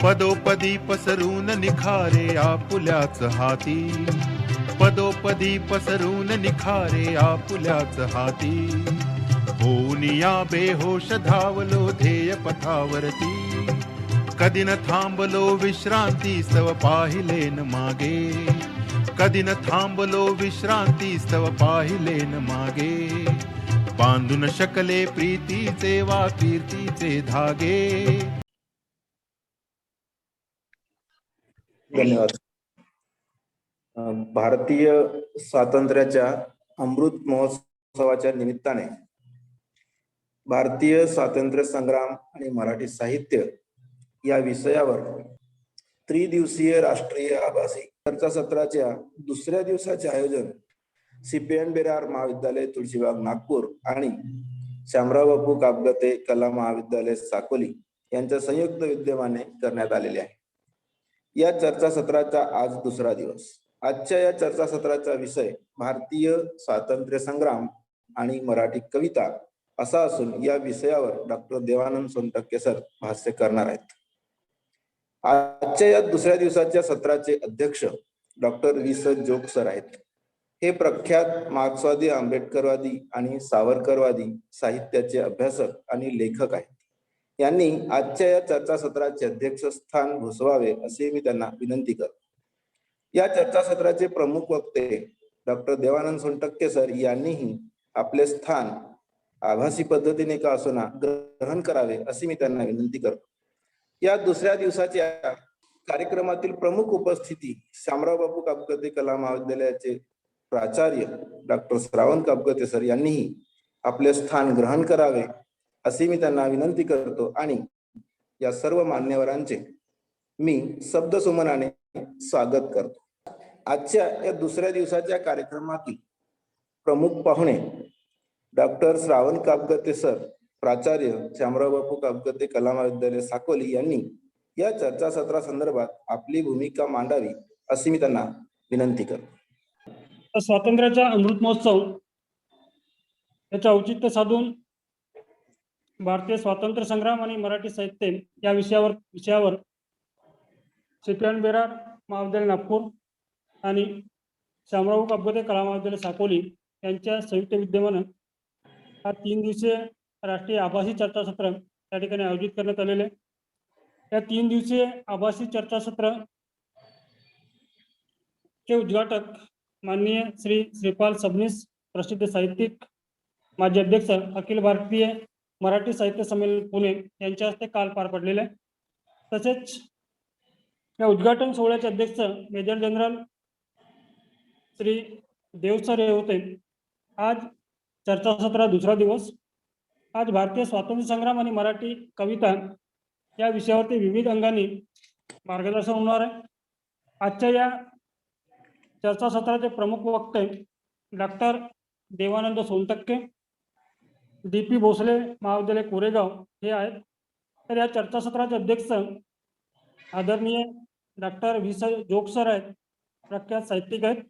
पदोपदी पसरून निखारे आपुल्याच हाती, पदोपदी पसरून निखारे आपुल्याच हाती, होऊन या बेहोश धावलो ध्येय पथावरती, कधी न थांबलो विश्रांती स्तव पाहिले न मागे, कधी न थांबलो विश्रांती स्तव पाहिले न मागे, बांधून शकले प्रीतीचे वा कीर्तीचे धागे। धन्यवाद। भारतीय स्वातंत्र्याच्या अमृत महोत्सवाच्या निमित्ताने भारतीय स्वातंत्र्य संग्राम आणि मराठी साहित्य या विषयावर त्रिदिवसीय राष्ट्रीय आभासी चर्चासत्राच्या दुसऱ्या दिवसाचे आयोजन CPN बेरार महाविद्यालय तुळशीबाग नागपूर आणि शामराव बापू कापगते कला महाविद्यालय साकोली यांच्या संयुक्त विद्यमाने करण्यात आलेले आहे। या चर्चासत्राचा आज दुसरा दिवस। आजच्या या चर्चासत्राचा विषय भारतीय स्वातंत्र्य संग्राम आणि मराठी कविता असा असून या विषयावर डॉक्टर देवानंद सोनटक्के सर भाष्य करणार आहेत। आजच्या या दुसऱ्या दिवसाच्या सत्राचे अध्यक्ष डॉक्टर V.S. जोग सर आहेत। हे प्रख्यात मार्क्सवादी, आंबेडकरवादी आणि सावरकरवादी साहित्याचे अभ्यासक आणि लेखक आहेत। यांनी आजच्या या चर्चासत्राचे अध्यक्षस्थान भूषवावे असे मी त्यांना विनंती करतो। या चर्चासत्राचे प्रमुख वक्ते डॉक्टर देवानंद सोनटक्के सर यांनीही आपले स्थान आभासी पद्धतीने का असोना ग्रहण करावे अशी मी त्यांना विनंती करतो। या दुसऱ्या दिवसाच्या कार्यक्रमातील प्रमुख उपस्थिती शामराव बापू कापगते कला महाविद्यालयाचे प्राचार्य डॉक्टर श्रावण कापगते सर यांनीही आपले स्थान ग्रहण करावे अशी मी त्यांना विनंती करतो आणि या सर्व मान्यवरांचे मी शब्दसुमनाने स्वागत करतो। आजच्या या दुसऱ्या दिवसाच्या कार्यक्रमातील प्रमुख पाहुणे डॉक्टर श्रावण कापगते सर, प्राचार्य शामराव बापू कापगते कला महाविद्यालय साकोली यांनी या चर्चासत्रा संदर्भात आपली भूमिका मांडावी अशी मी त्यांना विनंती करतो। स्वातंत्र्याचा अमृत महोत्सव याचे औचित्य साधून भारतीय स्वातंत्र्य संग्राम आणि मराठी साहित्य या विषयावर CPN बेरार महाविद्यालय नागपूर आणि शामराव कापगते कला महाविद्यालय साकोली यांच्या संयुक्त विद्यमाने हा 3 दिवसीय राष्ट्रीय आभासी चर्चासत्र या ठिकाणी आयोजित करण्यात आलेले। या 3 दिवसीय आभासी चर्चासत्र चे उद्घाटक माननीय श्रीपाल सबनीस, प्रसिद्ध साहित्यिक, माजी अध्यक्ष अखिल भारतीय मराठी साहित्य संमेलन पुणे यांच्या हस्ते काल पार पडलेले। तसेच या उद्घाटन सोहळ्याचे अध्यक्ष मेजर जनरल श्री देवसर हे होते। आज चर्चासत्र दुसरा दिवस। आज भारतीय स्वातंत्र्य संग्राम आणि मराठी कविता या विषयावरती विविध अंगांनी मार्गदर्शन होणार आहे। आजच्या या चर्चासत्राचे प्रमुख वक्ते डॉक्टर देवानंद सोनटक्के, DP भोसले महाविद्यालय कोरेगाव हे आहेत। तर या चर्चासत्राचे अध्यक्ष आदरणीय डॉक्टर V.S. जोग सर आहेत, प्रख्यात साहित्यिक आहेत।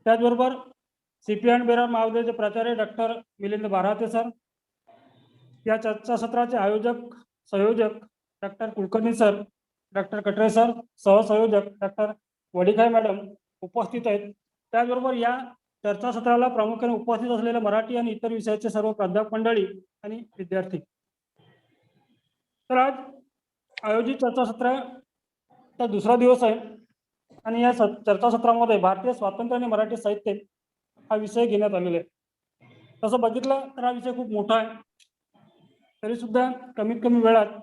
त्याचबरोबर CPN बेरार महाविद्यालयाचे प्राचार्य डॉक्टर मिलिंद बाराते सर, या चर्चासत्राचे आयोजक संयोजक डॉक्टर कुलकर्णी सर, डॉक्टर कटरे सर, सहसंयोजक डॉक्टर वडिखाय मॅडम उपस्थित आहेत। त्याचबरोबर या चर्चासत्राला प्रामुख्याने उपस्थित असलेले मराठी आणि इतर विषयाचे सर्व प्राध्यापक मंडळी आणि विद्यार्थी। तर आज आयोजित चर्चासत्राचा दुसरा दिवस आहे आणि या चर्चासत्रामध्ये भारतीय स्वातंत्र्य आणि मराठी साहित्य हा विषय घेण्यात आलेला आहे। तसं बघितलं तर हा विषय खूप मोठा आहे, तरी सुद्धा कमीत कमी वेळात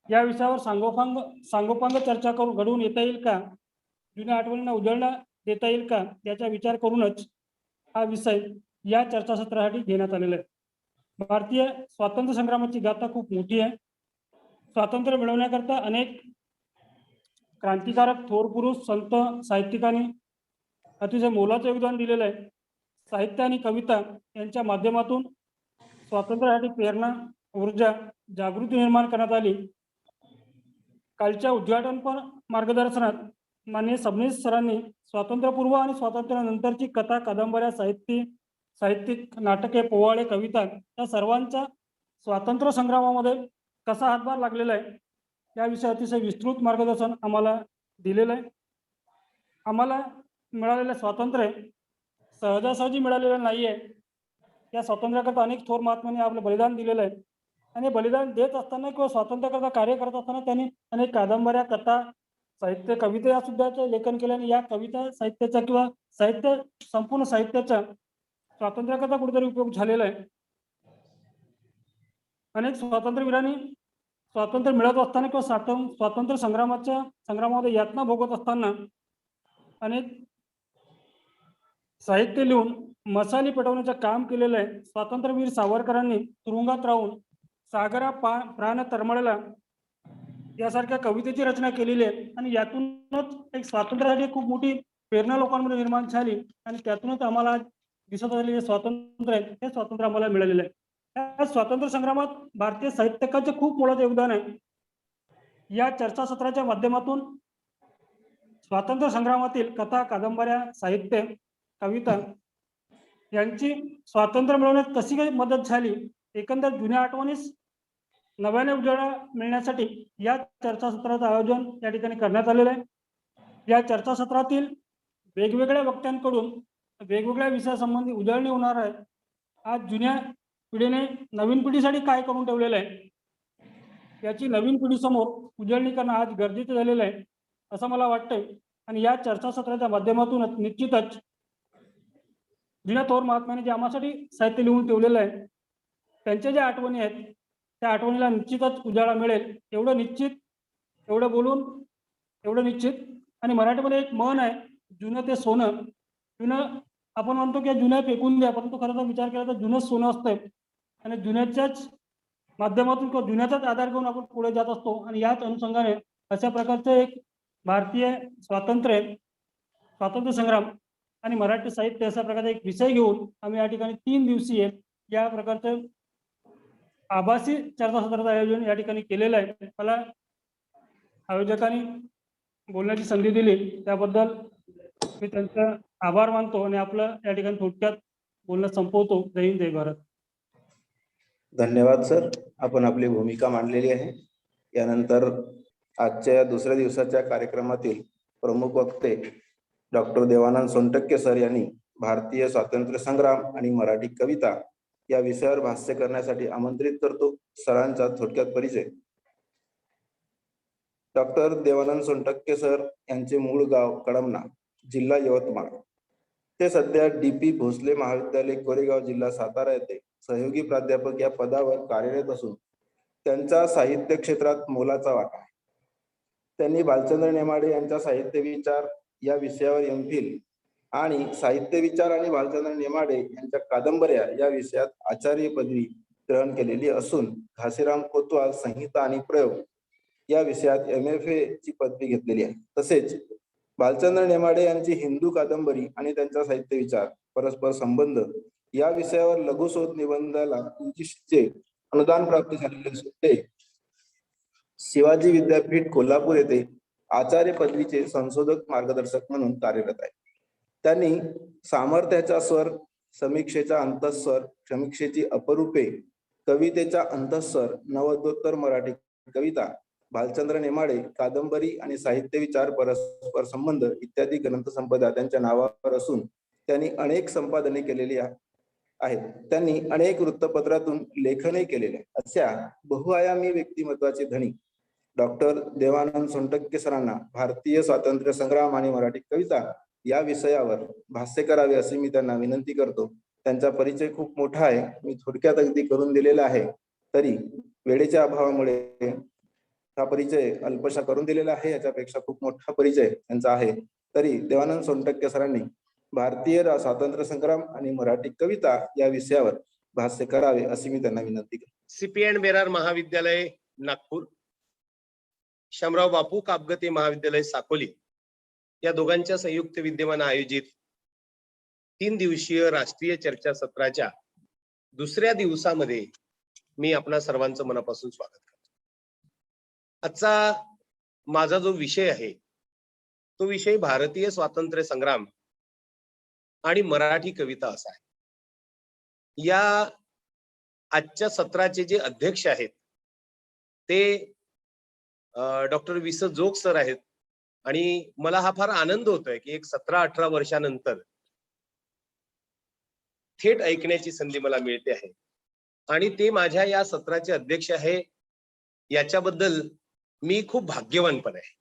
या विषयावर सांगोपांग चर्चा करून घडवून येता येईल का, जुन्या आठवणींना उजळणा देता येईल का, याचा विचार करूनच हा विषय या चर्चासत्रासाठी घेण्यात आलेला आहे। भारतीय स्वातंत्र्य संग्रामाची गाथा खूप मोठी आहे। स्वातंत्र्य मिळवण्याकरता अनेक क्रांतिकारक, थोर पुरुष, संत, साहित्यिकांनी अतिशय मोलाचं योगदान दिलेलं आहे। साहित्य आणि कविता यांच्या माध्यमातून स्वातंत्र्यासाठी प्रेरणा, ऊर्जा, जागृती निर्माण करण्यात आली। कालच्या उद्घाटनपर मार्गदर्शनात माननीय सबनीस सरांनी स्वातंत्र्यपूर्व आणि स्वातंत्र्यानंतरची कथा, कादंबऱ्या, साहित्यिक, नाटके, पोवाडे, कविता या सर्वांचा स्वातंत्र्य संग्रामामध्ये कसा हातभार लागलेला आहे या विषयी अतिशय विस्तृत मार्गदर्शन आम्हाला दिलेलं आहे. आम्हाला मिळालेलं स्वातंत्र्य सहजासहजी मिळालेलं नाही आहे. या स्वातंत्र्याकरता अनेक थोर महात्म्यांनी आपलं बलिदान दिलेलं आहे आणि बलिदान देत असताना किंवा स्वातंत्र्याकरता कार्य करत असताना त्यांनी अनेक कादंबऱ्या, कथा, साहित्य, कविता सुद्धा लेखन केलं आणि या कविता साहित्याचा किंवा साहित्य संपूर्ण साहित्याचा स्वातंत्र्याकरता कुठेतरी उपयोग झालेला आहे. अनेक स्वातंत्र्यवीरांनी स्वातंत्र्य मिळत असताना किंवा स्वातंत्र्य संग्रामामध्ये यातना भोगत असताना अनेक साहित्य लिहून मसाली पेटवण्याचं काम केलेलं आहे. स्वातंत्र्यवीर सावरकरांनी तुरुंगात राहून सागरा प्राण तरमळला यासारख्या कवितेची रचना केलेली आहे आणि यातूनच एक स्वातंत्र्यासाठी खूप मोठी प्रेरणा लोकांमध्ये निर्माण झाली आणि त्यातूनच आम्हाला दिसत असलेले स्वातंत्र्य आहे हे स्वातंत्र्य आम्हाला मिळालेलं आहे. या स्वातंत्र्य संग्रामात भारतीय साहित्यकाचे खूप मोलाचे योगदान आहे. या चर्चासत्राच्या माध्यमातून स्वातंत्र्य संग्रामातील कथा, कादंबऱ्या, साहित्य, कविता यांची स्वातंत्र्य मिळवण्यात कशी काही मदत झाली, एकंदर जुन्या आठवणीस नव्याने उजाळा मिळण्यासाठी या चर्चासत्राचं आयोजन या ठिकाणी करण्यात आलेलं आहे. या चर्चासत्रातील वेगवेगळ्या वक्त्यांकडून वेगवेगळ्या विषयासंबंधी उजळणी होणार आहे. आज जुन्या पिढीने नवीन पिढीसाठी काय करून ठेवलेलं आहे याची नवीन पिढीसमोर उजळणी करणं आज गरजेचं झालेलं आहे असं मला वाटतंय. आणि या चर्चासत्राच्या माध्यमातून निश्चितच जुन्या थोर महात्म्याने जे आम्हासाठी साहित्य लिहून ठेवलेलं आहे त्यांच्या ज्या आठवणी आहेत त्या आठवणीला निश्चितच उजाळा मिळेल एवढं निश्चित, एवढं बोलून एवढं निश्चित. आणि मराठीमध्ये एक म्हण आहे, जुनं ते सोनं. जुनं आपण म्हणतो की जुनं फेकून द्या, परंतु खरं तर विचार केला तर जुनं सोनं असतंय आणि जुन्याच्याच माध्यमातून किंवा जुन्याचाच आधार घेऊन आपण पुढे जात असतो. आणि याच अनुषंगाने अशा प्रकारचं एक भारतीय स्वातंत्र्य संग्राम आणि मराठी साहित्य अशा प्रकारचा एक विषय घेऊन आम्ही या ठिकाणी 3 दिवसीय या प्रकारचं आभासी चर्चासत्राचं आयोजन या ठिकाणी केलेलं आहे. मला आयोजकांनी बोलण्याची संधी दिली त्याबद्दल मी त्यांचा आभार मानतो आणि आपलं या ठिकाणी थोडक्यात बोलणं संपवतो. जय हिंद, जय भारत. धन्यवाद सर, आपण आपली भूमिका मांडलेली आहे. यानंतर आजच्या दुसऱ्या दिवसाच्या कार्यक्रमातील प्रमुख वक्ते डॉक्टर देवानंद सोनटक्के सर यांनी भारतीय स्वातंत्र्य संग्राम आणि मराठी कविता या विषयावर भाष्य करण्यासाठी आमंत्रित करतो. सरांचा थोडक्यात परिचय. डॉक्टर देवानंद सोनटक्के सर यांचे मूळ गाव कडमना, जिल्हा यवतमाळ. ते सध्या DP भोसले महाविद्यालय कोरेगाव, जिल्हा सातारा येथे सहयोगी प्राध्यापक या पदावर कार्यरत असून त्यांचा साहित्य क्षेत्रात मोलाचा वाटा आहे. त्यांनी भालचंद्र नेमाडे यांच्या साहित्य विचार या विषयावर MPhil आणि साहित्य विचार आणि भालचंद्र नेमाडे यांच्या कादंबऱ्या या विषयात आचार्य पदवी ग्रहण केलेली असून घासीराम कोतवाल संहिता आणि प्रयोग या विषयात MFA ची पदवी घेतलेली आहे. तसेच भालचंद्र नेमाडे यांची हिंदू कादंबरी आणि त्यांचा साहित्य विचार परस्पर संबंध या विषयावर लघुशोध निबंधाला UGCचे अनुदान प्राप्त झालेले असून ते शिवाजी विद्यापीठ कोल्हापूर येथे आचार्य पदवीचे संशोधक मार्गदर्शक म्हणून कार्यरत आहे. त्यांनी सामर्थ्याचा स्वर, समीक्षेचा अंतःस्वर, समीक्षेची अपरूपे, कवितेचा अंतःस्वर, नवोत्तर मराठी कविता, भालचंद्र नेमाडे कादंबरी आणि साहित्य विचार परस्पर संबंध इत्यादी ग्रंथसंपदा त्यांच्या नावावर असून त्यांनी अनेक संपादने केलेली आहेत. त्यांनी अनेक वृत्तपत्रातून लेखनही केलेले आहे. अशा बहुआयामी व्यक्तिमत्वाचे धनी डॉक्टर देवानंद सोनटक्के सरांना भारतीय स्वातंत्र्य संग्राम आणि मराठी कविता या विषयावर भाष्य करावे अशी मी त्यांना विनंती करतो. त्यांचा परिचय खूप मोठा आहे, मी थोडक्यात अगदी करून दिलेला आहे, तरी वेळेच्या अभावामुळे हा परिचय अल्पशा करून दिलेला आहे. याच्यापेक्षा खूप मोठा परिचय त्यांचा आहे. तरी देवानंद सोनटक्के सरांनी भारतीय स्वातंत्र्य संग्राम आणि मराठी कविता या विषयावर भाष्य करावे अशी मी त्यांना विनंती करतो. CP बेरार महाविद्यालय नागपूर, शामराव बापू कापगते महाविद्यालय साकोली या दोघांच्या संयुक्त विद्यमाने आयोजित 3 दिवसीय राष्ट्रीय चर्चासत्राच्या दुसऱ्या दिवसामध्ये मी आपणा सर्वांचं मनापासून स्वागत करतो. आजचा माझा जो विषय आहे तो विषय भारतीय स्वातंत्र्य संग्राम आणि मराठी कविता असा आहे. या आजच्या सत्राचे जे अध्यक्ष आहेत ते डॉक्टर विस जोग सर आहेत आणि मला हा फार आनंद होतोय की एक 17-18 वर्षानंतर थेट ऐकण्याची संधी मला मिळते आहे आणि ते माझ्या या सत्राचे अध्यक्ष आहे याच्याबद्दल मी खूप भाग्यवान पण आहे.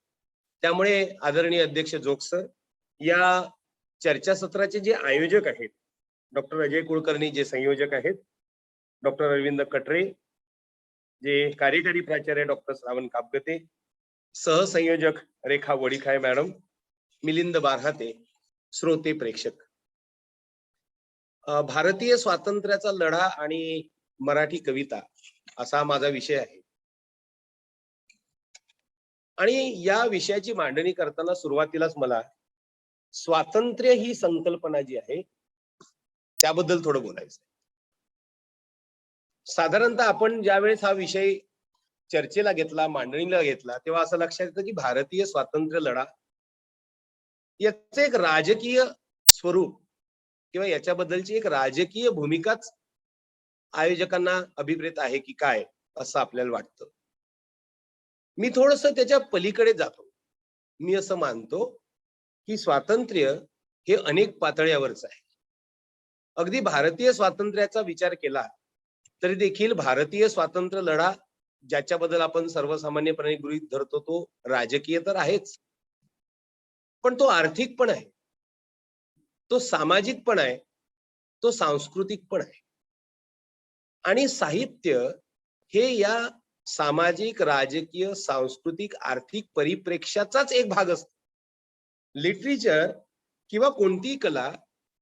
त्यामुळे आदरणीय अध्यक्ष जोग सर, या चर्चासत्राचे जे आयोजक आहेत डॉक्टर अजय कुलकर्णी जे संयोजक आहेत, डॉक्टर अरविंद कटरे जे कार्यकारी प्राचार्य डॉक्टर श्रावण कापगते, सहसंयोजक रेखा वडीखाय मॅडम, मिलिंद बारहाते, श्रोते प्रेक्षक. भारतीय स्वातंत्र्याचा लढा आणि मराठी कविता असा माझा विषय आहे आणि या विषयाची मांडणी करताना सुरुवातीलाच मला स्वातंत्र्य ही संकल्पना जी आहे त्याबद्दल थोडं बोलायचं. साधारणतः आपण ज्यावेळेस हा विषय चर्चेला घेतला, मांडणीला घेतला, तेव्हा असं लक्षात येतं की भारतीय स्वातंत्र्य लढा याचं एक राजकीय स्वरूप किंवा याच्याबद्दलची एक राजकीय भूमिकाच आयोजकांना अभिप्रेत आहे की काय असं आपल्याला वाटतं. मी थोडस त्याच्या पलीकडे जातो. मी असं मानतो की स्वातंत्र्य हे अनेक पातळ्यावरच आहे. अगदी भारतीय स्वातंत्र्याचा विचार केला तरी देखील भारतीय स्वातंत्र्य लढा ज्याच्याबद्दल आपण सर्वसामान्यपणे गृहीत धरतो तो राजकीय तर आहेच, पण तो आर्थिक पण आहे, तो सामाजिक पण आहे, तो सांस्कृतिक पण आहे. आणि साहित्य हे या सामाजिक, राजकीय, सांस्कृतिक, आर्थिक परिप्रेक्ष्याचाच एक भाग असतो. लिटरेचर किंवा कोणतीही कला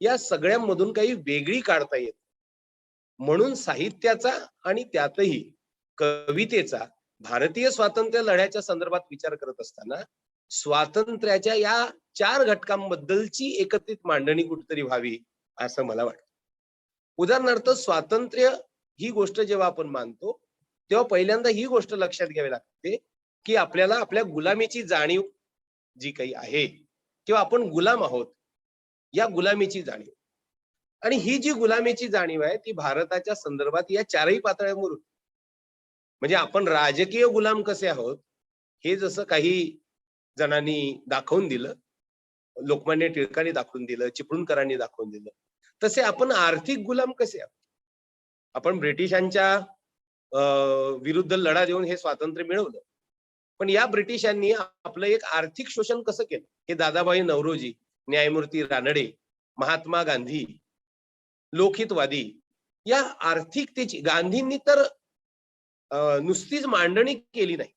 या सगळ्यांमधून काही वेगळी काढता येत. म्हणून साहित्याचा आणि त्यातही कवितेचा भारतीय स्वातंत्र्य लढ्याच्या संदर्भात विचार करत असताना स्वातंत्र्याच्या या 4 घटकांबद्दलची एकत्रित मांडणी कुठेतरी व्हावी असं मला वाटतं. उदाहरणार्थ स्वातंत्र्य ही गोष्ट जेव्हा आपण मानतो तेव्हा पहिल्यांदा ही गोष्ट लक्षात घ्यावी लागते की आपल्याला आपल्या गुलामीची जाणीव जी काही आहे किंवा आपण गुलाम आहोत या गुलामीची जाणीव, आणि ही जी गुलामीची जाणीव आहे ती भारताच्या संदर्भात या 4ही पातळ्यांवर. म्हणजे आपण राजकीय गुलाम कसे आहोत हे जसं काही जणांनी दाखवून दिलं, लोकमान्य टिळकांनी दाखवून दिलं, चिपळूणकरांनी दाखवून दिलं, तसे आपण आर्थिक गुलाम कसे आहोत. आपण ब्रिटिशांच्या विरुद्ध लढा देऊन हे स्वातंत्र्य मिळवलं, पण या ब्रिटिशांनी आपलं एक आर्थिक शोषण कसं केलं हे दादाभाई नौरोजी, न्यायमूर्ती रानडे, महात्मा गांधी, लोकहितवादी या आर्थिकतेची गांधींनी तर नुसतीच मांडणी केली नाही.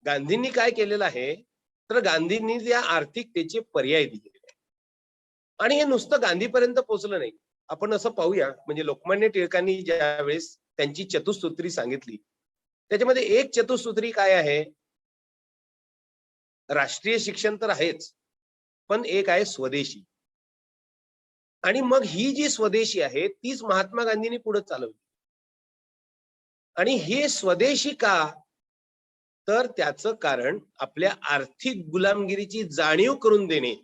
गांधींनी काय केलेलं आहे तर गांधींनी या आर्थिकतेचे पर्याय दिलेले आहे आणि हे नुसतं गांधीपर्यंत पोहोचलं नाही. आपण असं पाहूया, म्हणजे लोकमान्य टिळकांनी ज्या वेळेस त्यांची चतुसूत्री सांगितली त्याच्यामध्ये एक चतुसूत्री काय आहे, राष्ट्रीय शिक्षण तर आहेच पण एक आहे स्वदेशी. आणि मग ही जी स्वदेशी आहे तीच महात्मा गांधींनी पुढे चालवली. आणि हे स्वदेशी का, तर त्याचं कारण आपल्या आर्थिक गुलामगिरीची जाणीव करून देणे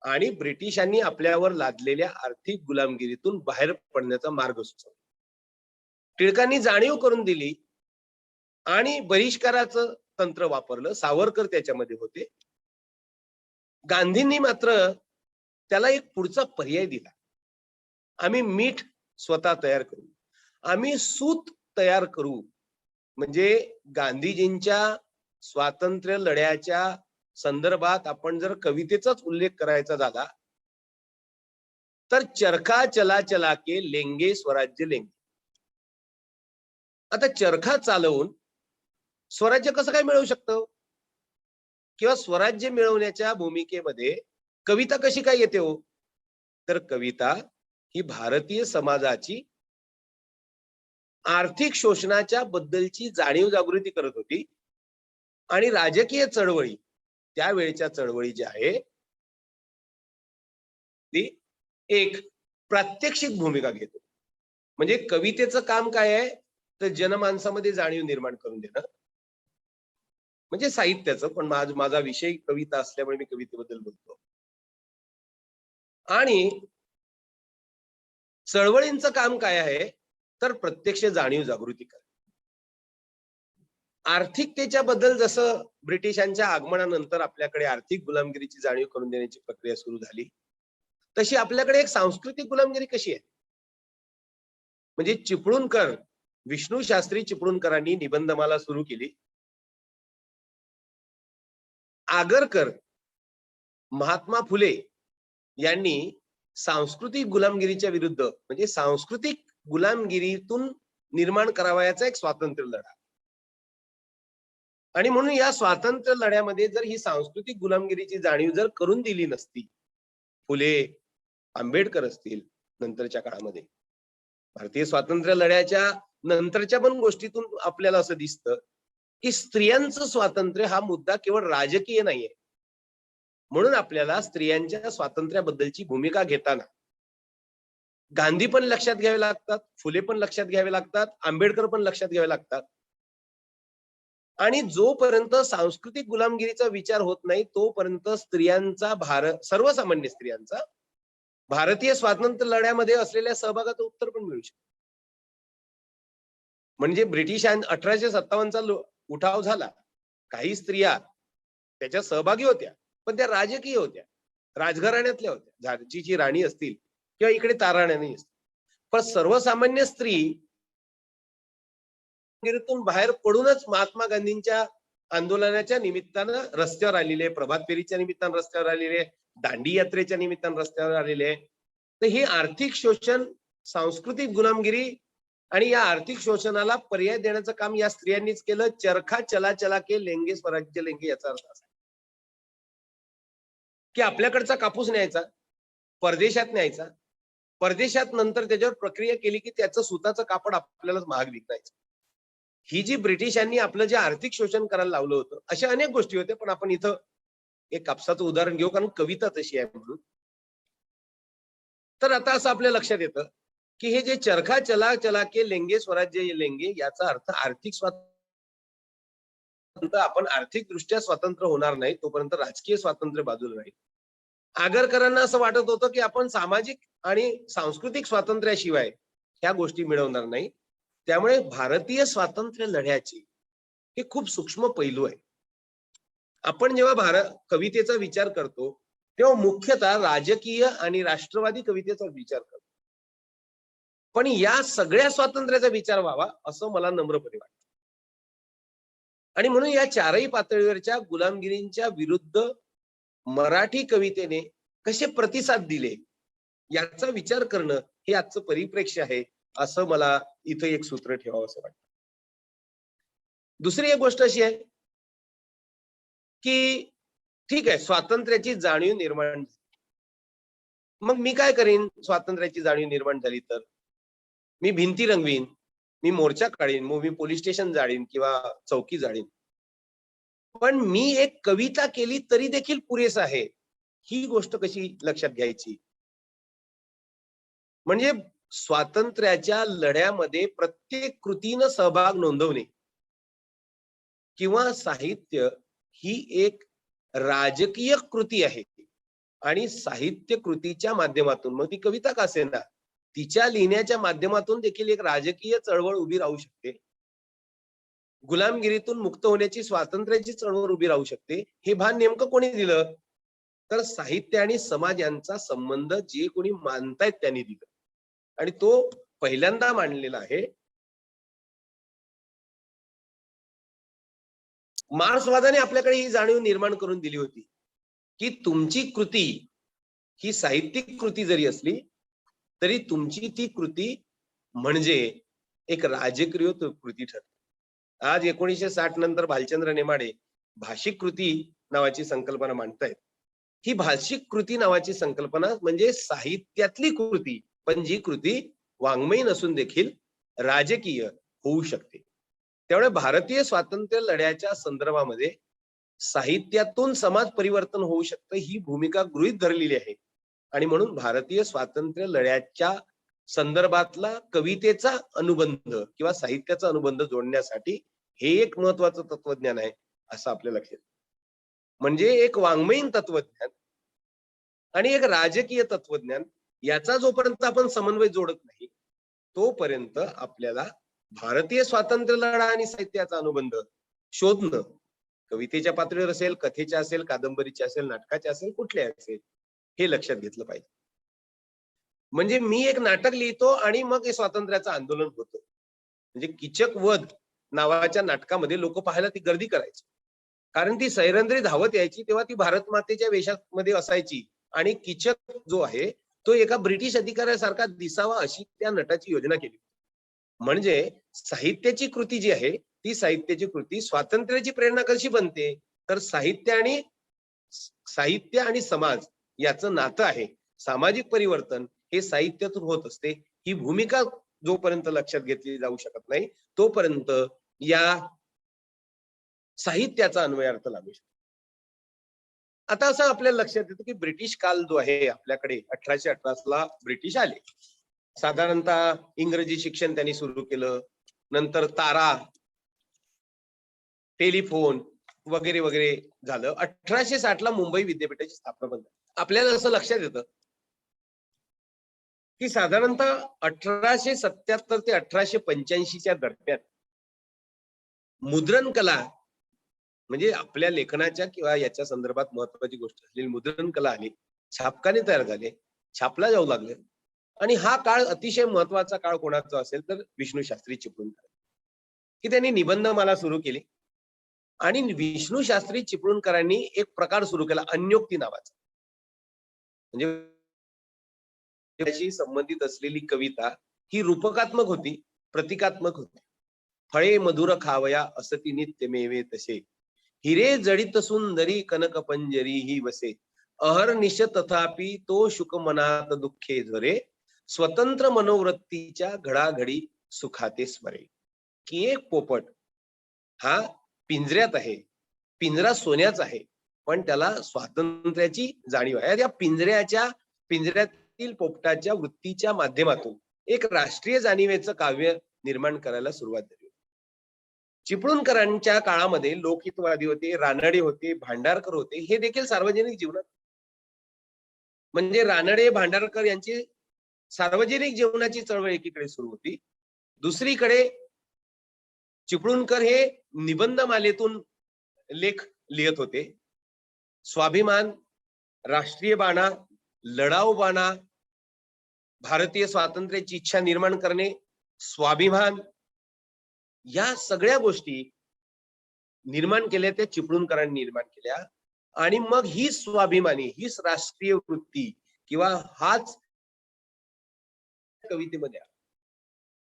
आणि ब्रिटिशांनी आपल्यावर लादलेल्या आर्थिक गुलामगिरीतून बाहेर पडण्याचा मार्ग सुचवला. टिळकांनी जाणीव करून दिली आणि बहिष्काराचं तंत्र वापरलं. सावरकर त्याच्यामध्ये होते. गांधींनी मात्र त्याला एक पुढचा पर्याय दिला. आम्ही मीठ स्वतः तयार करू, आम्ही सूत तयार करू. म्हणजे गांधीजींच्या स्वातंत्र्य लढ्याच्या संदर्भात आपण जर कवितेचाच उल्लेख करायचा झाला तर चरखा चला चला के लेंगे स्वराज्य लेंगे. आता चरखा चालवून स्वराज्य कसं काय मिळवू शकतं किंवा स्वराज्य मिळवण्याच्या भूमिकेमध्ये कविता कशी काय येते हो, तर कविता ही भारतीय समाजाची आर्थिक शोषणाच्या बद्दलची जाणीव जागृती करत होती आणि राजकीय चळवळी त्यावेळेच्या चळवळी जी आहे ती एक प्रात्यक्षिक भूमिका घेतो. म्हणजे कवितेचं काम काय आहे तर जनमानसामध्ये जाणीव निर्माण करून देणं, म्हणजे साहित्याचं, पण माझा विषय कविता असल्यामुळे मी कवितेबद्दल बोलतो. आणि चळवळींचं काम काय आहे तर प्रत्यक्ष जाणीव जागृती करणे. आर्थिकतेच्या बद्दल जसं ब्रिटिशांच्या आगमनानंतर आपल्याकडे आर्थिक गुलामगिरीची जाणीव करून देण्याची प्रक्रिया सुरू झाली, तशी आपल्याकडे एक सांस्कृतिक गुलामगिरी कशी आहे? म्हणजे चिपळूणकर, विष्णू शास्त्री चिपळूणकरांनी निबंधमाला सुरू केली. आगरकर, महात्मा फुले यांनी सांस्कृतिक गुलामगिरीच्या विरुद्ध म्हणजे सांस्कृतिक गुलामगिरीतून निर्माण करावयाचा एक स्वातंत्र्य लढा. आणि म्हणून या स्वातंत्र्य लढ्यामध्ये जर ही सांस्कृतिक गुलामगिरीची जाणीव जर करून दिली नसती, फुले, आंबेडकर असतील, नंतरच्या काळामध्ये भारतीय स्वातंत्र्य लढ्याच्या नंतरच्या पण गोष्टीतून आपल्याला असं दिसतं की स्त्रियांचं स्वातंत्र्य हा मुद्दा केवळ राजकीय नाहीये. म्हणून आपल्याला स्त्रियांच्या स्वातंत्र्याबद्दलची भूमिका घेताना गांधी पण लक्षात घ्यावे लागतात, फुले पण लक्षात घ्यावे लागतात, आंबेडकर पण लक्षात घ्यावे लागतात. आणि जोपर्यंत सांस्कृतिक गुलामगिरीचा विचार होत नाही तोपर्यंत स्त्रियांचा, सर्वसामान्य स्त्रियांचा भारतीय स्वातंत्र्य लढ्यामध्ये असलेल्या सहभागाचं उत्तर पण मिळू शकतं. म्हणजे ब्रिटिशां 1857चा उठाव झाला, काही स्त्रिया त्याच्यात सहभागी होत्या, पण त्या राजकीय होत्या, राजघराण्यातल्या होत्या, झाशीची राणी असतील किंवा इकडे ताराणी असतील. पण सर्वसामान्य स्त्री बाहेर पडूनच महात्मा गांधींच्या आंदोलनाच्या निमित्तानं रस्त्यावर आलेले, प्रभात फेरीच्या निमित्तानं रस्त्यावर आलेले, दांडी यात्रेच्या निमित्तानं रस्त्यावर आलेले. तर हे आर्थिक शोषण, सांस्कृतिक गुलामगिरी आणि या आर्थिक शोषणाला पर्याय देण्याचं काम या स्त्रियांनीच केलं. चरखा चला चला के लेंगे स्वराज्य लेंगे याचा अर्थ असा की आपल्याकडचा कापूस न्यायचा, परदेशात न्यायचा, परदेशात नंतर त्याच्यावर प्रक्रिया केली की त्याचं सुताचं कापड आपल्यालाच महाग विकायचं. ही जी ब्रिटिशांनी आपलं जे आर्थिक शोषण करायला लावलं होतं, अशा अनेक गोष्टी होत्या. पण आपण इथं एक कापसाचं उदाहरण घेऊ कारण कविता तशी आहे म्हणून. तर आता असं आपल्या लक्षात येतं की हे जे चरखा चला चला के लेंगे स्वराज्य लेंगे याचा अर्थ आर्थिक स्वातंत्र्य, आपण आर्थिक दृष्ट्या स्वतंत्र होणार नाही तोपर्यंत राजकीय स्वातंत्र्य बाजूला राहील. आगरकरांना असं वाटत होतं की आपण सामाजिक आणि सांस्कृतिक स्वातंत्र्याशिवाय ह्या गोष्टी मिळवणार नाही. त्यामुळे भारतीय स्वातंत्र्य लढ्याचे हे खूप सूक्ष्म पैलू आहे. आपण जेव्हा कवितेचा विचार करतो तेव्हा मुख्यतः राजकीय आणि राष्ट्रवादी कवितेचा विचार करतो. पण या सगळ्या स्वातंत्र्याचा विचार व्हावा असं मला नम्रपणे वाटतं. आणि म्हणून या चारही पातळीवरच्या गुलामगिरींच्या विरुद्ध मराठी कवितेने कसे प्रतिसाद दिले याचा विचार करणं हे आजचं परिप्रेक्ष्य आहे असं मला इथं एक सूत्र ठेवावं असं वाटतं. दुसरी एक गोष्ट अशी आहे की ठीक आहे, स्वातंत्र्याची जाणीव निर्माण झाली, मग मी काय करीन? स्वातंत्र्याची जाणीव निर्माण झाली तर मी भिंती रंगवीन, मी मोर्चा काढीन, मग मी पोलीस स्टेशन जाळीन किंवा चौकी जाळीन. पण मी एक कविता केली तरी देखील पुरेस आहे, ही गोष्ट कशी लक्षात घ्यायची? म्हणजे स्वातंत्र्याच्या लढ्यामध्ये प्रत्येक कृतीनं सहभाग नोंदवणे किंवा साहित्य ही एक राजकीय कृती आहे आणि साहित्य कृतीच्या माध्यमातून, मग ती कविता का असेना, तिच्या लिहिण्याच्या माध्यमातून देखील एक राजकीय चळवळ उभी राहू शकते. गुलामगिरीतून मुक्त होण्याची, स्वातंत्र्याची चळवळ उभी राहू शकते. हे भान नेमकं कोणी दिलं? तर साहित्य आणि समाज यांचा संबंध जे कोणी मानतायत त्यांनी दिलं आणि तो पहिल्यांदा मांडलेला आहे. मार्क्सवादाने आपल्याकडे ही जाणीव निर्माण करून दिली होती की तुमची कृती ही साहित्यिक कृती जरी असली तरी तुमची ती कृती म्हणजे एक राजकीय कृती ठरते. आज 1960 नंतर भालचंद्र नेमाडे भाषिक कृती नावाची संकल्पना मांडतायत. ही भाषिक कृती नावाची संकल्पना म्हणजे साहित्यातली कृती, पण जी कृती वाङ्मयी नसून देखील राजकीय होऊ शकते. त्यामुळे भारतीय स्वातंत्र्य लढ्याच्या संदर्भामध्ये साहित्यातून समाज परिवर्तन होऊ शकतं ही भूमिका गृहीत धरलेली आहे. आणि म्हणून भारतीय स्वातंत्र्य लढ्याच्या संदर्भातला कवितेचा अनुबंध किंवा साहित्याचा अनुबंध जोडण्यासाठी हे एक महत्वाचं तत्वज्ञान आहे असं आपल्या लक्षात. म्हणजे एक वाङ्मयीन तत्वज्ञान आणि एक राजकीय तत्वज्ञान याचा जोपर्यंत आपण समन्वय जोडत नाही तोपर्यंत आपल्याला भारतीय स्वातंत्र्य लढा आणि साहित्याचा अनुबंध शोधणं, कवितेच्या पातळीवर असेल, कथेच्या असेल, कादंबरीच्या असेल, नाटकाच्या असेल, कुठल्या असेल, हे लक्षात घेतलं पाहिजे. म्हणजे मी एक नाटक लिहितो आणि मग हे स्वातंत्र्याचं आंदोलन होतं. म्हणजे कीचक वध नावाच्या नाटकामध्ये लोक पाहायला ती गर्दी करायची, कारण ती सैरंध्री धावत यायची तेव्हा ती भारत मातेच्या वेशामध्ये असायची आणि कीचक जो आहे तो एका ब्रिटिश अधिकाऱ्यासारखा दिसावा अशी त्या नटाची योजना केली. म्हणजे साहित्याची कृती जी आहे ती साहित्याची कृती स्वातंत्र्याची प्रेरणा कशी बनते, तर साहित्य आणि समाज याचं नातं आहे. सामाजिक परिवर्तन हे साहित्यातून होत असते. ही भूमिका जोपर्यंत लक्षात घेतली जाऊ शकत नाही तोपर्यंत या साहित्याचा अन्वयार्थ लागू शकतो. आता असं आपल्याला लक्षात येतं की ब्रिटिश काल जो आहे आपल्याकडे 1818 ला ब्रिटिश आले. साधारणतः इंग्रजी शिक्षण त्यांनी सुरू केलं, नंतर तारा, टेलिफोन वगैरे वगैरे झालं. 1860 ला मुंबई विद्यापीठाची स्थापना झाली. आपल्याला असं लक्षात येतं की साधारणतः 1877 ते 1885च्या दरम्यान मुद्रण कला म्हणजे आपल्या लेखनाच्या किंवा याच्या संदर्भात महत्वाची गोष्ट असलेली मुद्रण कला आली, छापखाने तयार झाले, छापला जाऊ लागले. आणि हा काळ अतिशय महत्वाचा काळ कोणाचा असेल तर विष्णू शास्त्री चिपळूणकर, की त्यांनी निबंधमाला सुरू केली. आणि विष्णू शास्त्री चिपळूणकरांनी एक प्रकार सुरू केला अन्योक्ती नावाचा. म्हणजे संबंधित असलेली कविता ही रूपकात्मक होती, प्रतिकात्मक होती. फळे मधुर खावया असती नित्य मेवे तसे, हिरे जडित सुंदरी कनक पंजरी ही वसे, अहर्निश तथापि तो शुक मनात दुःखे झरे, स्वतंत्र मनोवृत्तीच्या घडाघडी सुखाते स्मरे. की एक पोपट हा पिंजऱ्यात आहे, पिंजरा सोन्याचा आहे, पण त्याला स्वातंत्र्याची जाणीव आहे. या पिंजऱ्यातील पोपटाच्या वृत्तीच्या माध्यमातून एक राष्ट्रीय जाणीवेचं काव्य निर्माण करायला सुरुवात झाली. चिपळूणकरांच्या काळामध्ये लोकहितवादी होते, रानडे होते, भांडारकर होते, हे देखील सार्वजनिक जीवनात. म्हणजे रानडे, भांडारकर यांची सार्वजनिक जीवनाची चळवळ एकीकडे सुरू होती, दुसरीकडे चिपळूणकर हे निबंधमालेतून लेख लिहित होते. स्वाभिमान, राष्ट्रीय बाणा, लढाऊ बाणा, भारतीय स्वातंत्र्याची इच्छा निर्माण करणे, स्वाभिमान, या सगळ्या गोष्टी निर्माण केल्या त्या चिपळूणकरांनी निर्माण केल्या. आणि मग ही स्वाभिमानी, हीच राष्ट्रीय वृत्ती किंवा हाच कवितेमध्ये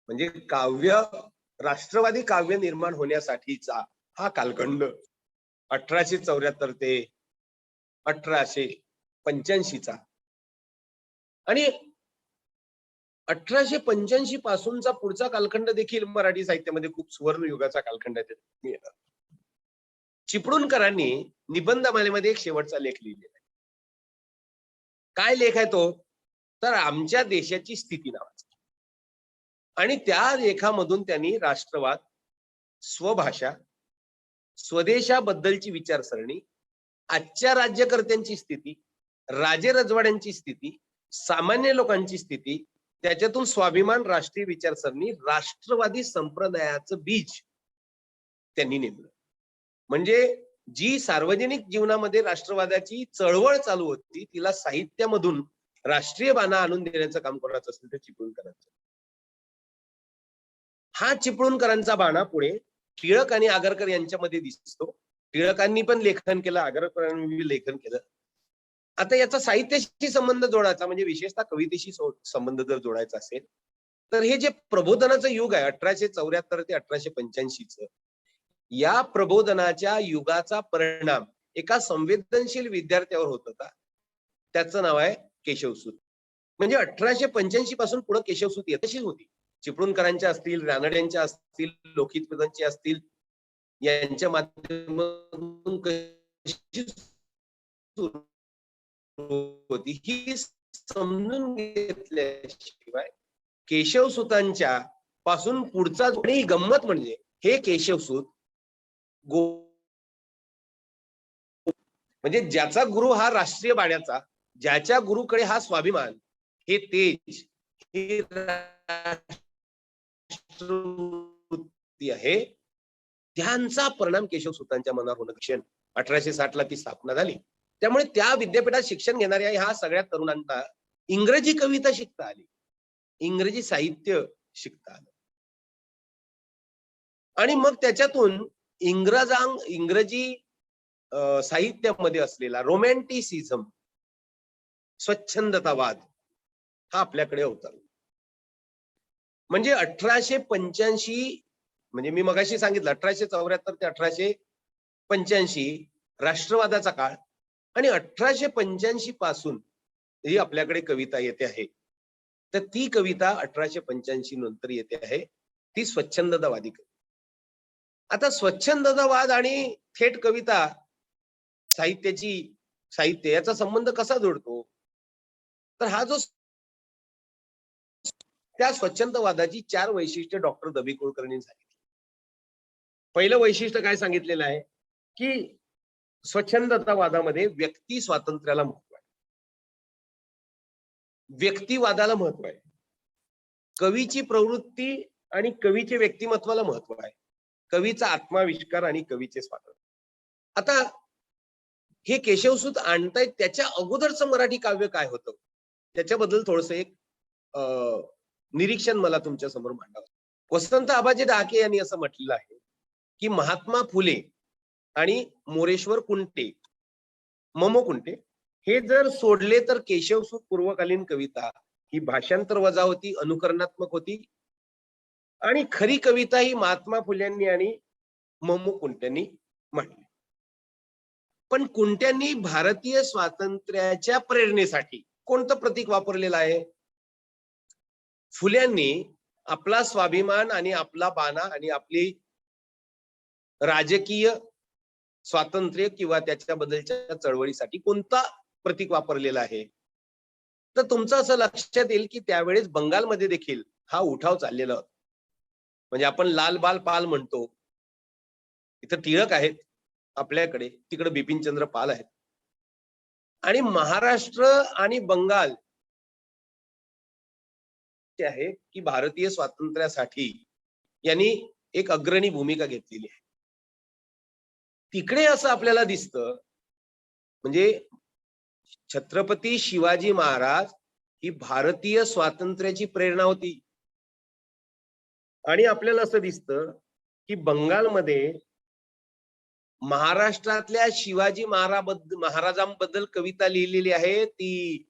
म्हणजे काव्य, राष्ट्रवादी काव्य निर्माण होण्यासाठीचा हा कालखंड 1874 ते 1885चा. आणि 1885 पासूनचा पुढचा कालखंड देखील मराठी साहित्यामध्ये खूप सुवर्ण युगाचा कालखंड आहे. चिपळूणकरांनी निबंधमालेमध्ये एक शेवटचा लेख लिहिलेला आहे. काय लेख आहे तो, तर आमच्या देशाची स्थिती नावाचा. आणि त्या लेखामधून त्यांनी राष्ट्रवाद, स्वभाषा, स्वदेशाबद्दलची विचारसरणी, आजच्या राज्यकर्त्यांची स्थिती, राजे रजवाड्यांची स्थिती, सामान्य लोकांची स्थिती, त्याच्यातून स्वाभिमान, राष्ट्रीय विचारसरणी, राष्ट्रवादी संप्रदायाचं बीज त्यांनी नेमलं. म्हणजे जी सार्वजनिक जीवनामध्ये राष्ट्रवादाची चळवळ चालू होती तिला साहित्यामधून राष्ट्रीय बाणा आणून देण्याचं काम कोणाचं असेल तर चिपळूणकरांचं. हा चिपळूणकरांचा बाणा पुढे टिळक आणि आगरकर यांच्यामध्ये दिसतो. टिळकांनी पण लेखन केलं, आगरकरांनी लेखन केलं. आता याचा साहित्याशी संबंध जोडायचा म्हणजे विशेषतः कवितेशी संबंध जर जोडायचा असेल तर हे जे प्रबोधनाचं युग आहे 1874 ते 1885च, या प्रबोधनाच्या युगाचा परिणाम एका संवेदनशील विद्यार्थ्यावर होत होता. त्याचं नाव आहे केशवसूत. म्हणजे 1885 पासून पुढे केशवसूत येतशी होती. चिपळूणकरांच्या असतील, रानड्यांच्या असतील, लोकहितवाद्यांच्या असतील, यांच्या माध्यमातून कशी होती ही समजून घेतल्याशिवाय केशवसूतांच्या पासून पुढचा जोडी गंमत म्हणजे हे केशवसूत म्हणजे ज्याचा गुरु हा राष्ट्रीय बाण्याचा, ज्याच्या गुरुकडे हा स्वाभिमान, हे तेज, ही राष्ट्रवृत्ती आहे, त्यांचा परिणाम केशवसुतांच्या मनावर होणं क्षण 1860 ला ती स्थापना झाली. त्यामुळे त्या विद्यापीठात शिक्षण घेणाऱ्या ह्या सगळ्या तरुणांना इंग्रजी कविता शिकता आली, इंग्रजी साहित्य शिकता आलं. आणि मग त्याच्यातून इंग्रजी साहित्यामध्ये असलेला रोमॅन्टिसिझम, स्वच्छंदतावाद हा आपल्याकडे अवतरला. म्हणजे 1885, म्हणजे मी मगाशी सांगितलं 1874 ते 1885 राष्ट्रवादाचा काळ, आणि 1885 पासून ही आपल्याकडे कविता येते आहे. तर ती कविता 1885 नंतर येते आहे, ती स्वच्छंदतावादी कविता. आता स्वच्छंदतावाद आणि थेट कविता साहित्य याचा संबंध कसा जोडतो? तर हा जो त्या स्वच्छंदवादाची 4 वैशिष्ट्ये डॉक्टर दबी कुलकर्णी सांगितली. पहिलं वैशिष्ट्य काय सांगितलेलं आहे की स्वच्छंदतावादामध्ये व्यक्ती स्वातंत्र्याला महत्व आहे, व्यक्तिवादाला महत्व आहे, कवीची प्रवृत्ती आणि कवीचे व्यक्तिमत्वाला महत्व आहे, कवीचा आत्माविष्कार आणि कवीचे स्वातंत्र्य. आता हे केशवसूत आणतायत, त्याच्या अगोदरचं मराठी काव्य काय होतं त्याच्याबद्दल थोडस एक निरीक्षण मला तुमच्या समोर मांडावं. वसंत आबाजी डहाके यांनी असं म्हटलेलं आहे की महात्मा फुले आणि मोरेश्वर कुंटे, ममो कुंटे हे जर सोडले तर केशवसूत पूर्वकालीन कविता ही भाषांतर वजा होती, अनुकरणात्मक होती, आणि खरी कविता ही महात्मा फुल्यांनी आणि ममो कुंट्यांनी मांडली. पण कुंट्यांनी भारतीय स्वातंत्र्याच्या प्रेरणेसाठी कोणतं प्रतीक वापरलेलं आहे? फुल्यांनी आपला स्वाभिमान आणि आपला बाणा आणि आपली राजकीय स्वातंत्र्य किंवा त्याच्याबद्दलच्या चळवळीसाठी कोणता प्रतीक वापरलेला आहे? तर तुमचं असं लक्षात येईल की त्यावेळेस बंगालमध्ये देखील हा उठाव चाललेला होता. म्हणजे आपण लाल बाल पाल म्हणतो, इथं टिळक आहेत आपल्याकडे, तिकडे बिपिनचंद्र पाल आहेत, आणि महाराष्ट्र आणि बंगाल आहे की भारतीय स्वातंत्र्यासाठी यांनी एक अग्रणी भूमिका घेतलेली आहे. तिकडे असं आपल्याला दिसतं, म्हणजे छत्रपती शिवाजी महाराज ही भारतीय स्वातंत्र्याची प्रेरणा होती, आणि आपल्याला असं दिसतं की बंगालमध्ये महाराष्ट्रातल्या शिवाजी महाराजांबद्दल कविता लिहिलेली आहे ती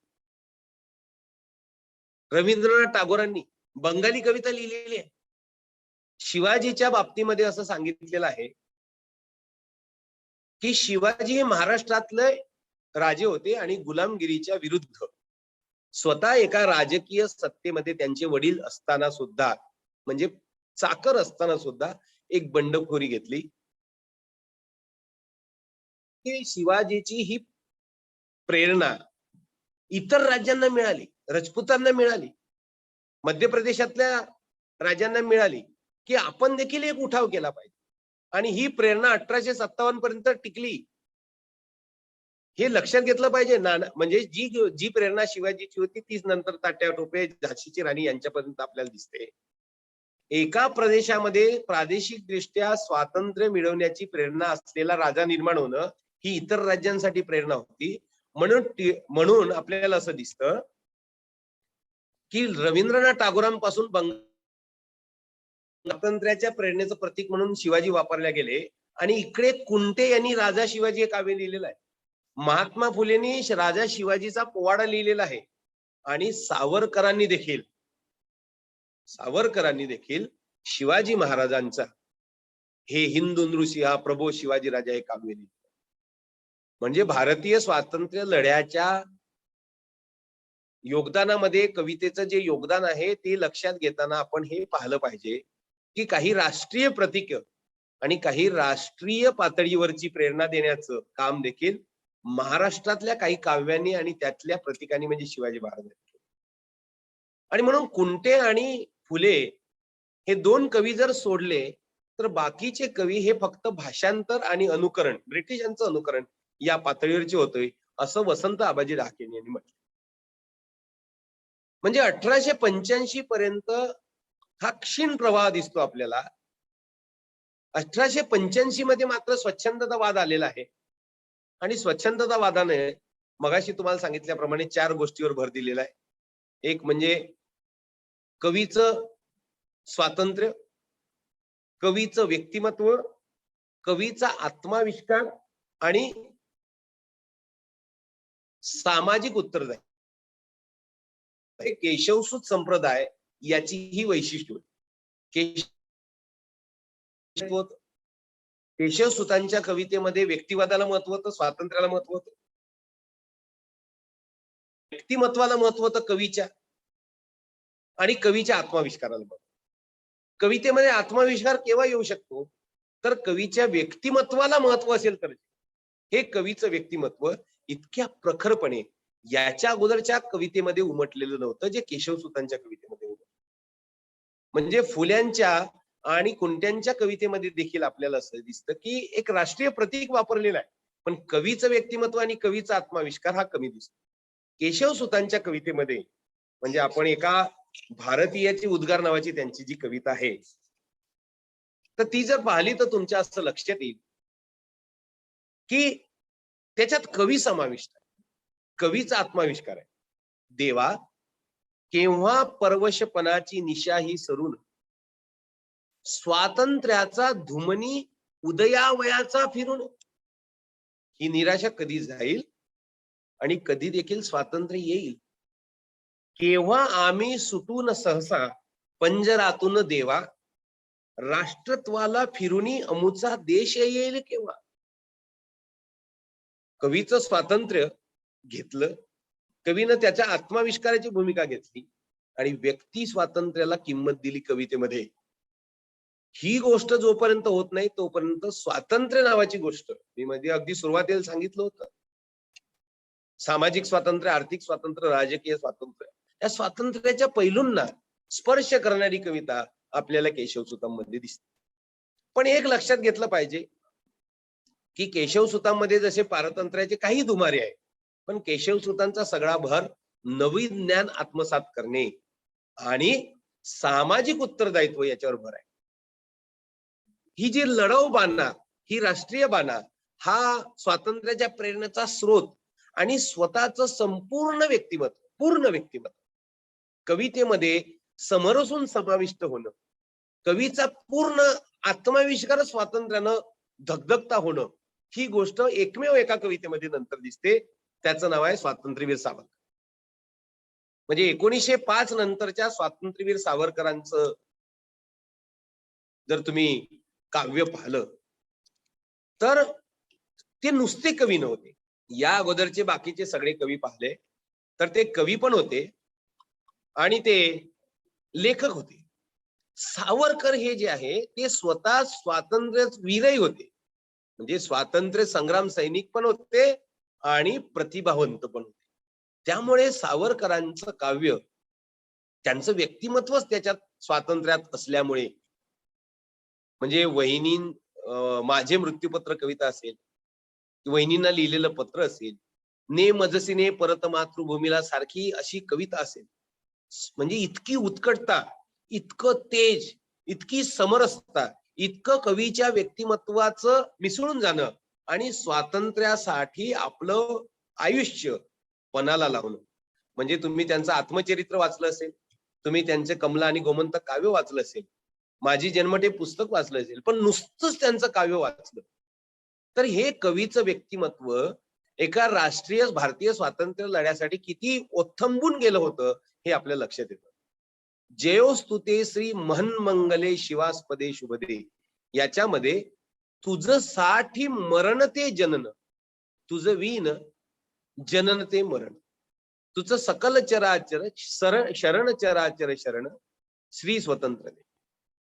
रवींद्रनाथ टागोरांनी बंगाली कविता लिहिलेली आहे. शिवाजीच्या बाबतीमध्ये असं सांगितलेलं आहे की शिवाजी हे महाराष्ट्रातले राजे होते आणि गुलामगिरीच्या विरुद्ध स्वतः एका राजकीय सत्तेमध्ये त्यांचे वडील असताना सुद्धा, म्हणजे चाकर असताना सुद्धा एक बंडखोरी घेतली. की शिवाजीची ही प्रेरणा इतर राज्यांना मिळाली, राजपुतांना मिळाली, मध्य प्रदेशातल्या राजांना मिळाली की आपण देखील एक उठाव केला पाहिजे, आणि ही प्रेरणा 1857 पर्यंत टिकली. हे लक्षात घेतलं पाहिजे ना. म्हणजे जी प्रेरणा शिवाजीची होती तीच नंतर तात्या टोपे, झाशीची राणी यांच्यापर्यंत आपल्याला दिसते. एका प्रदेशामध्ये प्रादेशिक दृष्ट्या स्वातंत्र्य मिळवण्याची प्रेरणा असलेला राजा निर्माण होणं ही इतर राज्यांसाठी प्रेरणा होती. म्हणून आपल्याला असं दिसतं की रवींद्रनाथ टागोरांपासून स्वातंत्र्याच्या प्रेरणेचं प्रतीक म्हणून शिवाजी वापरले गेले, आणि इकडे कुंटे यांनी राजा शिवाजी हे काव्य लिहिलेलं आहे. महात्मा फुलेंनी राजा शिवाजीचा पोवाडा लिहिलेला आहे, आणि सावरकरांनी देखील शिवाजी महाराजांचा हे हिंदू नृसिंहा प्रभो शिवाजी राजा हे काव्य लिहिलं. म्हणजे भारतीय स्वातंत्र्य लढ्याच्या योगदानामध्ये कवितेचं जे योगदान आहे ते लक्षात घेताना आपण हे पाहिलं पाहिजे की काही राष्ट्रीय प्रतीक आणि काही राष्ट्रीय पातळीवरची प्रेरणा देण्याचं काम देखील महाराष्ट्रातल्या काही काव्यांनी आणि त्यातल्या प्रतीकांनी म्हणजे शिवाजी महाराजांनी केलं. आणि म्हणून कुंटे आणि फुले हे दोन कवी जर सोडले तर बाकीचे कवी हे फक्त भाषांतर आणि अनुकरण, ब्रिटिशांचं अनुकरण या पातळीवरचे होतोय, असं वसंत आबाजी डहाके यांनी म्हटलं. म्हणजे 1885 पर्यंत हा क्षीण प्रवाह दिसतो आपल्याला, 1885 मध्ये मात्र स्वच्छंदता वाद आलेला आहे आणि स्वच्छंदता वादाने मगाशी तुम्हाला सांगितल्याप्रमाणे 4 गोष्टीवर भर दिलेला आहे. एक म्हणजे कवीचं स्वातंत्र्य, कवीचं व्यक्तिमत्व, कवीचा आत्माविष्कार आणि सामाजिक उत्तरदायित्व. केशवसूत संप्रदाय याची ही वैशिष्ट्य होती. केशवसूतांच्या कवितेमध्ये व्यक्तिवादाला महत्व होतं, स्वातंत्र्याला महत्व होतं, व्यक्तिमत्वाला महत्व होतं कवीच्या, आणि कवीच्या आत्माविष्काराला महत्व. कवितेमध्ये आत्माविष्कार केव्हा येऊ शकतो तर कवीच्या व्यक्तिमत्वाला महत्व असेल तर. हे कवीचं व्यक्तिमत्व इतक्या प्रखरपणे याच्या अगोदरच्या कवितेमध्ये उमटलेलं नव्हतं जे केशवसूतांच्या कवितेमध्ये उमटलं. म्हणजे फुल्यांच्या आणि कुंट्यांच्या कवितेमध्ये देखील आपल्याला असं दिसतं की एक राष्ट्रीय प्रतीक वापरलेलं आहे, पण कवीचं व्यक्तिमत्व आणि कवीचा आत्माविष्कार हा कमी दिसतो. केशवसूतांच्या कवितेमध्ये म्हणजे आपण एका भारतीयाची उद्गार नावाची त्यांची जी कविता आहे तर ती जर पाहिली तर तुमच्या असं लक्षात येईल की त्याच्यात कवी समाविष्ट आहे, कवीचा आत्माविष्कार आहे. देवा केव्हा परवशपणाची निशाही सरून स्वातंत्र्याचा धुमनी उदयावयाचा फिरून. ही निराशा कधी जाईल आणि कधी देखील स्वातंत्र्य येईल. केव्हा आम्ही सुटून सहसा पंजरातून देवा राष्ट्रत्वाला फिरुनी अमुचा देश येईल केव्हा. कवीचं स्वातंत्र्य घेतलं, कवीनं त्याच्या आत्माविष्काराची भूमिका घेतली आणि व्यक्ती स्वातंत्र्याला किंमत दिली कवितेमध्ये. ही गोष्ट जोपर्यंत होत नाही तोपर्यंत स्वातंत्र्य नावाची गोष्ट, मी मध्ये अगदी सुरुवातीला सांगितलं होतं, सामाजिक स्वातंत्र्य, आर्थिक स्वातंत्र्य, राजकीय स्वातंत्र्य, या स्वातंत्र्याच्या पैलूंना स्पर्श करणारी कविता आपल्याला केशवसूतांमध्ये दिसते. पण एक लक्षात घेतलं पाहिजे की केशवसूतांमध्ये जसे पारतंत्र्याचे काही दुमारे आहे, पण केशवसूतांचा सगळा भर नवीन ज्ञान आत्मसात करणे आणि सामाजिक उत्तरदायित्व याच्यावर भर आहे. ही जी लढाऊ बाणा, ही राष्ट्रीय बाणा, हा स्वातंत्र्याच्या प्रेरणेचा स्रोत आणि स्वतःचं संपूर्ण व्यक्तिमत्व, पूर्ण व्यक्तिमत्व कवितेमध्ये समरसून समाविष्ट होणं, कवीचा पूर्ण आत्माविष्कार स्वातंत्र्यानं धगधगता होणं, ही गोष्ट एकमेव एका कवितेमध्ये नंतर दिसते. त्याचं नाव आहे स्वातंत्र्यवीर सावरकर. म्हणजे 1905 नंतरच्या स्वातंत्र्यवीर सावरकरांचं जर तुम्ही काव्य पाहिलं तर ते नुसते कवी नव्हते. या अगोदरचे बाकीचे सगळे कवी पाहिले तर ते कवी पण होते आणि ते लेखक होते. सावरकर हे जे आहे ते स्वतः स्वातंत्र्य वीरही होते, म्हणजे स्वातंत्र्य संग्राम सैनिक पण होते आणि प्रतिभावंत पण होते. त्यामुळे सावरकरांचं काव्य, त्यांचं व्यक्तिमत्वच त्याच्यात स्वातंत्र्यात असल्यामुळे, म्हणजे वहिनी माझे मृत्यूपत्र कविता असेल, वहिनींना लिहिलेलं पत्र असेल, ने मजसीने परत मातृभूमीला सारखी अशी कविता असेल, म्हणजे इतकी उत्कटता, इतकं तेज, इतकी समरसता, इतकं कवीच्या व्यक्तिमत्वाचं मिसळून जाणं आणि स्वातंत्र्यासाठी आपलं आयुष्य पणाला लावणं. म्हणजे तुम्ही त्यांचं आत्मचरित्र वाचलं असेल, तुम्ही त्यांचे कमला आणि गोमंतक काव्य वाचलं असेल, माझी जन्मटे पुस्तक वाचलं असेल, पण नुसतंच त्यांचं काव्य वाचलं तर हे कवीचं व्यक्तिमत्व एका राष्ट्रीय भारतीय स्वातंत्र्य लढ्यासाठी किती ओथंबून गेलं होतं हे आपल्या लक्षात येतं. जयोस्तुते श्री महन्मंगले शिवास्पदे शुभदे याच्यामध्ये तुझं साठी मरण ते जनन, तुझं वीन जनन ते मरण, तुझं सकल चराचर शरण चराचर शरण श्री स्वतंत्र दे.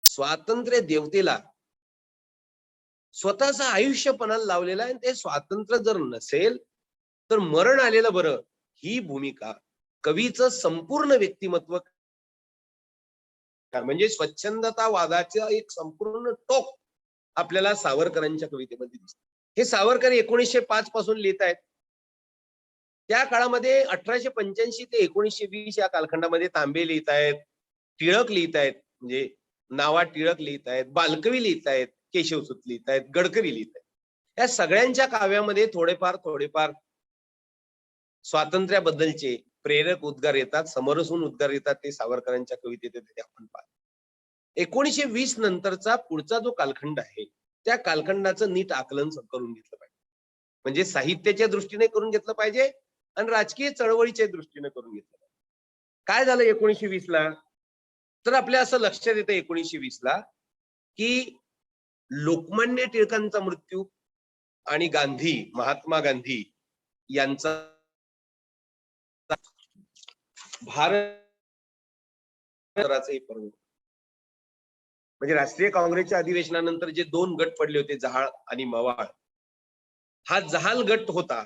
स्वातंत्र्य देवतेला स्वतःचं आयुष्य पणाला लावलेलं आहे. ते स्वातंत्र्य जर नसेल तर मरण आलेलं बरं, ही भूमिका कवीचं संपूर्ण व्यक्तिमत्व, म्हणजे स्वच्छंदतावादाचं एक संपूर्ण टोक आपल्याला सावरकरांच्या कवितेमध्ये दिसतं. हे सावरकर 1905 पासून लिहित आहेत. त्या काळामध्ये 1885 ते 1920 या कालखंडामध्ये तांबे लिहित आहेत, टिळक लिहित आहेत, म्हणजे नावा टिळक लिहित आहेत, बालकवी लिहित आहेत, केशवसूत लिहित आहेत, गडकरी लिहित आहेत. या सगळ्यांच्या काव्यामध्ये थोडेफार स्वातंत्र्याबद्दलचे प्रेरक उद्गार येतात, समरसून उद्गार येतात. ते सावरकरांच्या कवितेत येते, ते आपण पाहतो. 1920 नंतरचा पुढचा जो कालखंड आहे त्या कालखंडाचं नीट आकलन करून घेतलं पाहिजे. म्हणजे साहित्याच्या दृष्टीने करून घेतलं पाहिजे आणि राजकीय चळवळीच्या दृष्टीने करून घेतलं पाहिजे. काय झालं 1920 ला? तर आपल्या असं लक्षात येतं 1920 ला की लोकमान्य टिळकांचा मृत्यू आणि महात्मा गांधी यांचा भारताचे पर्व. म्हणजे राष्ट्रीय काँग्रेसच्या अधिवेशनानंतर जे 2 गट पडले होते, जहाल आणि मवाळ, हा जहाल गट होता.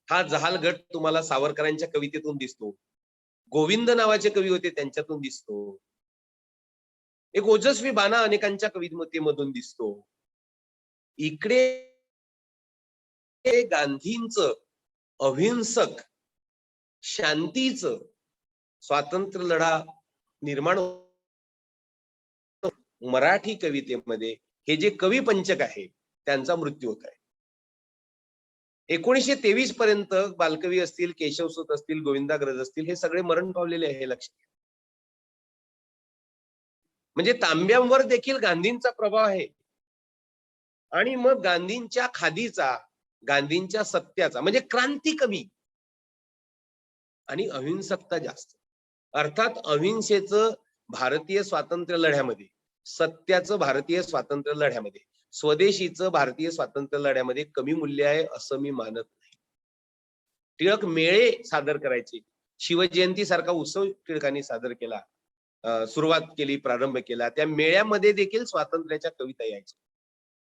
हा जहाल गट तुम्हाला सावरकरांच्या कवितेतून दिसतो, गोविंद नावाचे कवी होते त्यांच्यातून दिसतो, एक ओजस्वी बाणा अनेकांच्या कवितेमधून दिसतो. इकडे गांधींचं अहिंसक शांतीचं स्वातंत्र्य लढा निर्माण मराठी कवितेमध्ये हे जे कवी पंचक आहे त्यांचा मृत्यू होत आहे. 1923 पर्यंत बालकवी असतील, केशवसूत असतील, गोविंदाग्रज असतील, हे सगळे मरण पावलेले आहे. लक्षात घ्या. म्हणजे तांब्यांवर देखील गांधींचा प्रभाव आहे. आणि मग गांधींच्या खादीचा, गांधींच्या सत्याचा, म्हणजे क्रांती कमी आणि अहिंसकता जास्त. अर्थात अहिंसेचं भारतीय स्वातंत्र्य लढ्यामध्ये, सत्याचं भारतीय स्वातंत्र्य लढ्यामध्ये, स्वदेशीचं भारतीय स्वातंत्र्य लढ्यामध्ये कमी मूल्य आहे असं मी मानत नाही. टिळक मेळे सादर करायचे. शिवजयंती सारखा उत्सव टिळकांनी सादर केला, सुरुवात केली, प्रारंभ केला. त्या मेळ्यामध्ये देखील स्वातंत्र्याच्या कविता यायच्या.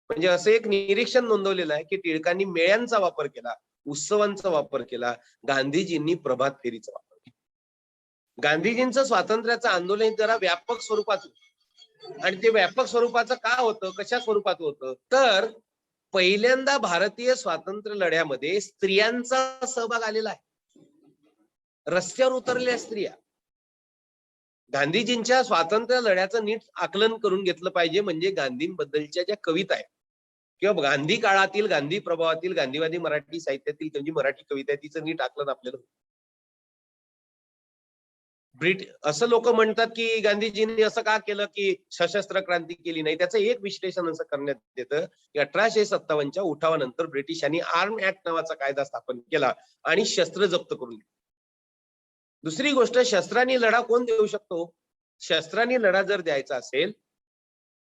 म्हणजे असं एक निरीक्षण नोंदवलेलं आहे की टिळकांनी मेळ्यांचा वापर केला, उत्सवांचा वापर केला, गांधीजींनी प्रभात फेरीचा वापर केला. गांधीजींचं स्वातंत्र्याचं आंदोलन जरा व्यापक स्वरूपाचं, आणि ते व्यापक स्वरूपाचं का होतं, कशा स्वरूपात होतं, तर पहिल्यांदा भारतीय स्वातंत्र्य लढ्यामध्ये स्त्रियांचा सहभाग आलेला आहे. रस्त्यावर उतरलेल्या स्त्रिया. गांधीजींच्या स्वातंत्र्य लढ्याचं नीट आकलन करून घेतलं पाहिजे. म्हणजे गांधींबद्दलच्या ज्या कविता आहेत किंवा गांधी काळातील, गांधी प्रभावातील, गांधीवादी मराठी साहित्यातील त्यांची मराठी कविता आहे, तिचं नीट आकलन आपल्याला. असं लोक म्हणतात की गांधीजींनी असं का केलं की सशस्त्र क्रांती केली नाही. त्याचं एक विश्लेषण असं करण्यात येतं की 1857च्या उठावानंतर ब्रिटिशांनी आर्म ऍक्ट नावाचा कायदा स्थापन केला आणि शस्त्र जप्त करून घेतली. दुसरी गोष्ट, शस्त्रांनी लढा कोण देऊ शकतो? शस्त्रांनी लढा जर द्यायचा असेल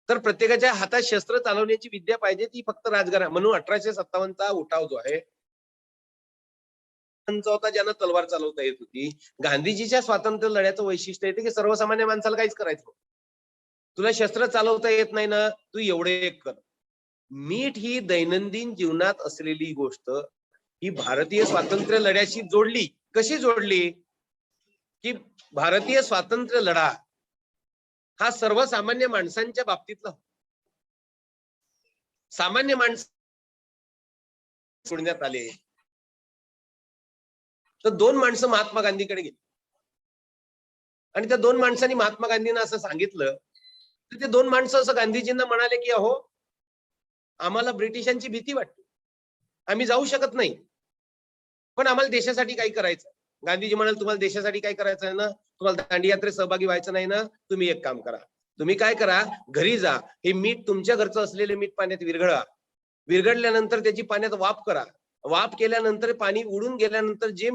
तर प्रत्येकाच्या हातात शस्त्र चालवण्याची विद्या पाहिजे, ती फक्त राजगार. म्हणून 1857चा उठाव जो आहे होता, ज्यांना तलवार चालवता येत होती. गांधीजीच्या स्वातंत्र्य लढ्याचं वैशिष्ट्य येते की सर्वसामान्य माणसाला काहीच करायचं, तुला शस्त्र चालवता येत नाही ना, तू एवढे कर. मीठ ही दैनंदिन जीवनात असलेली गोष्ट ही भारतीय स्वातंत्र्य लढ्याशी जोडली. कशी जोडली? की भारतीय स्वातंत्र्य लढा हा सर्वसामान्य माणसांच्या बाबतीतला, सामान्य माणसं सोडण्यात आले. तर 2 माणसं महात्मा गांधीकडे गेली आणि त्या 2 माणसांनी महात्मा गांधींना असं सांगितलं, तर ते 2 माणसं असं गांधीजींना म्हणाले की अहो, आम्हाला ब्रिटिशांची भीती वाटते, आम्ही जाऊ शकत नाही, पण आम्हाला देशासाठी काही करायचं. गांधीजी म्हणाले, तुम्हाला देशासाठी काय करायचं आहे ना, तुम्हाला दांडी यात्रेत सहभागी व्हायचं नाही ना, तुम्ही एक काम करा, तुम्ही काय करा, घरी जा, हे मीठ तुमच्या घरचं असलेले मीठ पाण्यात विरघळा, विरघळल्यानंतर त्याची पाण्यात वाफ करा, वाफ केल्यानंतर पाणी उडून गेल्यानंतर जे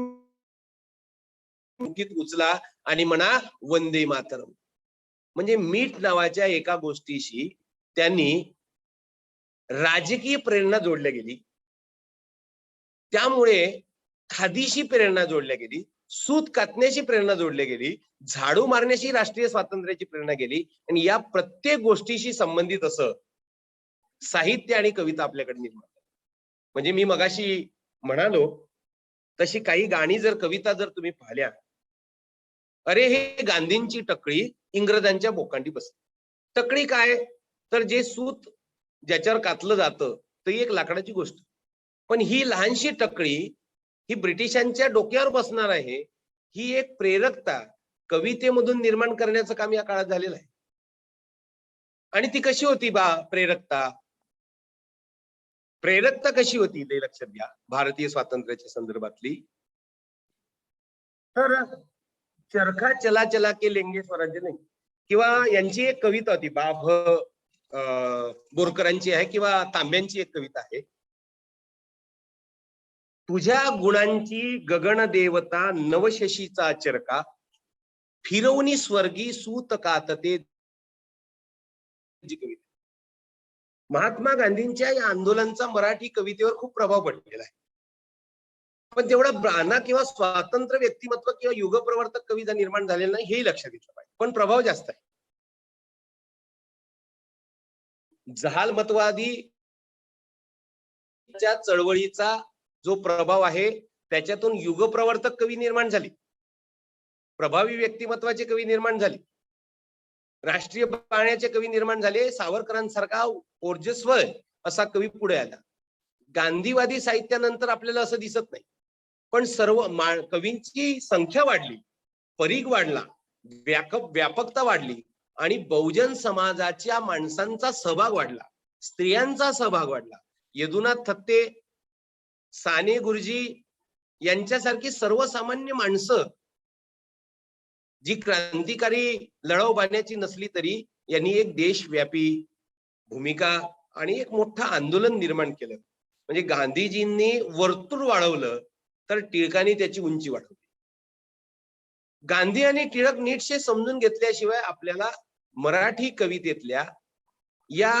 मुठीत उचला आणि म्हणा वंदे मातरम. म्हणजे मीठ नावाच्या एका गोष्टीशी त्यांनी राजकीय प्रेरणा जोडल्या गेली, त्यामुळे खादीशी प्रेरणा जोडल्या गेली, सूत कातण्याची प्रेरणा जोडली गेली, झाडू मारण्याची राष्ट्रीय स्वातंत्र्याची प्रेरणा गेली. आणि या प्रत्येक गोष्टीशी संबंधित असं साहित्य आणि कविता आपल्याकडे निर्माण. म्हणजे मी मगाशी म्हणालो तशी काही गाणी जर, कविता जर तुम्ही पाहिल्या, अरे हे गांधींची टकळी इंग्रजांच्या बोकांडी बसली. टकळी काय? तर जे सूत ज्याच्यावर कातलं जातं ती एक लाकडाची गोष्ट, पण ही लहानशी टकळी ही ब्रिटिशांच्या डोक्यावर बसणार आहे. ही एक प्रेरकता कवितेमधून निर्माण करण्याचं काम या काळात झालेलं आहे. आणि ती कशी होती प्रेरकता कशी होती ते लक्षात घ्या भारतीय स्वातंत्र्याच्या संदर्भातली. तर चरखा चला चला के लेंगे स्वराज्य नाही, किंवा यांची एक कविता होती बोरकरांची आहे किंवा तांब्यांची एक कविता आहे. तुझ्या गुणांची गगन देवता नवशशीचा चरखा फिरवणी स्वर्गी सूत कातते. कविता महात्मा गांधींच्या या आंदोलनाचा मराठी कवितेवर खूप प्रभाव पडलेला आहे. पण तेवढा ब्राना किंवा स्वातंत्र्य व्यक्तिमत्व किंवा युगप्रवर्तक कविता निर्माण झालेला नाही हेही लक्षात घेतलं पाहिजे. पण प्रभाव जास्त आहे. जहालमतवादी चळवळीचा जो प्रभाव आहे त्याच्यातून युगप्रवर्तक कवी निर्माण झाले, प्रभावी व्यक्तिमत्वाचे कवी निर्माण झाले, राष्ट्रीय पाण्याचे कवी निर्माण झाले. सावरकरांसारखा ओजस्वी असा कवी पुढे आला. गांधीवादी साहित्यानंतर आपल्याला असं दिसत नाही, पण सर्व कवींची संख्या वाढली, परीघ वाढला, व्यापकता वाढली आणि बहुजन समाजाच्या माणसांचा सहभाग वाढला, स्त्रियांचा सहभाग वाढला. यदुनाथ थत्ते, साने गुरुजी यांच्यासारखी सर्वसामान्य माणसं जी क्रांतिकारी लढाऊ बांधण्याची नसली तरी यांनी एक देशव्यापी भूमिका आणि एक मोठं आंदोलन निर्माण केलं. म्हणजे गांधीजींनी वर्तुळ वाढवलं तर टिळकांनी त्याची उंची वाढवली. गांधी आणि टिळक नीटशे समजून घेतल्याशिवाय आपल्याला मराठी कवितेतल्या या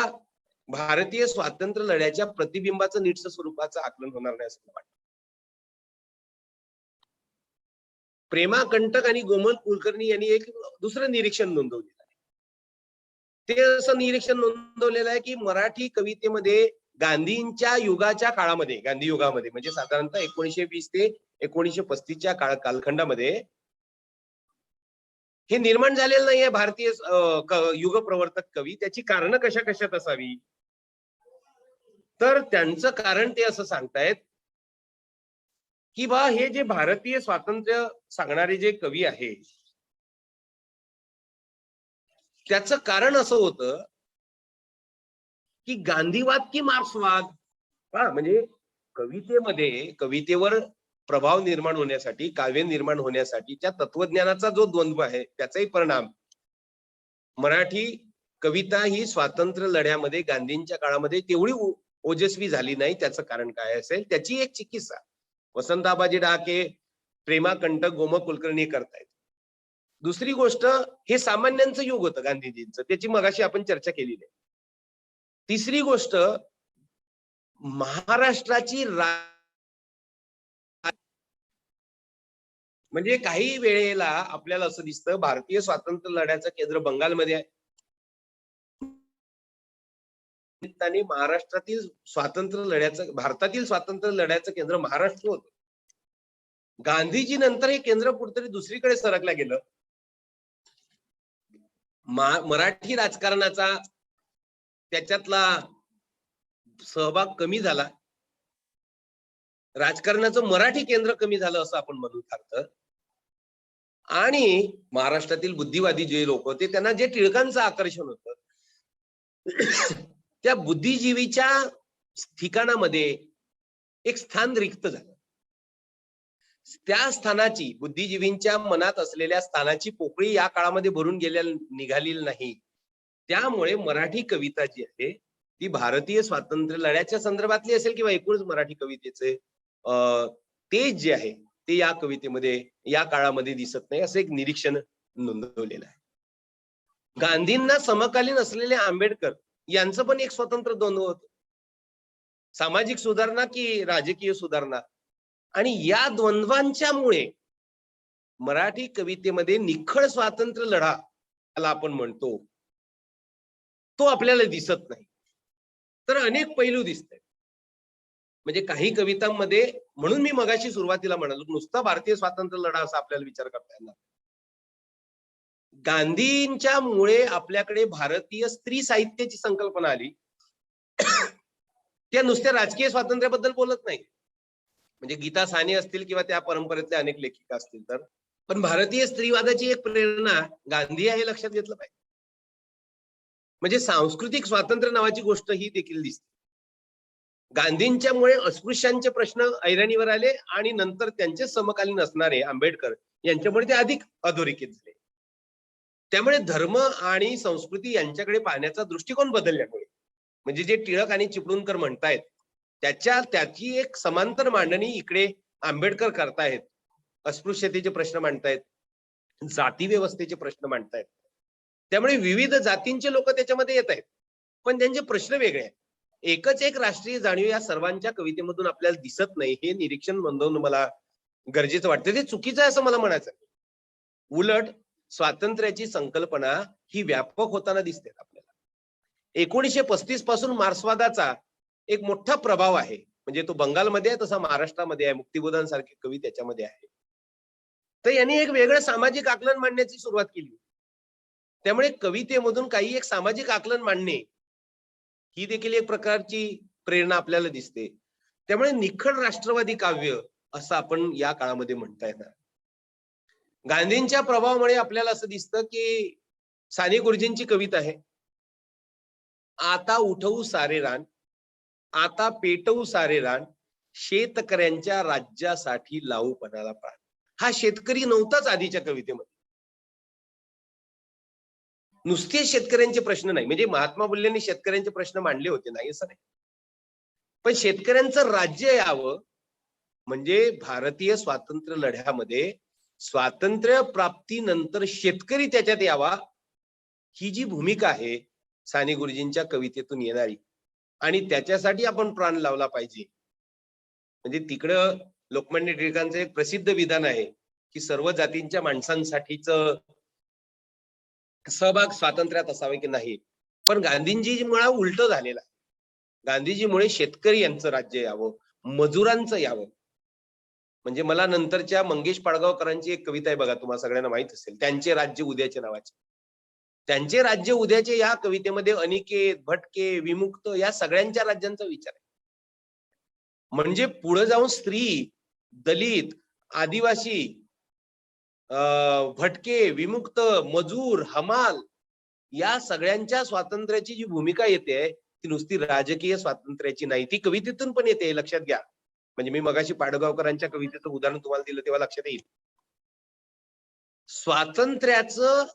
भारतीय स्वातंत्र्य लढ्याच्या प्रतिबिंबाचं नीटचं स्वरूपाचं आकलन होणार नाही असं मला वाटतं. प्रेमा कंटक आणि गोमल कुलकर्णी यांनी एक दुसरं निरीक्षण नोंदवलेलं आहे. ते असं निरीक्षण नोंदवलेलं आहे की मराठी कवितेमध्ये गांधींच्या युगाच्या काळामध्ये, गांधी युगामध्ये म्हणजे साधारणतः 1920 ते 1935च्या कालखंडामध्ये हे निर्माण झालेलं नाहीये भारतीय युगप्रवर्तक कवी. त्याची कारणं कशा कशात असावी, तर त्यांचं कारण ते असं सांगतायत की हे जे भारतीय स्वातंत्र्य सांगणारे जे कवी आहे त्याचं कारण असं होतं की गांधीवाद की मार्क्सवाद. म्हणजे कवितेवर प्रभाव निर्माण होण्यासाठी, काव्य निर्माण होण्यासाठी त्या तत्वज्ञानाचा जो द्वंद्व आहे त्याचाही परिणाम मराठी कविता ही स्वातंत्र्य लढ्यामध्ये गांधींच्या काळामध्ये तेवढी ओजस्वी झाली नाही. त्याचं कारण काय असेल, त्याची एक चिकित्सा वसंताबाजी डाके, प्रेमा कंटक, गोमल कुलकर्णी करतायत. दुसरी गोष्ट, हे सामान्यांचं युग होतं गांधीजींचं, त्याची मगाशी आपण चर्चा केलेली आहे. तिसरी गोष्ट, महाराष्ट्राची म्हणजे काही वेळेला आपल्याला असं दिसतं भारतीय स्वातंत्र्य लढ्याचं केंद्र बंगालमध्ये आहे आणि महाराष्ट्रातील स्वातंत्र्य लढ्याचं, भारतातील स्वातंत्र्य लढ्याचं केंद्र महाराष्ट्र होतं. गांधीजी नंतर हे केंद्र कुठेतरी दुसरीकडे सरकलं गेलं. मराठी राजकारणाचा त्याच्यातला सहभाग कमी झाला, राजकारणाचं मराठी केंद्र कमी झालं असं आपण म्हणू शकतो. आणि महाराष्ट्रातील बुद्धिवादी जे लोक होते त्यांना जे टिळकांचं आकर्षण होतं त्या बुद्धिजीवीच्या ठिकाणामध्ये एक स्थान रिक्त झालं. त्या स्थानाची, बुद्धिजीवींच्या मनात असलेल्या स्थानाची पोकळी या काळामध्ये भरून निघालेली नाही. त्यामुळे मराठी कविता जी आहे ती भारतीय स्वातंत्र्य लढ्याच्या संदर्भातली असेल किंवा एकूणच मराठी कवितेचे तेज जे आहे ते या कवितेमध्ये या काळामध्ये दिसत नाही असं एक निरीक्षण नोंदवलेलं आहे. गांधींना समकालीन असलेले आंबेडकर यांचं पण एक स्वतंत्र द्वंद्व होतं, सामाजिक सुधारणा की राजकीय सुधारणा. आणि या द्वंद्वांच्यामुळे मराठी कवितेमध्ये निखळ स्वातंत्र्य लढा आपण म्हणतो तो आपल्याला दिसत नाही. तर अनेक पैलू दिसतात. म्हणजे काही कवितांमध्ये, म्हणून मी मगाशी सुरुवातीला म्हणालो नुसता भारतीय स्वातंत्र्य लढा असा आपल्याला विचार करता येणार. गांधींच्या मुळे आपल्याकडे भारतीय स्त्री साहित्याची संकल्पना आली. त्या नुसत्या राजकीय स्वातंत्र्याबद्दल बोलत नाही, म्हणजे गीता साने असतील किंवा त्या परंपरेतल्या अनेक लेखिका असतील तर, पण भारतीय स्त्रीवादाची एक प्रेरणा गांधी आहे हे लक्षात घेतलं पाहिजे. म्हणजे सांस्कृतिक स्वातंत्र्य नावाची गोष्ट ही देखील दिसते. गांधींच्यामुळे अस्पृश्यांचे प्रश्न ऐरणीवर आले आणि नंतर त्यांचे समकालीन असणारे आंबेडकर यांच्यामुळे ते अधिक अधोरेखित झाले. त्यामुळे धर्म आणि संस्कृती यांच्याकडे पाहण्याचा दृष्टिकोन बदलल्यामुळे, म्हणजे जे टिळक आणि चिपळूणकर म्हणतायत त्याची एक समांतर मांडणी इकडे आंबेडकर करतायत. अस्पृश्यतेचे प्रश्न मांडतायत, जाती व्यवस्थेचे प्रश्न मांडतायत. त्यामुळे विविध जातींचे लोक त्याच्यामध्ये येत आहेत, पण त्यांचे प्रश्न वेगळे आहेत. एकच एक राष्ट्रीय जाणीव या सर्वांच्या कवितेमधून आपल्याला दिसत नाही, हे निरीक्षण नोंदवणं मला गरजेचं वाटतं. ते चुकीचं आहे असं मला म्हणायचं. उलट स्वातंत्र्याची संकल्पना ही व्यापक होताना दिसते आपल्याला. 1935 पासून मार्क्सवादाचा एक मोठा प्रभाव आहे, म्हणजे तो बंगालमध्ये आहे तसा महाराष्ट्रामध्ये आहे. मुक्तिबोधांसारखे कवी त्याच्यामध्ये आहे. तर यांनी एक वेगळं सामाजिक आकलन मांडण्याची सुरुवात केली. त्यामुळे कवितेमधून काही एक सामाजिक आकलन मांडणे ही देखील एक प्रकारची प्रेरणा आपल्याला दिसते. त्यामुळे निखळ राष्ट्रवादी काव्य असं आपण या काळामध्ये म्हणता येणार. गांधींच्या प्रभावामुळे आपल्याला असं दिसतं की साने गुरुजींची कविता आहे, आता उठवू सारे रान, आता पेटवू सारे रान, शेतकऱ्यांच्या राज्यासाठी लावू पणाला प्राण. हा शेतकरी नव्हताच आधीच्या कवितेमध्ये. नुसते शेतकऱ्यांचे प्रश्न नाही, म्हणजे महात्मा फुलेंनी शेतकऱ्यांचे प्रश्न मांडले होते, नाही असं नाही, पण शेतकऱ्यांचं राज्य यावं, म्हणजे भारतीय स्वातंत्र्य लढ्यामध्ये स्वातंत्र्य प्राप्तीनंतर शेतकरी त्याच्यात यावा, ही जी भूमिका आहे साने गुरुजींच्या कवितेतून येणारी, आणि त्याच्यासाठी आपण प्राण लावला पाहिजे. म्हणजे तिकडं लोकमान्य टिळकांचं एक प्रसिद्ध विधान आहे की सर्व जातींच्या माणसांसाठीच सहभाग स्वातंत्र्यात असावे की नाही, पण गांधीजीमुळे उलट झालेलं आहे. गांधीजीमुळे शेतकरी यांचं राज्य यावं, मजुरांचं यावं. म्हणजे मला नंतरच्या मंगेश पाडगावकरांची एक कविता आहे बघा, तुम्हाला सगळ्यांना माहित असेल, त्यांचे राज्य उद्याचे नावाचे. त्यांचे राज्य उद्याचे या कवितेमध्ये अनिकेत, भटके, विमुक्त या सगळ्यांच्या राज्यांचा विचार आहे. म्हणजे पुढे जाऊन स्त्री, दलित, आदिवासी, भटके, विमुक्त, मजूर, हमाल या सगळ्यांच्या स्वातंत्र्याची जी भूमिका येते ती नुसती राजकीय स्वातंत्र्याची नाही, ती कवितेतून पण येते, लक्षात घ्या. म्हणजे मी मगाशी पाडगावकरांच्या कवितेचं उदाहरण तुम्हाला दिलं तेव्हा लक्षात येईल. स्वातंत्र्याचं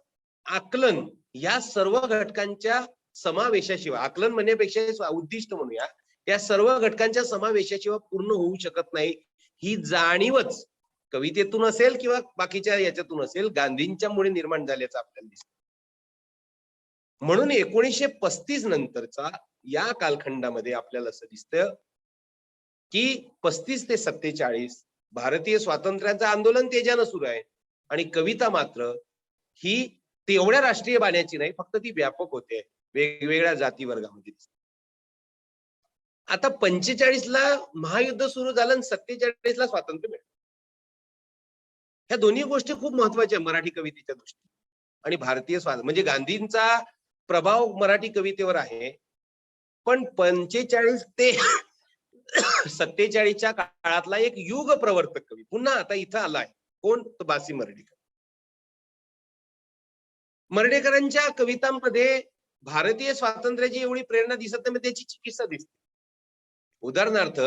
आकलन या सर्व घटकांच्या समावेशाशिवाय, आकलन म्हणण्यापेक्षा उद्दिष्ट म्हणूया, या सर्व घटकांच्या समावेशाशिवाय पूर्ण होऊ शकत नाही. ही जाणीवच कवितेतून असेल किंवा बाकीच्या याच्यातून असेल, गांधींच्यामुळे निर्माण झाल्याचं आपल्याला दिसतं. म्हणून 1935 नंतरचा या कालखंडामध्ये आपल्याला असं दिसतं की 35 ते 47 भारतीय स्वातंत्र्याचं आंदोलन तेजानं सुरू आहे, आणि कविता मात्र ही तेवढ्या राष्ट्रीय बाण्याची नाही, फक्त ती व्यापक होते, वेगवेगळ्या जाती वर्गामध्ये. आता 45ला महायुद्ध सुरू झालं आणि 47ला स्वातंत्र्य मिळालं. ह्या दोन्ही गोष्टी खूप महत्वाच्या मराठी कवितेच्या दृष्टीने. आणि भारतीय स्वातंत्र्य म्हणजे गांधींचा प्रभाव मराठी कवितेवर आहे, पण 45 ते 47च्या काळातला एक युग प्रवर्तक कवी पुन्हा आता इथं आला आहे. कोण? तो बासी मर्ढेकर. मर्ढेकरांच्या कवितांमध्ये भारतीय स्वातंत्र्याची एवढी प्रेरणा दिसत नाही, त्याची चिकित्सा दिसते. उदाहरणार्थ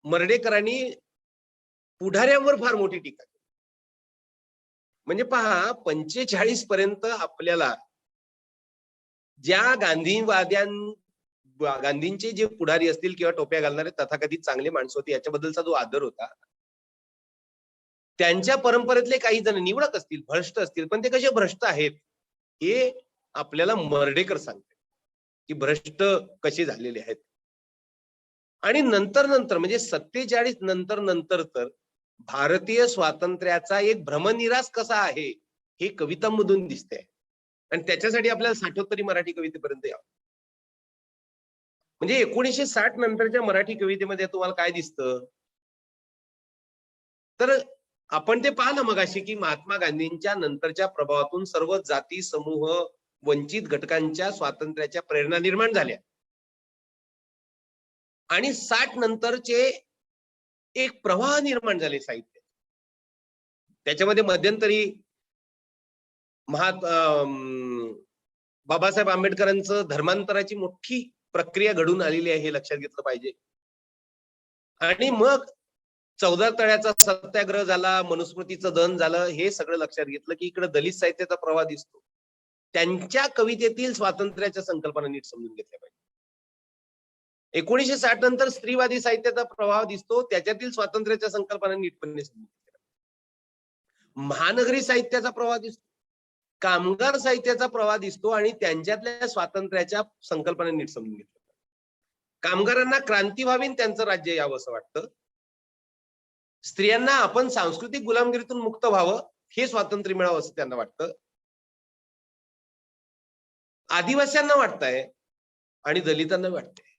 मर्ढेकरांनी पुढाऱ्यांवर फार मोठी टीका केली. म्हणजे पहा, 45 पर्यंत आपल्याला ज्या गांधींचे जे पुढारी असतील किंवा टोप्या घालणारे तथाकथित चांगले माणसं होते, याच्याबद्दलचा जो आदर होता, त्यांच्या परंपरेतले काही जण निवडक असतील, भ्रष्ट असतील, पण ते कसे भ्रष्ट आहेत हे आपल्याला मर्ढेकर सांगते की भ्रष्ट कसे झालेले आहेत. आणि नंतर म्हणजे 47 नंतर तर भारतीय स्वातंत्र्याचा एक भ्रमनिरास कसा आहे हे कवितांमधून दिसते. आणि त्याच्यासाठी आपल्याला 70 मराठी कवितेपर्यंत यावं. म्हणजे 1960 नंतरच्या मराठी कवितेमध्ये तुम्हाला काय दिसतं, तर आपण ते पाहिलं मगाशी की महात्मा गांधींच्या नंतरच्या प्रभावातून सर्व जाती, समूह, वंचित घटकांच्या स्वातंत्र्याच्या प्रेरणा निर्माण झाल्या. आणि 60 नंतरचे एक प्रवाह निर्माण झाले साहित्य. त्याच्यामध्ये मध्यंतरी बाबासाहेब आंबेडकरांचं धर्मांतराची मोठी प्रक्रिया घडून आलेली आहे हे लक्षात घेतलं पाहिजे. आणि मग 14 तळ्याचा सत्याग्रह झाला, मनुस्मृतीचं दहन झालं, हे सगळं लक्षात घेतलं की इकडे दलित साहित्याचा प्रवाह दिसतो. त्यांच्या कवितेतील स्वातंत्र्याच्या संकल्पना नीट समजून घेतल्या पाहिजे. 1960 नंतर स्त्रीवादी साहित्याचा प्रभाव दिसतो, त्याच्यातील स्वातंत्र्याच्या संकल्पना नीटपणे समजून घेतल्या पाहिजे. महानगरी साहित्याचा प्रवाह दिसतो, कामगार साहित्याचा प्रवाह दिसतो आणि त्यांच्यातल्या स्वातंत्र्याच्या संकल्पना नीट समजून घेतल्या पाहिजे. कामगारांना क्रांती व्हावी आणि त्यांचं राज्य यावं असं वाटतं. स्त्रियांना आपण सांस्कृतिक गुलामगिरीतून मुक्त व्हावं, हे स्वातंत्र्य मिळावं असं त्यांना वाटतं. आदिवासींना वाटतंय आणि दलितांना वाटतंय.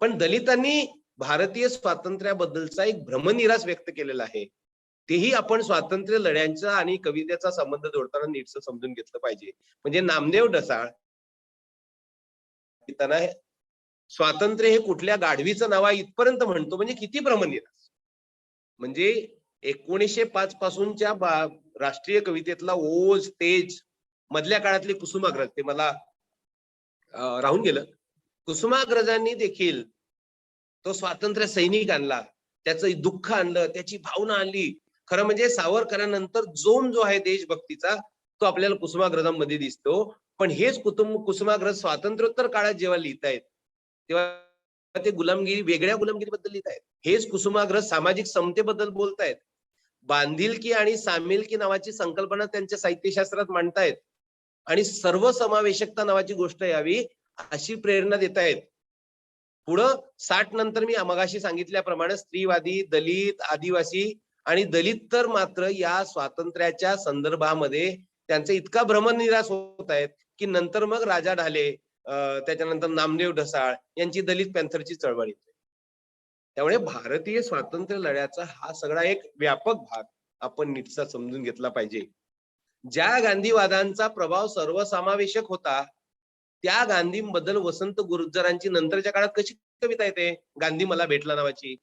पण दलितांनी भारतीय स्वातंत्र्याबद्दलचा एक भ्रमनिरास व्यक्त केलेला आहे. तेही आपण स्वातंत्र्य लढ्यांचा आणि कवितेचा संबंध जोडताना नीटसं समजून घेतलं पाहिजे. म्हणजे नामदेव ढसाळ स्वातंत्र्य हे कुठल्या गाढवीचं नाव आहे इथपर्यंत म्हणतो, म्हणजे किती भ्रमनिरास. म्हणजे 1905 पासूनच्या राष्ट्रीय कवितेतला ओज, तेज, मधल्या काळातले कुसुमाग्रज, ते मला राहून गेलं. कुसुमाग्रजांनी देखील तो स्वातंत्र्य सैनिक आणला, त्याचं दुःख आणलं, त्याची भावना आणली. खरं म्हणजे सावरकरांनंतर जोम जो आहे देशभक्तीचा तो आपल्याला कुसुमाग्रजांमध्ये दिसतो. पण हेच कुसुमाग्रज स्वातंत्र्योत्तर काळात जेव्हा लिहितायत तेव्हा ते गुलामगिरी, वेगळ्या गुलामगिरीबद्दल लिहितायत. हेच कुसुमाग्रज सामाजिक समतेबद्दल बोलतायत, बांधिलकी आणि सामीलकी नावाची संकल्पना त्यांच्या साहित्यशास्त्रात मांडतायत आणि सर्वसमावेशकता नावाची गोष्ट यावी अशी प्रेरणा देत आहेत. पुढं 60 नंतर मी मगाशी सांगितल्याप्रमाणे स्त्रीवादी, दलित, आदिवासी आणि दलित तर मात्र या स्वातंत्र्याच्या संदर्भामध्ये त्यांचा इतका भ्रमनिरास होत आहेत की नंतर मग राजा ढाले, त्याच्यानंतर नामदेव ढसाळ यांची दलित पॅन्थरची चळवळ येते. त्यामुळे भारतीय स्वातंत्र्य लढ्याचा हा सगळा एक व्यापक भाग आपण नीटसा समजून घेतला पाहिजे. ज्या गांधीवादांचा प्रभाव सर्वसमावेशक होता त्या गांधींबद्दल वसंत गुर्जरांची नंतरच्या काळात कशी कविता येते, गांधी मला भेटला नावाची,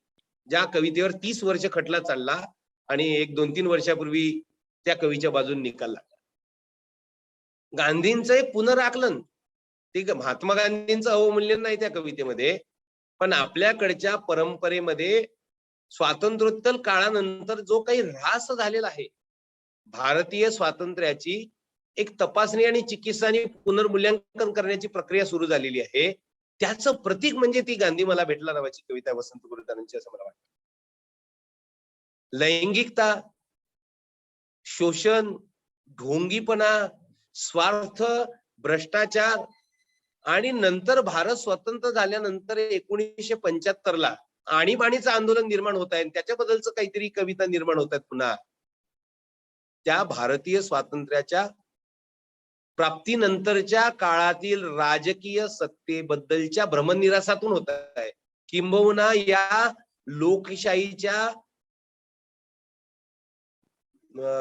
ज्या कवितेवर 30 वर्ष खटला चालला आणि 1-2-3 वर्षापूर्वी त्या कवीच्या बाजून निकाल लागला. गांधींचं एक पुनराकलन, ते महात्मा गांधींचं अवमूल्यन नाही त्या कवितेमध्ये, पण आपल्याकडच्या परंपरेमध्ये स्वातंत्र्योत्तर काळानंतर जो काही ऱ्हास झालेला आहे भारतीय स्वातंत्र्याची, एक तपासणी आणि चिकित्सा आणि पुनर्मूल्यांकन करण्याची प्रक्रिया सुरू झालेली आहे. त्याचं प्रतीक म्हणजे ती गांधी मला भेटला नावाची कविता वसंत गुरुदारांची असं मला वाटतं. लैंगिकता, शोषण, ढोंगीपणा, स्वार्थ, भ्रष्टाचार आणि नंतर भारत स्वतंत्र झाल्यानंतर 1975ला आणीबाणीचं आंदोलन निर्माण होत आहे, त्याच्याबद्दलच काहीतरी कविता निर्माण होत आहेत पुन्हा. त्या भारतीय स्वातंत्र्याच्या प्राप्तीनंतरच्या काळातील राजकीय सत्तेबद्दलच्या भ्रमनिरासातून होत आहे. किंबहुना या लोकशाहीच्या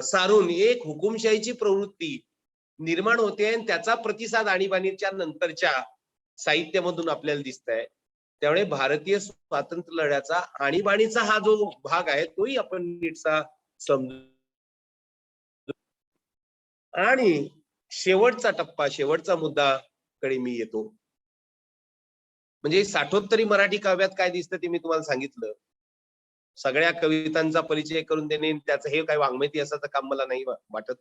सारून एक हुकुमशाहीची प्रवृत्ती निर्माण होते आणि त्याचा प्रतिसाद आणीबाणीच्या नंतरच्या साहित्यामधून आपल्याला दिसत आहे. त्यामुळे भारतीय स्वातंत्र्य लढ्याचा आणीबाणीचा हा जो भाग आहे तोही आपण नीटसा समजू. आणि शेवटचा टप्पा, शेवटचा मुद्दा कडे मी येतो. म्हणजे 60 मराठी काव्यात काय दिसतं ते मी तुम्हाला सांगितलं. सगळ्या कवितांचा परिचय करून देणे त्याचं हे काही वाङ्मय इतिहासाचं काम मला नाही वाटत.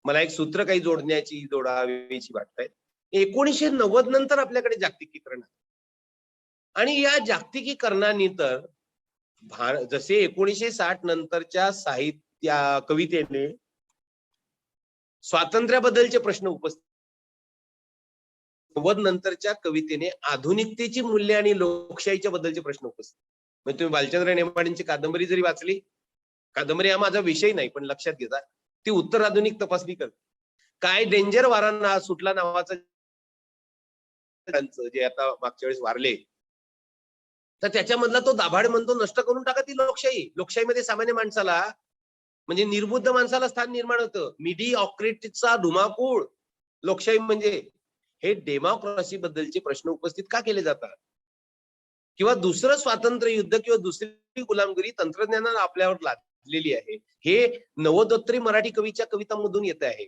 मला एक सूत्र काही जोडावीची वाटतंय. 1990 नंतर आपल्याकडे जागतिकीकरण आणि या जागतिकीकरणाने तर जसे 1960 नंतरच्या साहित्य कवितेने स्वातंत्र्याबद्दलचे प्रश्न उपस्थित, 90 नंतरच्या कवितेने आधुनिकतेची मूल्य आणि लोकशाहीच्या बद्दलचे प्रश्न उपस्थित. म्हणजे तुम्ही भालचंद्र नेमाडेंची कादंबरी जरी वाचली, कादंबरी हा माझा विषय नाही पण लक्षात घेता ती उत्तर आधुनिक तपासणी करते. काय डेंजर वारांना सुटला नावाचं जे आता मागच्या वेळेस वारले, तर त्याच्यामधला तो दाभाड म्हणतो नष्ट करून टाका ती लोकशाही. लोकशाहीमध्ये सामान्य माणसाला म्हणजे निर्बुद्ध माणसाला स्थान निर्माण होतं. मिडीऑक्रिटीचा धुमाकूळ लोकशाही म्हणजे. हे डेमोक्रेसी बद्दलचे प्रश्न उपस्थित का केले जातात? किंवा दुसरं स्वातंत्र्य युद्ध किंवा दुसरी गुलामगिरी तंत्रज्ञानानं आपल्यावर लादलेली आहे, हे नवोदोत्तरी मराठी कवीच्या कवितांमधून येत आहे.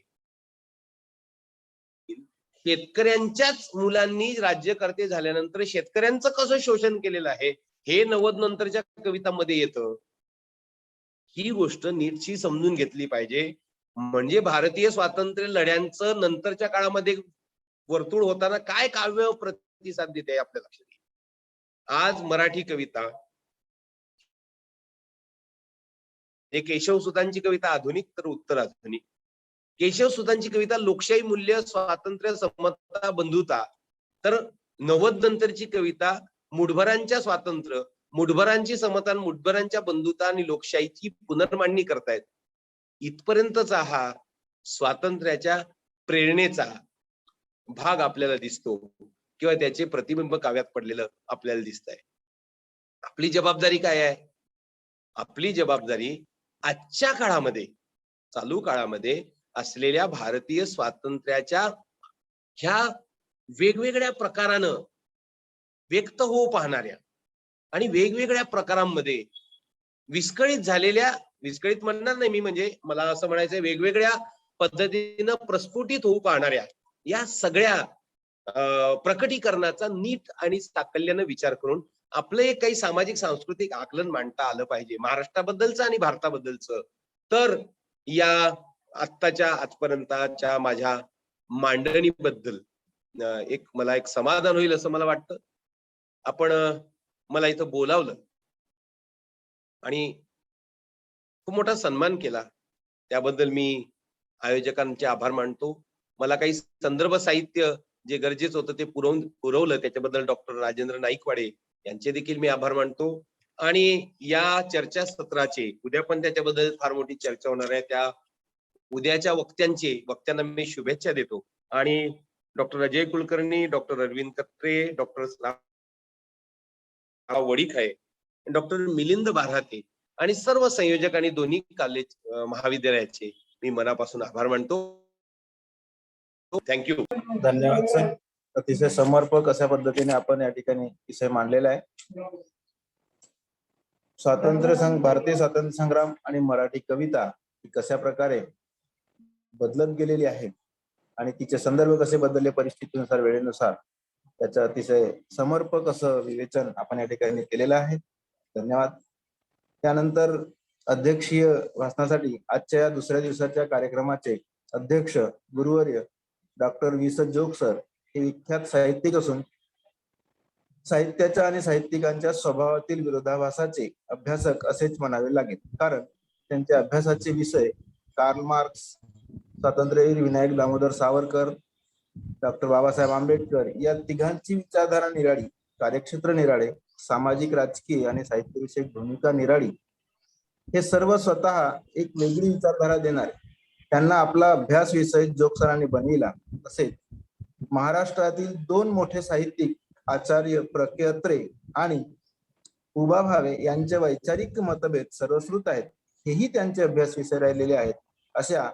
शेतकऱ्यांच्याच मुलांनी राज्यकर्ते झाल्यानंतर शेतकऱ्यांचं कसं शोषण केलेलं आहे हे 90 नंतरच्या कवितांमध्ये येतं. ही गोष्ट नीटशी समजून घेतली पाहिजे. म्हणजे भारतीय स्वातंत्र्य लढ्यांचं नंतरच्या काळामध्ये वर्तुळ होताना काय काव्य प्रतिसाद देते आपल्या लक्षात येईल. आज मराठी कविता, हे केशवसुतांची कविता आधुनिक तर उत्तर आधुनिक. केशवसुतांची कविता लोकशाही मूल्य, स्वातंत्र्य, समता, बंधुता, तर 90 नंतरची कविता मुठभरांच्या स्वातंत्र्य, मुठभरांची समता, मुठभरांच्या बंधुता आणि लोकशाहीची पुनर्मांडणी करतायत. इथपर्यंतचा हा स्वातंत्र्याच्या प्रेरणेचा भाग आपल्याला दिसतो किंवा त्याचे प्रतिबिंब काव्यात पडलेलं आपल्याला दिसत आहे. आपली जबाबदारी काय आहे? आपली जबाबदारी आजच्या काळामध्ये, चालू काळामध्ये असलेल्या भारतीय स्वातंत्र्याच्या ह्या वेगवेगळ्या प्रकारानं व्यक्त होऊ पाहणाऱ्या आणि वेगवेगळ्या प्रकारांमध्ये विस्कळीत झालेल्या, विस्कळीत म्हणणार नाही मी, म्हणजे मला असं म्हणायचंय वेगवेगळ्या पद्धतीनं प्रस्फुटित होऊ पाहणाऱ्या या सगळ्या प्रकटीकरणाचा नीट आणि साकल्यानं विचार करून आपलं एक काही सामाजिक सांस्कृतिक आकलन मांडता आलं पाहिजे महाराष्ट्राबद्दलचं आणि भारताबद्दलचं. तर या आत्ताच्या आजपर्यंतच्या माझ्या मांडणीबद्दल मला एक समाधान होईल असं मला वाटतं. आपण मला इथं बोलावलं आणि खूप मोठा सन्मान केला, त्याबद्दल मी आयोजकांचे आभार मानतो. मला काही संदर्भ साहित्य जे गरजेचं होतं ते पुरवलं, त्याच्याबद्दल डॉक्टर राजेंद्र नाईकवाडे यांचे देखील मी आभार मानतो. आणि या चर्चासत्राचे उद्या पण त्याच्याबद्दल फार मोठी चर्चा होणार आहे. त्या उद्याच्या वक्त्यांना मी शुभेच्छा देतो. आणि doctor Ajay Kulkarni, doctor Arvind कत्रे, doctor वडीखाये, doctor Milind बाराते आणि सर्व संयोजक आणि दोन्ही कॉलेज महाविद्यालयाचे मी मनापासून आभार मानतो. थँक्यू. धन्यवाद सर. अतिशय समर्पक अशा पद्धतीने आपण या ठिकाणी विषय मांडलेला आहे. भारतीय स्वातंत्र्य संग्राम आणि मराठी कविता ही कशा प्रकारे बदलत गेलेली आहे आणि तिचे संदर्भ कसे बदलले परिस्थितीनुसार, वेळेनुसार, त्याचं अतिशय समर्पक असं विवेचन आपण या ठिकाणी केलेलं आहे. धन्यवाद. त्यानंतर अध्यक्षीय भाषणासाठी आजच्या या दुसऱ्या दिवसाच्या कार्यक्रमाचे अध्यक्ष गुरुवर्य डॉक्टर वि. स. जोग सर हे विख्यात साहित्यिक असून साहित्याच्या आणि साहित्यिकांच्या स्वभावातील विरोधाभासाचे अभ्यासक असेच म्हणावे लागेल. कारण त्यांच्या अभ्यासाचे विषय कार्ल मार्क्स, स्वातंत्र्यवीर विनायक दामोदर सावरकर, डॉक्टर बाबासाहेब आंबेडकर या तिघांची विचारधारा निराळी, कार्यक्षेत्र निराळे, सामाजिक, राजकीय आणि साहित्यविषयक भूमिका निराळी, हे सर्व स्वतः एक वेगळी विचारधारा देणारे त्यांना आपला अभ्यास विषय जोग सरांनी बनविला. तसेच महाराष्ट्रातील दोन मोठे साहित्यिक आचार्य प्र. के. अत्रे आणि उभा भावे यांचे वैचारिक मतभेद सर्वश्रुत आहेत, हेही त्यांचे अभ्यास विषय राहिलेले आहेत. अशा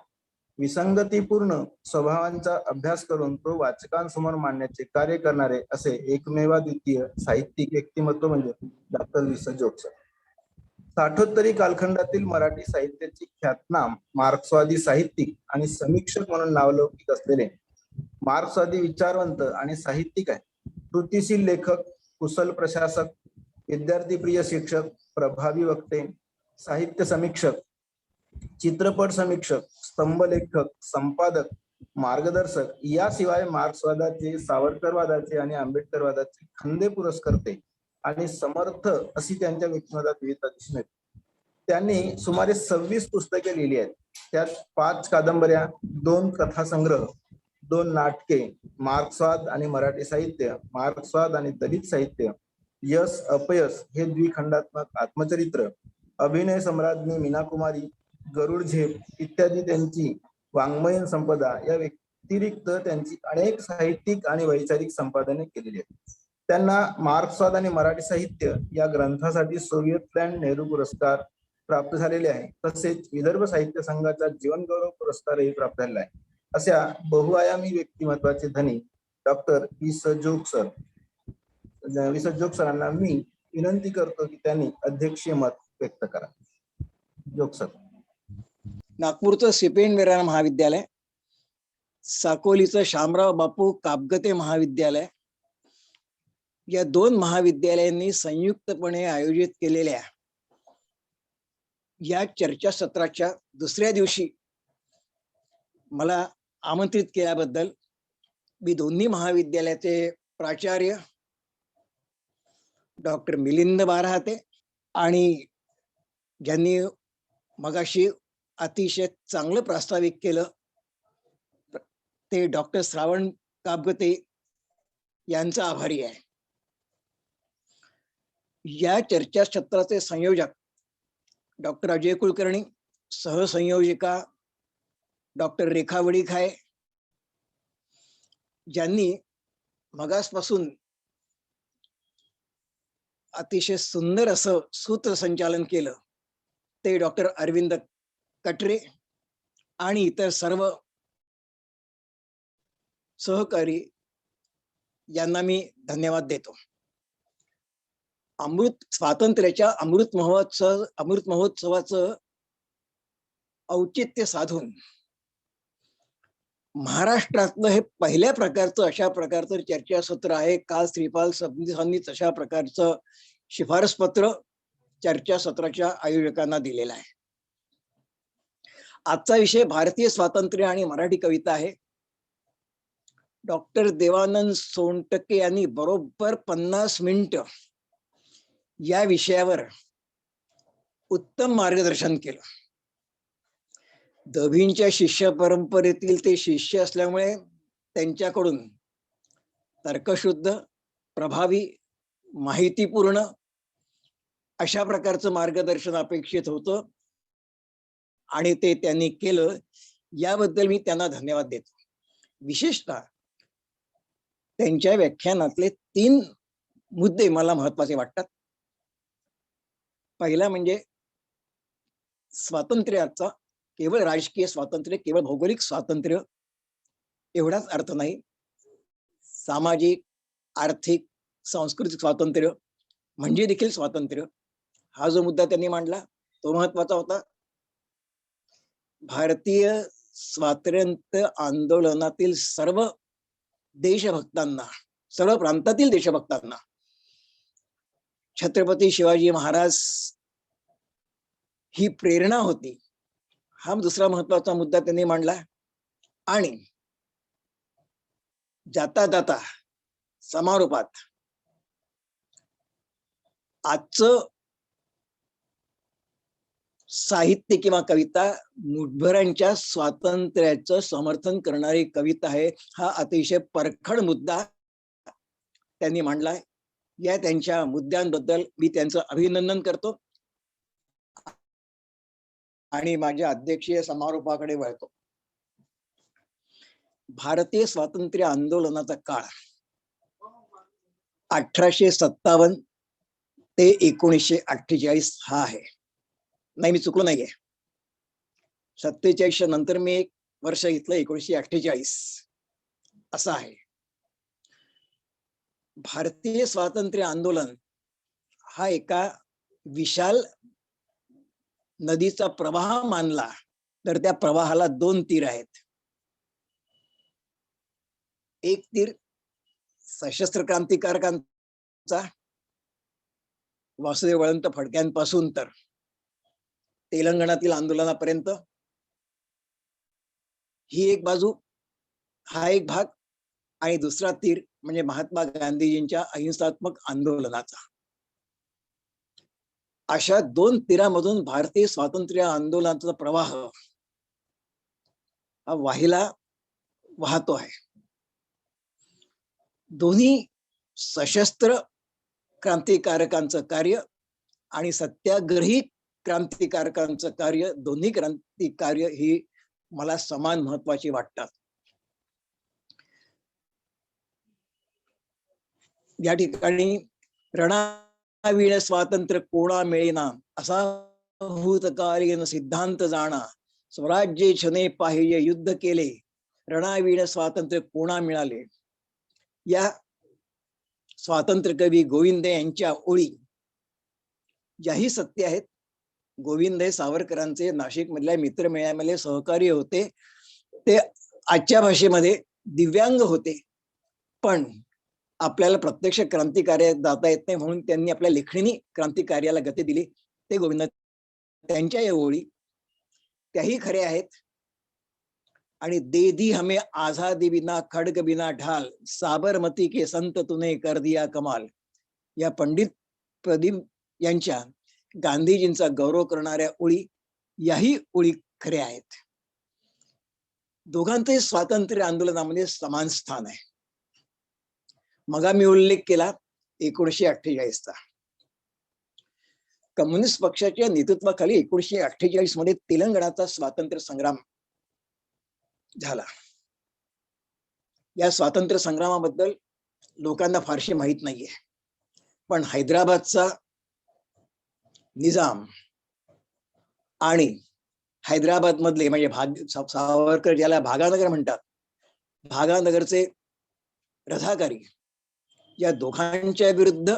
विसंगतीपूर्ण स्वभावांचा अभ्यास करून तो वाचकांसमोर मांडण्याचे कार्य करणारे असे एकमेवाद्वितीय साहित्यिक व्यक्तिमत्व म्हणजे डॉक्टर वि. स. जोग सर. 60 कालखंडातील मराठी साहित्याची ख्यातनाम मार्क्सवादी साहित्यिक आणि समीक्षक म्हणून नावलौकिक असलेले मार्क्सवादी विचारवंत आणि साहित्यिक आहे. कृतिशील लेखक, कुशल प्रशासक, विद्यार्थीप्रिय शिक्षक, प्रभावी वक्ते, साहित्य समीक्षक, चित्रपट समीक्षक, स्तंभ लेखक, संपादक, मार्गदर्शक, याशिवाय मार्क्सवादाचे, सावरकरवादाचे आणि आंबेडकरवादाचे खंदे पुरस्कर्ते आणि समर्थ अशी त्यांच्या व्यक्तिमत्वात विविधता दिसून येते. त्यांनी सुमारे 26 पुस्तके लिहिली आहेत. त्यात 5 कादंबऱ्या, 2 कथासंग्रह, 2 नाटके, मार्क्सवाद आणि मराठी साहित्य, मार्क्सवाद आणि दलित साहित्य, यश अपयश हे द्विखंडात्मक आत्मचरित्र, अभिनय सम्राज्ञी मीना कुमारी, गरुड झेप इत्यादी त्यांची वाङ्मयीन संपदा. या व्यतिरिक्त त्यांची अनेक साहित्यिक आणि वैचारिक संपादने केलेली आहेत. त्यांना मार्क्सवाद आणि मराठी साहित्य या ग्रंथासाठी सोव्हिएतलँड नेहरू पुरस्कार प्राप्त झालेले आहे. तसेच विदर्भ साहित्य संघाचा जीवनगौरव पुरस्कारही प्राप्त झालेला आहे. अशा बहुआयामी व्यक्तिमत्वाचे धनी डॉक्टर वि. स. जोग सर, वि. स. जोग सरांना मी विनंती करतो की त्यांनी अध्यक्षीय मत व्यक्त करा. जोग सर. नागपूरचं सीपीएन बेरार महाविद्यालय साकोलीचं शामराव बापू कापगते महाविद्यालय या दोन महाविद्यालयांनी संयुक्तपणे आयोजित केलेल्या या चर्चासत्राच्या दुसऱ्या दिवशी मला आमंत्रित केल्याबद्दल मी दोन्ही महाविद्यालयाचे प्राचार्य डॉक्टर मिलिंद बारहाते आणि ज्यांनी मगाशी अतिशय चांगलं प्रास्ताविक केलं ते डॉक्टर श्रावण कापगते यांचा आभारी आहे. या चर्चासत्राचे संयोजक डॉक्टर अजय कुलकर्णी, सहसंयोजिका डॉक्टर रेखा वडीखाय, ज्यांनी मगासपासून अतिशय सुंदर असं सूत्रसंचालन केलं ते डॉक्टर अरविंद कटरे आणि इतर सर्व सहकारी यांना मी धन्यवाद देतो. स्वातंत्र्याच्या अमृत महोत्सवाचं औचित्य साधून महाराष्ट्रातलं हे पहिल्या प्रकारचं अशा प्रकारचं चर्चासत्र आहे. काल श्रीपाल सबनीसांनी तशा प्रकारचं शिफारस पत्र चर्चासत्राच्या आयोजकांना दिलेलं आहे. आजचा विषय भारतीय स्वातंत्र्य आणि मराठी कविता आहे. डॉक्टर देवानंद सोनटके यांनी बरोबर 50 मिनिटं या विषयावर उत्तम मार्गदर्शन केलं. दभींच्या शिष्य परंपरेतील ते शिष्य असल्यामुळे त्यांच्याकडून तर्कशुद्ध, प्रभावी, माहितीपूर्ण अशा प्रकारचं मार्गदर्शन अपेक्षित होतं आणि ते त्यांनी केलं. याबद्दल मी त्यांना धन्यवाद देतो. विशेषतः त्यांच्या व्याख्यानातले 3 मुद्दे मला महत्वाचे वाटतात. पहिला म्हणजे स्वातंत्र्याचा केवळ राजकीय स्वातंत्र्य, केवळ भौगोलिक स्वातंत्र्य एवढाच अर्थ नाही. सामाजिक, आर्थिक, सांस्कृतिक स्वातंत्र्य म्हणजे देखील स्वातंत्र्य. हा जो मुद्दा त्यांनी मांडला तो महत्वाचा होता. भारतीय स्वातंत्र्य आंदोलनातील सर्व देशभक्तांना, सर्व प्रांतातील देशभक्तांना छत्रपती शिवाजी महाराज ही प्रेरणा होती. हा दुसरा महत्वाचा मुद्दा त्यांनी मांडला. आणि जाता जाता समारोपात आजचं साहित्य किंवा कविता मुठभरांच्या स्वातंत्र्याचं समर्थन करणारी कविता आहे. हा अतिशय परखड मुद्दा त्यांनी मांडलाय. या त्यांच्या मुद्द्यांबद्दल मी त्यांचं अभिनंदन करतो आणि माझ्या अध्यक्षीय समारोपाकडे वळतो. भारतीय स्वातंत्र्य आंदोलनाचा काळ 1857 ते 1948 हा आहे. नाही, मी चुकलो नाहीये. 47 नंतर मी एक वर्ष घेतलं, 1948 असं आहे. भारतीय स्वातंत्र्य आंदोलन हा एका विशाल नदीचा प्रवाह मानला तर त्या प्रवाहाला 2 तीर आहेत. एक तीर सशस्त्र क्रांतिकारकांचा वासुदेव बळवंत फडक्यांपासून तर तेलंगणातील आंदोलनापर्यंत ही एक बाजू, हा एक भाग, आणि दुसरा तीर म्हणजे महात्मा गांधीजींच्या अहिंसात्मक आंदोलनाचा. अशा 2 तीरामधून भारतीय स्वातंत्र्य आंदोलनाचा प्रवाह हा वाहतो आहे. दोन्ही सशस्त्र क्रांतिकारकांचं कार्य आणि सत्याग्रही क्रांतिकारकांचं कार्य, दोन्ही क्रांतिकार्य ही मला समान महत्वाची वाटतात. या ठिकाणी रणाविण स्वातंत्र्य कोणा मिळेना, असा भूतकालीन सिद्धांत जाणा, स्वराज्य छने पाहिजे युद्ध केले, रणाविण स्वातंत्र्य कोणा मिळाले. या स्वातंत्र्य कवी गोविंद यांच्या ओळी ज्याही सत्य आहेत. गोविंद हे सावरकरांचे नाशिक मधल्या मित्र मेळ्यामधले सहकारी होते. ते आजच्या भाषेमध्ये दिव्यांग होते, पण आपल्याला प्रत्यक्ष क्रांतिकार्यात जाता येत नाही, म्हणून त्यांनी आपल्या लेखणीने क्रांतिकार्याला गती दिली. ते गोविंद त्यांच्या या ओळी त्याही खऱ्या आहेत. आणि दे दी हमें आझादी बिना खड्ग बिना ढाल, साबरमती के संत तूने कर दिया कमाल, या पंडित प्रदीप यांच्या गांधीजींचा गौरव करणाऱ्या ओळी याही ओळी खऱ्या आहेत. दोघांचंही स्वातंत्र्य आंदोलनामध्ये समान स्थान आहे. मगा मी उल्लेख केला 1948चा. कम्युनिस्ट पक्षाच्या नेतृत्वाखाली 1948 मध्ये तेलंगणाचा स्वातंत्र्य संग्राम झाला. या स्वातंत्र्य संग्रामाबद्दल लोकांना फारशी माहित नाहीये, पण हैदराबादचा निजाम आणि हैदराबाद मधले म्हणजे सावरकर ज्याला भागानगर म्हणतात, भागानगरचे रझाकारी, या दोघांच्या विरुद्ध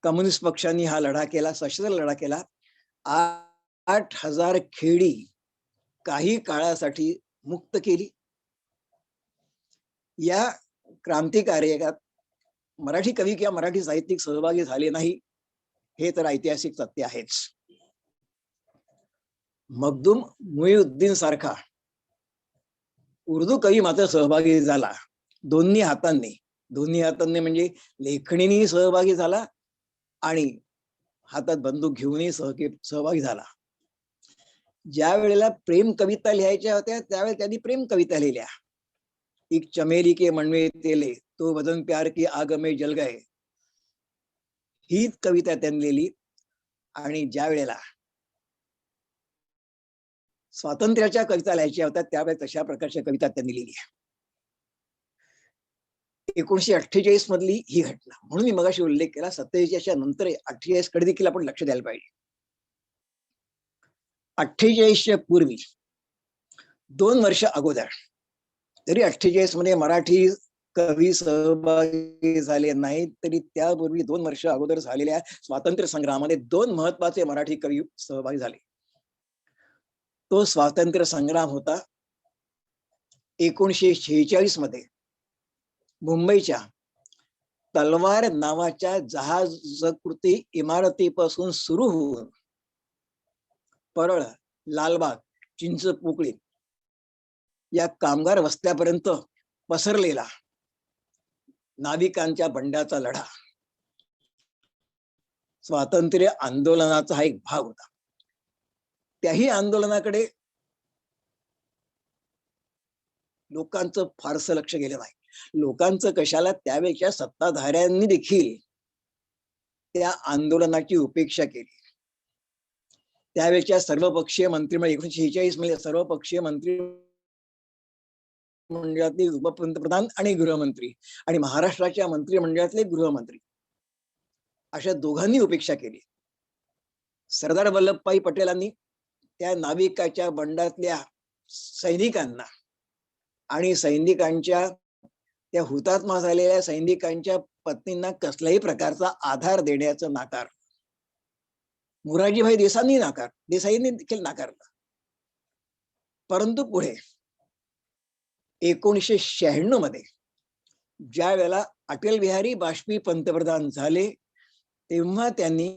कम्युनिस्ट पक्षांनी हा लढा केला, सशस्त्र लढा केला. 8,000 खेडी काही काळासाठी मुक्त केली. या क्रांतिकार्यात मराठी कवी किंवा मराठी साहित्यिक सहभागी झाले नाही, हे तर ऐतिहासिक सत्य आहेच. मखदूम मुईउद्दीन सारखा उर्दू कवी मात्र सहभागी झाला. दोन्ही हातांनी म्हणजे लेखणीने सहभागी झाला आणि हातात बंदूक घेऊनही सहभागी झाला. ज्या वेळेला प्रेम कविता लिहायच्या होत्या त्यावेळेला त्यांनी प्रेम कविता लिहिल्या. एक चमेली के मनवे तेले, तो वदन प्यार की आग में जल गए, ही कविता त्यांनी लिहिली. आणि ज्या वेळेला स्वातंत्र्याच्या कविता लिहायच्या होत्या त्यावेळेस तशा प्रकारच्या कविता त्यांनी लिहिल्या. 1948 मधली ही घटना, म्हणून मी मगाशी उल्लेख केला 47च्या नंतर 48 कडे देखील आपण लक्ष द्यायला पाहिजे. 48च्या पूर्वी 2 वर्ष अगोदर, तरी 48 मध्ये मराठी कवी सहभागी झाले नाहीत, तरी त्यापूर्वी 2 वर्ष अगोदर झालेल्या स्वातंत्र्य संग्रामामध्ये 2 महत्वाचे मराठी कवी सहभागी झाले. तो स्वातंत्र्य संग्राम होता 1946 मध्ये मुंबईच्या तलवार नावाच्या जहाजकृती इमारतीपासून सुरू होऊन परळ, लालबाग, चिंचपोकळी या कामगार वस्त्यापर्यंत पसरलेला नाविकांच्या बंडाचा लढा स्वातंत्र्य आंदोलनाचा हा एक भाग होता. त्याही आंदोलनाकडे लोकांचं फारसं लक्ष गेलं नाही. लोकांचं कशाला, त्यावेळेच्या सत्ताधाऱ्यांनी देखील त्या आंदोलनाची उपेक्षा केली. त्यावेळेच्या सर्वपक्षीय मंत्रिमंडळ 1946 मध्ये सर्वपक्षीय मंत्रिमंडळातले उपपंतप्रधान आणि गृहमंत्री आणि महाराष्ट्राच्या मंत्रिमंडळातले गृहमंत्री अशा दोघांनी उपेक्षा केली. सरदार वल्लभभाई पटेलांनी त्या नाविकाच्या बंडातल्या सैनिकांना आणि सैनिकांच्या त्या हुतात्मा झालेल्या सैनिकांच्या पत्नींना कसल्याही प्रकारचा आधार देण्याचं नाकार मोरारजीभाई देसाईंनी देखील नाकारलं. परंतु पुढे 1996 मध्ये ज्या वेळेला अटल बिहारी वाजपेयी पंतप्रधान झाले, तेव्हा त्यांनी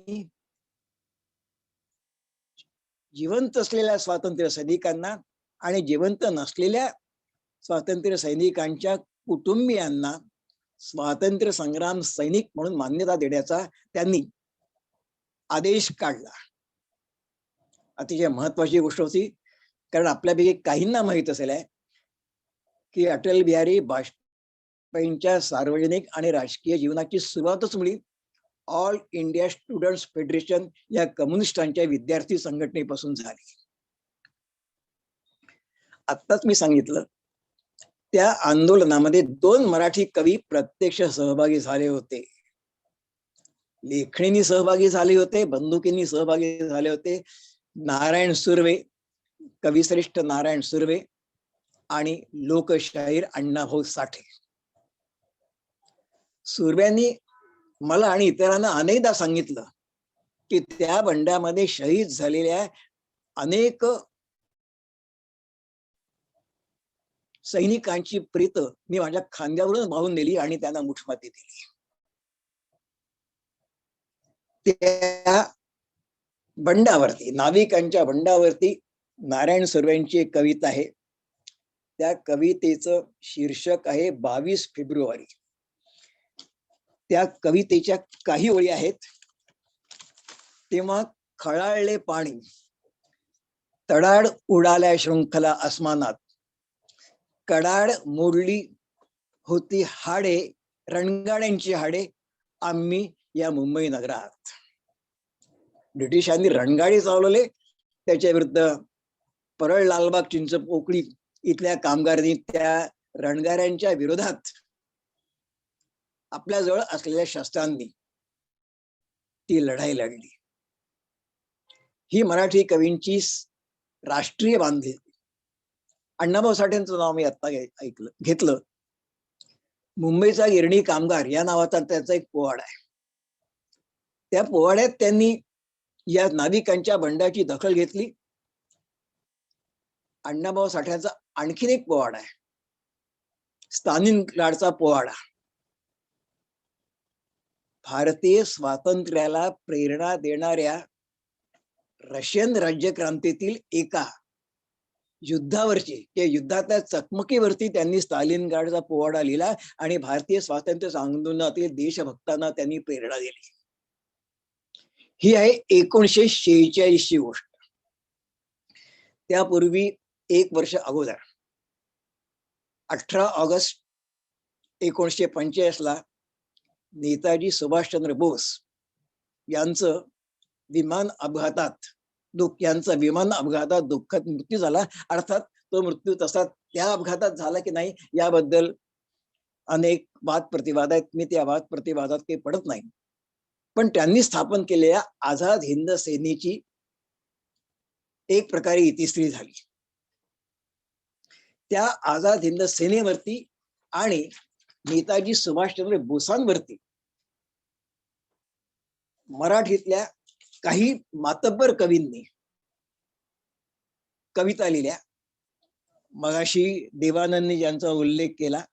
जिवंत असलेल्या स्वातंत्र्य सैनिकांना आणि जिवंत नसलेल्या स्वातंत्र्य सैनिकांच्या कुटुंबियांना स्वातंत्र्य संग्राम सैनिक म्हणून मान्यता देण्याचा त्यांनी आदेश काढला. अतिशय महत्वाची गोष्ट होती, कारण आपल्यापैकी काहींना माहित असेल की अटल बिहारी वाजपेयींच्या सार्वजनिक आणि राजकीय जीवनाची सुरुवातच मुळी ऑल इंडिया स्टुडंट्स फेडरेशन या कम्युनिस्टांच्या विद्यार्थी संघटनेपासून झाली. आत्ताच मी सांगितलं त्या आंदोलनामध्ये 2 मराठी कवी प्रत्यक्ष सहभागी झाले होते. लेखणींनी सहभागी झाले होते, बंदुकींनी सहभागी झाले होते. नारायण सुर्वे, कविश्रेष्ठ नारायण सुर्वे आणि लोकशाहीर अण्णाभाऊ साठे. सुर्व्यांनी मला आणि इतरांना अनेकदा सांगितलं की त्या बंडामध्ये शहीद झालेल्या अनेक सैनिकांची प्रीत मी माझ्या खांद्यावरून वाहून नेली आणि त्यांना मुठमाती दिली. त्या बंडावरती, नाविकांच्या बंडावरती नारायण सुर्व्यांची एक कविता आहे. त्या कवितेचं शीर्षक आहे 22 फेब्रुवारी. त्या कवितेच्या काही ओळी आहेत. तेव्हा खळाळले पाणी, तडाड उडाल्या शृंखला आसमानात, कडाड मोडली होती हाडे, रणगाड्यांची हाडे आम्ही या मुंबई नगरात. ब्रिटिशांनी रणगाडे चालवले, त्याच्या विरुद्ध परळ, लालबाग, चिंचपोकळी इथल्या कामगारांनी त्या रणगाड्यांच्या विरोधात आपल्या जवळ असलेल्या शस्त्रांनी ती लढाई लढली. ही मराठी कवींची राष्ट्रीय बांधली. अण्णाभाऊ साठेंचं नाव मी आता घेतलं. मुंबईचा गिरणी कामगार या नावाचा त्याचा एक पोवाडा आहे. त्या पोवाड्यात त्यांनी या नाविकांच्या बंडाची दखल घेतली. अण्णाभाऊ साठ्यांचा आणखीन एक पोवाडा आहे, स्टालिनग्राडचा पोवाडा. भारतीय स्वातंत्र्याला प्रेरणा देणाऱ्या रशियन राज्यक्रांतीतील एका युद्धावरची, त्या युद्धातल्या चकमकीवरती त्यांनी स्टालिनग्राडचा पोवाडा लिहिला आणि भारतीय स्वातंत्र्य आंदोलनातील देशभक्तांना त्यांनी प्रेरणा दिली. ही आहे 1946 ची गोष्ट. त्यापूर्वी 1 वर्ष अगोदर 18 ऑगस्ट 1945 ला नेताजी सुभाषचंद्र बोस यांचा विमान अपघातात दुःखात मृत्यू झाला. अर्थात तो मृत्यू तसा त्या अपघातात झाला की नाही याबद्दल अनेक वाद प्रतिवाद आहेत. मी त्या वाद प्रतिवादात काही पडत नाही. पण त्यांनी स्थापन केलेल्या आझाद हिंद सेनेची एक प्रकारे इतिश्री झाली. त्या आझाद हिंद सेनेवरती आणि नेताजी सुभाषचंद्र बोसांवरती मराठीतल्या काही मातब्बर कवींनी कविता लिहिल्या. मगाशी देवानंदनी ज्यांचा उल्लेख केला,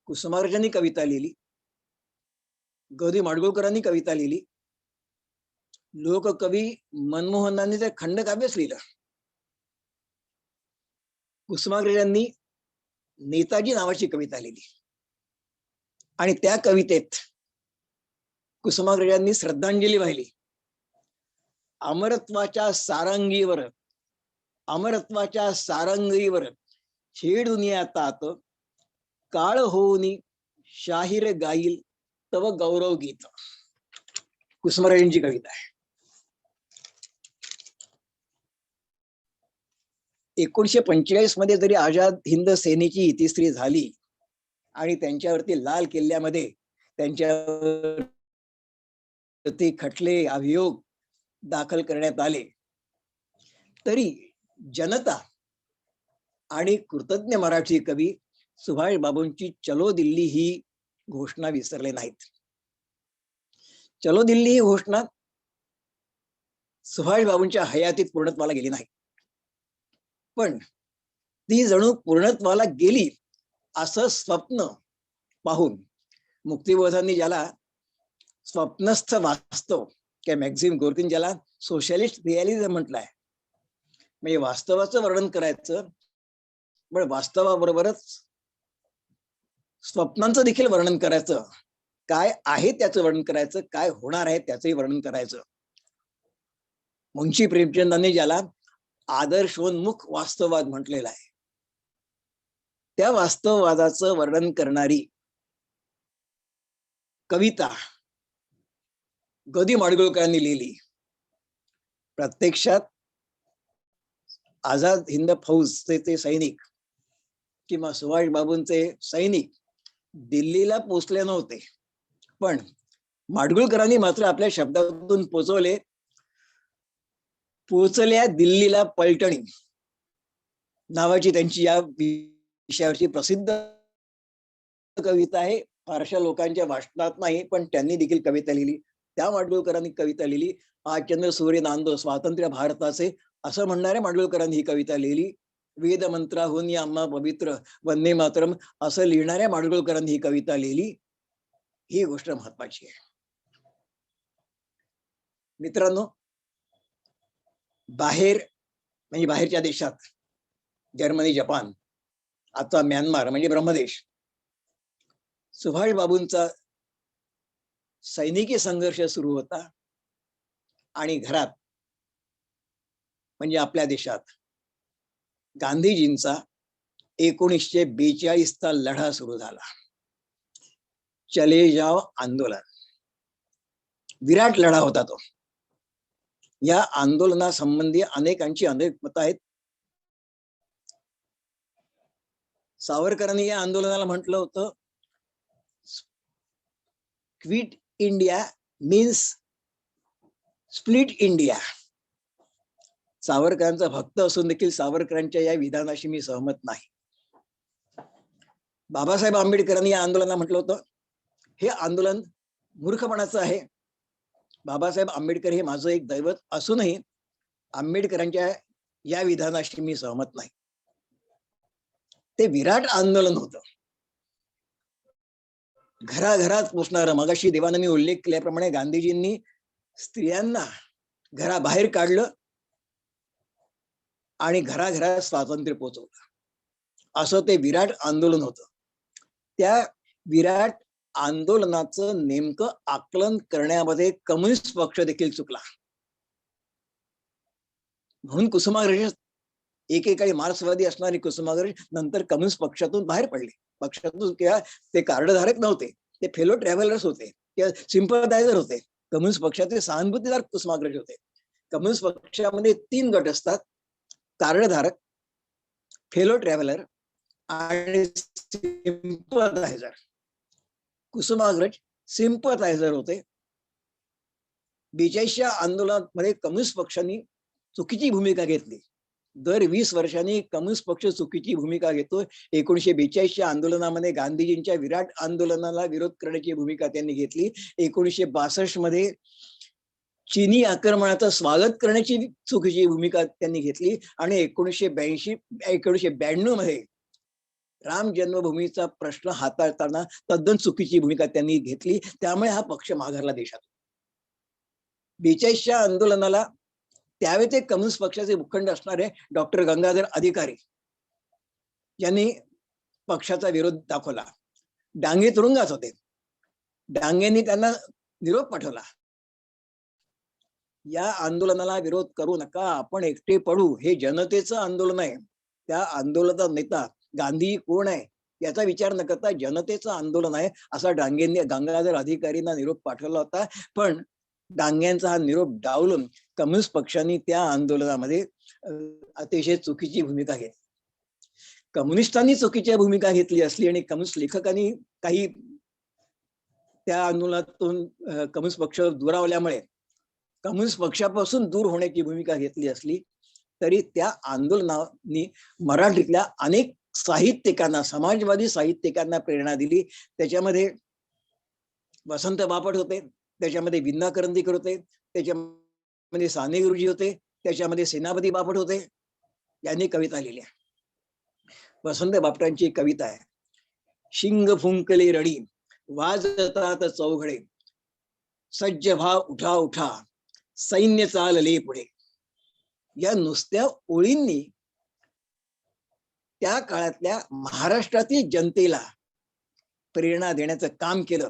कुसुमाग्रजांनी कविता लिहिली, ग. माडगुळकरांनी कविता लिहिली, लोककवी मनमोहनांनी ते खंडकाव्यच लिहिलं. कुसुमाग्रजांनी नेताजी नावाची कविता लिहिली आणि त्या कवितेत कुसुमाग्रजांनी श्रद्धांजली वाहिली. अमरत्वाच्या सारंगीवर छेडून तात, काळ होऊनी शाहीर गाईल तव गौरव गीत. कुसुमाग्रजांची कविता आहे. 1945 मध्ये जरी आझाद हिंद सेनेची इतिश्री झाली आणि त्यांच्यावरती लाल किल्ल्यामध्ये त्यांच्यावरती खटले, अभियोग दाखल करण्यात आले, तरी जनता आणि कृतज्ञ मराठी कवी सुभाष बाबूंची चलो दिल्ली ही घोषणा विसरले नाहीत. चलो दिल्ली ही घोषणा सुभाष बाबूंच्या हयातीत पूर्णत्वाला गेली नाही, पण ती जणू पूर्णत्वाला गेली असं स्वप्न पाहून मुक्तिबोधांनी ज्याला स्वप्नस्थ वास्तव किंवा मॅक्झिम गोर्कीन ज्याला सोशलिस्ट रिअलिझम म्हटलंय, म्हणजे वास्तवाचं वर्णन करायचं पण वास्तवाबरोबरच स्वप्नांचं देखील वर्णन करायचं, काय आहे त्याचं वर्णन करायचं, काय होणार आहे त्याचंही वर्णन करायचं. मुंशी प्रेमचंदांनी ज्याला आदर्शोन्मुख वास्तववाद म्हटलेला आहे, त्या वास्तववादाचं वर्णन करणारी कविता ग. माडगुळकरांनी लिहिली. प्रत्यक्षात आझाद हिंद फौजचे ते सैनिक किंवा सुभाष बाबूंचे सैनिक दिल्लीला पोचले नव्हते, पण माडगुळकरांनी मात्र आपल्या शब्दातून पोचल्या दिल्लीला पलटणी नावाची त्यांची या विषयावरची प्रसिद्ध कविता आहे. फारशा लोकांच्या भाषणात नाही, पण त्यांनी देखील कविता लिहिली. त्या माडगुळकरांनी कविता लिहिली, आज चंद्र सूर्य नांदो स्वातंत्र्य भारताचे असं म्हणणाऱ्या माडगुळकरांनी ही कविता लिहिली. वेद मंत्राहून या अम्मा पवित्र वंदे मातरम असं लिहिणाऱ्या माडगुळकरांनी ही कविता लिहिली, ही गोष्ट महत्वाची आहे. मित्रांनो, बाहेर म्हणजे बाहेरच्या देशात, जर्मनी, जपान, आता म्यानमार म्हणजे ब्रह्मदेश, सुभाष बाबूंचा सैनिकी संघर्ष सुरू होता आणि घरात म्हणजे आपल्या देशात गांधीजींचा 1942चा लढा सुरू झाला. चले जाओ आंदोलन, विराट लढा होता तो. या आंदोलनासंबंधी अनेकांची अनेक मत आहेत. सावरकरांनी या आंदोलनाला म्हटलं होतं, quit India means split India. सावरकरांचा भक्त असून देखील सावरकरांच्या या विधानाशी मी सहमत नाही. बाबासाहेब आंबेडकरांनी या आंदोलनाला म्हटलं होतं, हे आंदोलन मूर्खपणाचं आहे. बाबासाहेब आंबेडकर हे माझं एक दैवत असूनही आंबेडकरांच्या या विधानाशी मी सहमत नाही. ते विराट आंदोलन होतं, घराघरात पोचणारं. मगाशी देवानंदी उल्लेख केल्याप्रमाणे गांधीजींनी स्त्रियांना घराबाहेर काढलं आणि घराघरात स्वातंत्र्य पोहोचवलं, असं ते विराट आंदोलन होतं. त्या विराट आंदोलनाचं नेमकं आकलन करण्यामध्ये कम्युनिस्ट पक्ष देखील चुकला. म्हणून कुसुमाग्रज एकेकाळी मार्क्सवादी असणारी कुसुमाग्रज नंतर कम्युनिस्ट पक्षातून बाहेर पडले. पक्षातून किंवा ते कार्डधारक नव्हते, ते फेलो ट्रॅव्हलर्स होते किंवा सिम्पथायझर होते. कम्युनिस्ट पक्षाचे सहानुभूतीदार कुसुमाग्रज होते. कम्युनिस्ट पक्षामध्ये 3 गट असतात, कार्डधारक, फेलो ट्रॅव्हलर आणि सिम्पथायझर. कुसुमाग्रज सिम्पथायझर होते. 42च्या आंदोलनामध्ये कम्युनिस्ट पक्षांनी चुकीची भूमिका घेतली. दर 20 वर्षांनी कम्युनिस्ट पक्ष चुकीची भूमिका घेतो. 1942च्या आंदोलनामध्ये गांधीजींच्या विराट आंदोलनाला विरोध करण्याची भूमिका त्यांनी घेतली. 1962 मध्ये चीनी आक्रमणाचं स्वागत करण्याची चुकीची भूमिका त्यांनी घेतली आणि 1992 मध्ये राम जन्मभूमीचा प्रश्न हाताळताना तद्दन चुकीची भूमिका त्यांनी घेतली. त्यामुळे हा पक्ष माघारला देशात. 42च्या आंदोलनाला त्यावेळी ते कम्युनिस्ट पक्षाचे मुखंड असणारे डॉक्टर गंगाधर अधिकारी यांनी पक्षाचा विरोध दाखवला. डांगे तुरुंगात होते. डांगेंनी त्यांना निरोप पाठवला, या आंदोलनाला विरोध करू नका, आपण एकटे पडू, हे जनतेचं आंदोलन आहे. त्या आंदोलनाचा नेता गांधी कोण आहे याचा विचार न करता जनतेचं आंदोलन आहे असा डांगेंनी गंगाधर अधिकारींना निरोप पाठवला होता. पण डांग्यांचा हा निरोप डावलून कम्युनिस्ट पक्षांनी त्या आंदोलनामध्ये अतिशय चुकीची भूमिका घेतली. कम्युनिस्टांनी चुकीची भूमिका घेतली असली आणि कम्युनिस्ट लेखकांनी काही त्या आंदोलनातून कम्युनिस्ट पक्ष दुरावल्यामुळे कम्युनिस्ट पक्षापासून दूर होण्याची भूमिका घेतली असली तरी त्या आंदोलनाने मराठीतल्या अनेक साहित्यिकांना, समाजवादी साहित्यिकांना प्रेरणा दिली. त्याच्यामध्ये वसंत बापट होते, त्याच्यामध्ये विन्ना करंदीकर होते, त्याच्यामध्ये साने गुरुजी होते, त्याच्यामध्ये सेनापती बापट होते. यांनी कविता लिहिल्या. वसंत बापटांची कविता आहे, शिंग फुंकले रडी वाजतात चौघडे, सज्ज भाव उठा उठा सैन्य चालले पुढे. या नुसत्या ओळींनी त्या काळातल्या महाराष्ट्रातील जनतेला प्रेरणा देण्याचं काम केलं.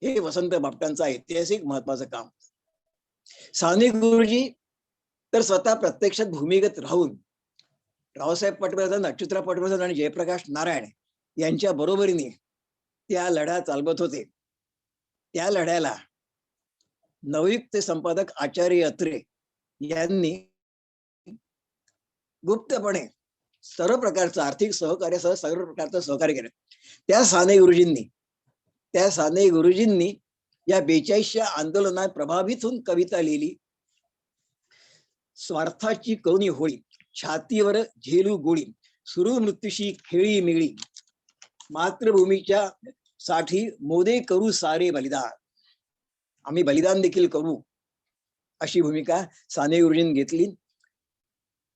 हे वसंत बापटांचं ऐतिहासिक महत्वाचं काम. साने गुरुजी तर स्वतः प्रत्यक्षात भूमिगत राहून रावसाहेब पटवर्धन, अच्युतराव पटवर्धन आणि जयप्रकाश नारायण यांच्या बरोबरीने त्या लढा चालवत होते. त्या लढ्याला नवयुक्त संपादक आचार्य अत्रे यांनी गुप्तपणे सर्व प्रकारचं आर्थिक सहकार्यासह सर्व प्रकारचं सहकार्य केलं. त्या साने गुरुजींनी या 42च्या आंदोलनात प्रभावित होऊन कविता लिहिली. स्वार्थाची करुणी होळी, छातीवर झेलू गोळी, सुरू मृत्यूशी खेळी मिळी, मातृभूमीच्या साठी मोदे करू सारे बलिदान, आम्ही बलिदान देखील करू, अशी भूमिका साने गुरुजींनी घेतली.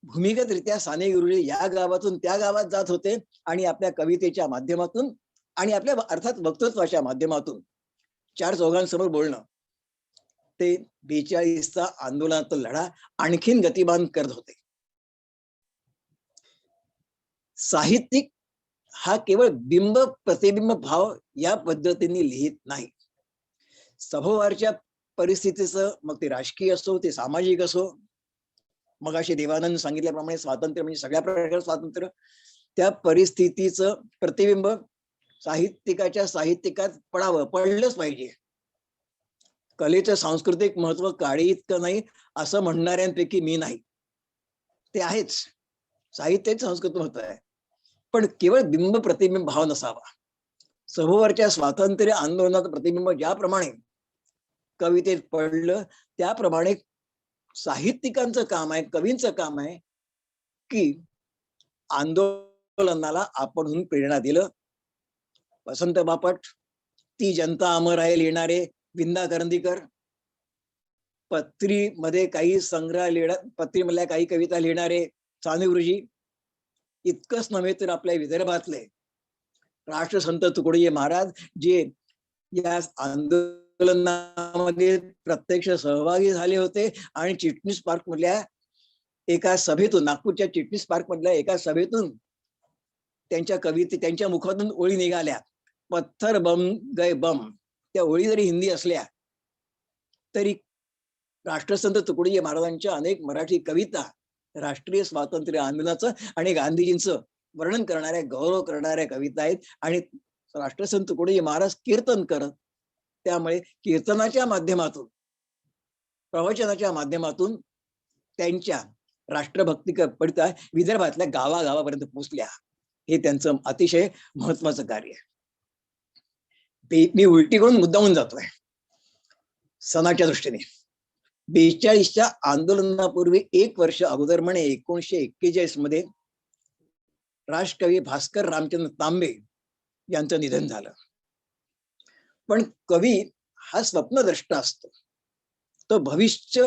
भूमिगतरित्या साने गुरुजी या गावातून त्या गावात जात होते आणि आपल्या कवितेच्या माध्यमातून आणि आपल्या अर्थात वक्तृत्वाच्या माध्यमातून चार चौघांसमोर बोलणं, ते 42चा आंदोलनाचा लढा आणखीन गतिमान करत होते. साहित्यिक हा केवळ बिंब प्रतिबिंब भाव या पद्धतीने लिहित नाही. सभोवारच्या परिस्थितीचं, मग ते राजकीय असो, ते सामाजिक असो, मग असे देवानंद सांगितल्याप्रमाणे स्वातंत्र्य म्हणजे सगळ्या प्रकारचं स्वातंत्र्य, त्या परिस्थितीचं प्रतिबिंब साहित्यिकाच्या साहित्यिकात पडलंच पाहिजे. कलेचं सांस्कृतिक महत्व काळी इतकं नाही असं म्हणणाऱ्यांपैकी मी नाही. ते आहेच, साहित्याचं सांस्कृतिक महत्व आहे, पण केवळ बिंब प्रतिबिंब भाव नसावा. सभोवरच्या स्वातंत्र्य आंदोलनाचं प्रतिबिंब ज्याप्रमाणे कवितेत पडलं, त्याप्रमाणे साहित्यिकांचं काम आहे, कवींचं काम आहे की आंदोलनाला आपणहून प्रेरणा दिलं. वसंत बापट, ती जनता अमर आहे लिहिणारे विंदा करंदीकर, पत्रीमध्ये काही संग्रह पत्रीमधल्या काही कविता लिहिणारे साने गुरुजी, इतकंच नव्हे तर आपल्या विदर्भातले राष्ट्रसंत तुकडोजी महाराज, जे या आंदोलनामध्ये प्रत्यक्ष सहभागी झाले होते आणि चिटणीस पार्क मधल्या एका सभेतून, नागपूरच्या चिटणीस पार्क मधल्या एका सभेतून त्यांच्या कविते, त्यांच्या मुखातून ओळी निघाल्या, पत्थर बम गए बम. त्या ओळी जरी हिंदी असल्या तरी राष्ट्रसंत तुकडोजी महाराजांच्या अनेक मराठी कविता राष्ट्रीय स्वातंत्र्य आंदोलनाचं आणि गांधीजींचं वर्णन करणाऱ्या, गौरव करणाऱ्या कविता आहेत. आणि राष्ट्रसंत तुकडोजी महाराज कीर्तन करत, त्यामुळे कीर्तनाच्या माध्यमातून, प्रवचनाच्या माध्यमातून त्यांच्या राष्ट्रभक्ती कविता विदर्भातल्या गावागावापर्यंत पोहोचल्या. हे त्यांचं अतिशय महत्वाचं कार्य आहे. मी उलटी करून मुद्दामून जातोय सणाच्या दृष्टीने. 42च्या आंदोलनापूर्वी 1 वर्ष अगोदर म्हणे 1941 मध्ये राष्ट्रकवी भास्कर रामचंद्र तांबे यांचं निधन झालं. पण कवी हा स्वप्नद्रष्टा असतो, तो भविष्य,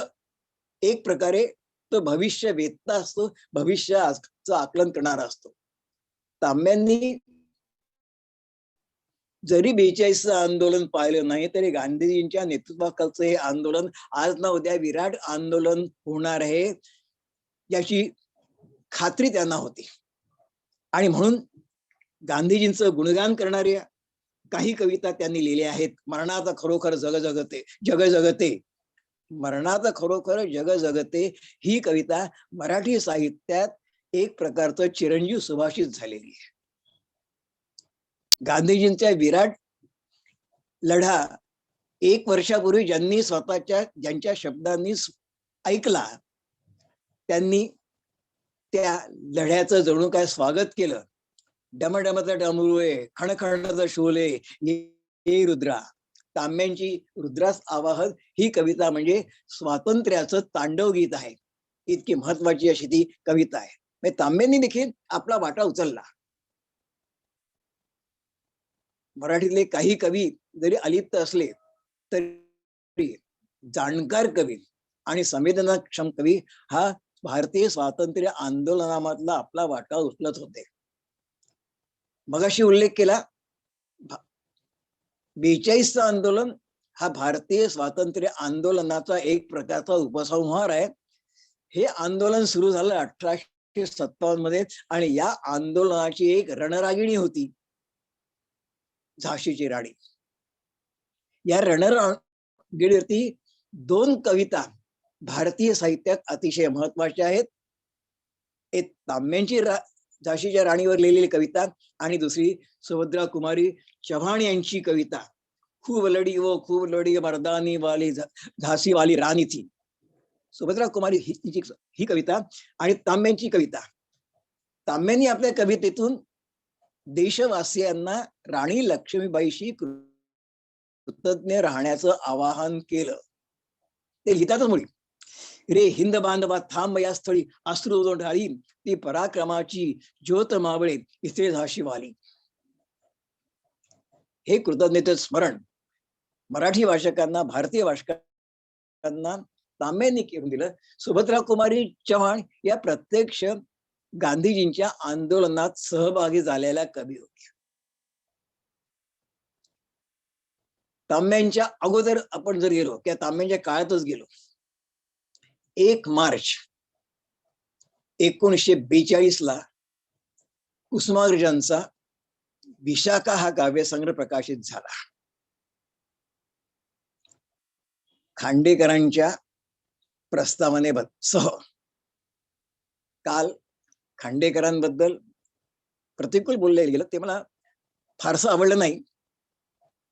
एक प्रकारे तो भविष्य वेधता असतो, भविष्याचं आकलन करणारा असतो. तांब्यांनी जरी 42चं आंदोलन पाहिलं नाही तरी गांधीजींच्या नेतृत्वाखालचं हे आंदोलन आज ना उद्या विराट आंदोलन होणार आहे याची खात्री त्यांना होती. आणि म्हणून गांधीजींचं गुणगान करणाऱ्या काही कविता त्यांनी लिहिल्या आहेत. मरणाचा खरोखर जग जगते, जग जगते, मरणाचा खरोखर जग जगते ही कविता मराठी साहित्यात एक प्रकारचं चिरंजीव सुभाषित झालेली आहे. गांधीजींचा विराट लढा 1 वर्षापूर्वी ज्यांनी स्वतःच्या, ज्यांच्या शब्दांनी ऐकला, त्यांनी त्या लढ्याचं जणू काय स्वागत केलं. डमडमचा डमरुळे, खणखणचा शोले, ये रुद्रा. तांब्यांची रुद्रास आवाहन ही कविता म्हणजे स्वातंत्र्याचं तांडव गीत आहे. इतकी महत्वाची अशी ती कविता आहे. म्हणजे तांब्यांनी देखील आपला वाटा उचलला. मराठीतले काही कवी जरी अलिप्त असले तरी जाणकार कवी आणि संवेदनाक्षम कवी हा भारतीय स्वातंत्र्य आंदोलनामधला आपला वाटा उचलत होते. मगाशी उल्लेख केला 42चं आंदोलन हा भारतीय स्वातंत्र्य आंदोलनाचा एक प्रकारचा उपसंहार आहे. हे आंदोलन सुरू झालं 1857 मध्ये आणि या आंदोलनाची एक रणरागिणी होती झाशीची राणी. या रणरागिणीवरती 2 कविता भारतीय साहित्यात अतिशय महत्वाच्या आहेत. एक तांब्यांची झाशीच्या राणीवर लिहिलेली कविता आणि दुसरी सुभद्रा कुमारी चव्हाण यांची कविता खूब लडी मर्दानी वाली झाशी वाली राणी थी. सुभद्रा कुमारी ही कविता आणि तांब्यांची कविता. तांब्यांनी आपल्या कवितेतून देशवासियांना राणी लक्ष्मीबाईशी कृतज्ञ राहण्याचं आवाहन केलं. ते लिहितातच मुळी, रे हिंद बांधवा थांब या स्थळी, अश्रू ढाळी ती पराक्रमाची ज्योत मावळे इथे झाशी वाली. हे कृतज्ञतेचं स्मरण मराठी भाषकांना, भारतीय भाषकांना तांब्यांनी करून दिलं. सुभद्रा कुमारी चव्हाण या प्रत्यक्ष गांधीजींच्या आंदोलनात सहभागी झालेल्या कवी होत्या. तांब्यांच्या अगोदर आपण जर गेलो किंवा तांब्यांच्या काळातच गेलो, 1 मार्च 1942 कुसुमाग्रजांचा विशाखा हा काव्यसंग्रह प्रकाशित झाला. खांडेकरांच्या प्रस्तावनेसह. काल खांडेकरांबद्दल प्रतिकूल बोलले गेलं, ते मला फारसं आवडलं नाही.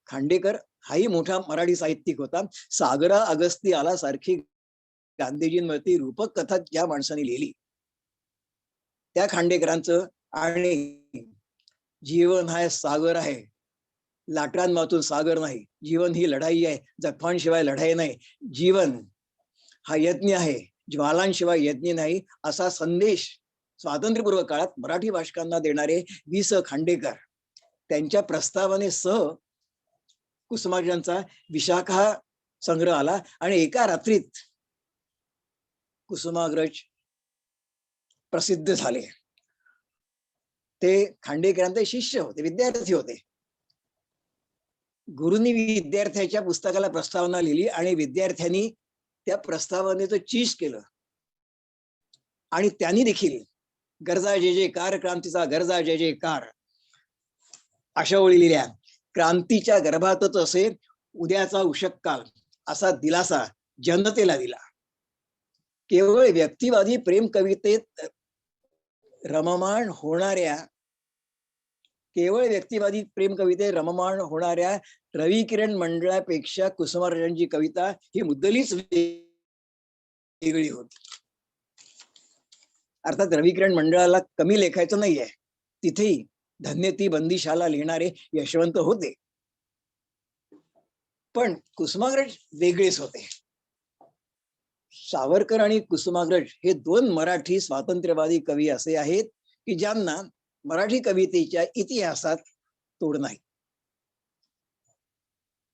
खांडेकर हाही मोठा मराठी साहित्यिक होता. सागरा अगस्ती आला सारखी गांधीजींवरती रूपक कथा ज्या माणसाने लिहिली, त्या खांडेकरांचं आणि जीवन हा सागर आहे, लाटांमातून सागर नाही, जीवन ही लढाई आहे, जखमांशिवाय लढाई नाही, जीवन हा यज्ञ आहे, ज्वालांशिवाय यज्ञ नाही, असा संदेश स्वातंत्र्यपूर्व काळात मराठी भाषकांना देणारे वि.स. खांडेकर त्यांच्या प्रस्तावनेसह कुसुमाग्रजांचा विशाखा संग्रह आला आणि एका रात्रीत कुसुमाग्रज प्रसिद्ध झाले. ते खांडेकरांचे शिष्य होते, विद्यार्थी होते. गुरुंनी विद्यार्थ्याच्या पुस्तकाला प्रस्तावना लिहिली आणि विद्यार्थ्यांनी त्या प्रस्तावनेचं चीज केलं आणि त्यांनी देखील गरजा जय जयकार, क्रांतीचा गरजा जय जयकार अशा ओळी लिहिल्या. क्रांतीच्या गर्भातच असे उद्याचा उषक काल असा दिलासा जनतेला दिला. केवळ व्यक्तिवादी प्रेम कवितेत रममाण होणाऱ्या रवी किरण मंडळापेक्षा कुसुमाग्रजांची कविता ही मुद्दलीच वेगळी होती. अर्थात रवी किरण मंडळाला कमी लेखायचं नाहीये, तिथेही धन्य ती बंदिशाला लिहिणारे यशवंत होते, पण कुसुमाग्रज वेगळेच होते. सावरकर आणि कुसुमाग्रज हे 2 मराठी स्वातंत्र्यवादी कवी असे आहेत की ज्यांना मराठी कवितेच्या इतिहासात तोड नाही.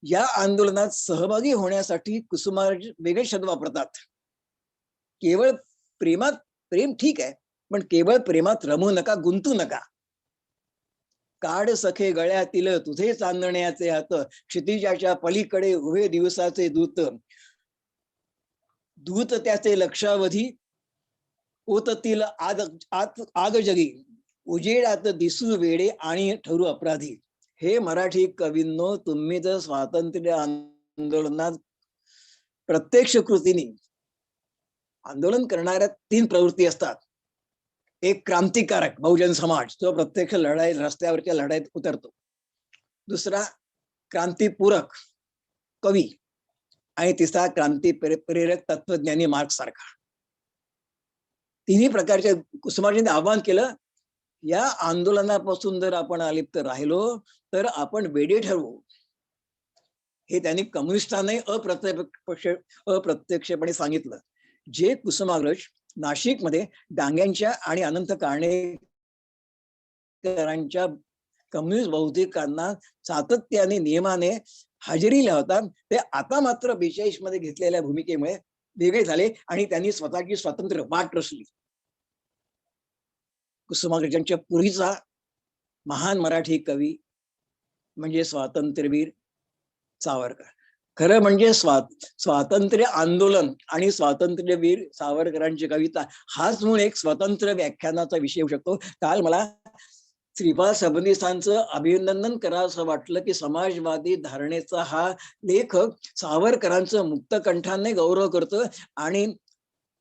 या आंदोलनात सहभागी होण्यासाठी कुसुमाग्रज वेगळे शब्द वापरतात. केवळ प्रेम ठीक आहे, पण केवळ प्रेमात रमू नका, गुंतू नका. काढ सखे गळ्यातील तुझे चांदण्याचे हात, क्षितिजाच्या पलीकडे उभे दिवसाचे दूत, दूत त्याचे लक्षावधी ओततील आग जगी, उजेडात दिसू वेडे आणि ठरू अपराधी. हे मराठी कवींनो, तुम्ही जर स्वातंत्र्य आंदोलनात प्रत्यक्ष कृतीने आंदोलन करणाऱ्या 3 प्रवृत्ती असतात. एक क्रांतिकारक बहुजन समाज, जो प्रत्यक्ष रस्त्यावरच्या लढाईत उतरतो. दुसरा क्रांतीपूरक कवी आणि तिसरा क्रांती प्रेरक तत्वज्ञानी मार्क्स सारखा. तिन्ही प्रकारच्या कुसुमाग्रजांनी आवाहन केलं, या आंदोलनापासून जर आपण अलिप्त राहिलो तर आपण वेडे ठरवू. हे त्यांनी कम्युनिस्टांनाही अप्रत्यक्षपणे सांगितलं. जे कुसुमाग्रज नाशिकमध्ये डांग्यांच्या आणि अनंत काणेकरांच्या कम्युनिस्ट बौद्धिकांना सातत्याने नियमाने हजेरी लावतात, ते आता मात्र 42 मध्ये घेतलेल्या भूमिकेमुळे वेगळे झाले आणि त्यांनी स्वतःची स्वातंत्र्य वाट रचली. कुसुमाग्रजांच्या पूर्वीचा महान मराठी कवी म्हणजे स्वातंत्र्यवीर सावरकर. खरं म्हणजे स्वातंत्र्य आंदोलन आणि स्वातंत्र्यवीर सावरकरांची कविता हाच म्हणून एक स्वतंत्र व्याख्यानाचा विषय होऊ शकतो. काल मला श्रीपाल सबनीसांचं अभिनंदन करावं असं वाटलं की समाजवादी धारणेचा हा लेखक सावरकरांचं मुक्तकंठाने गौरव करतो आणि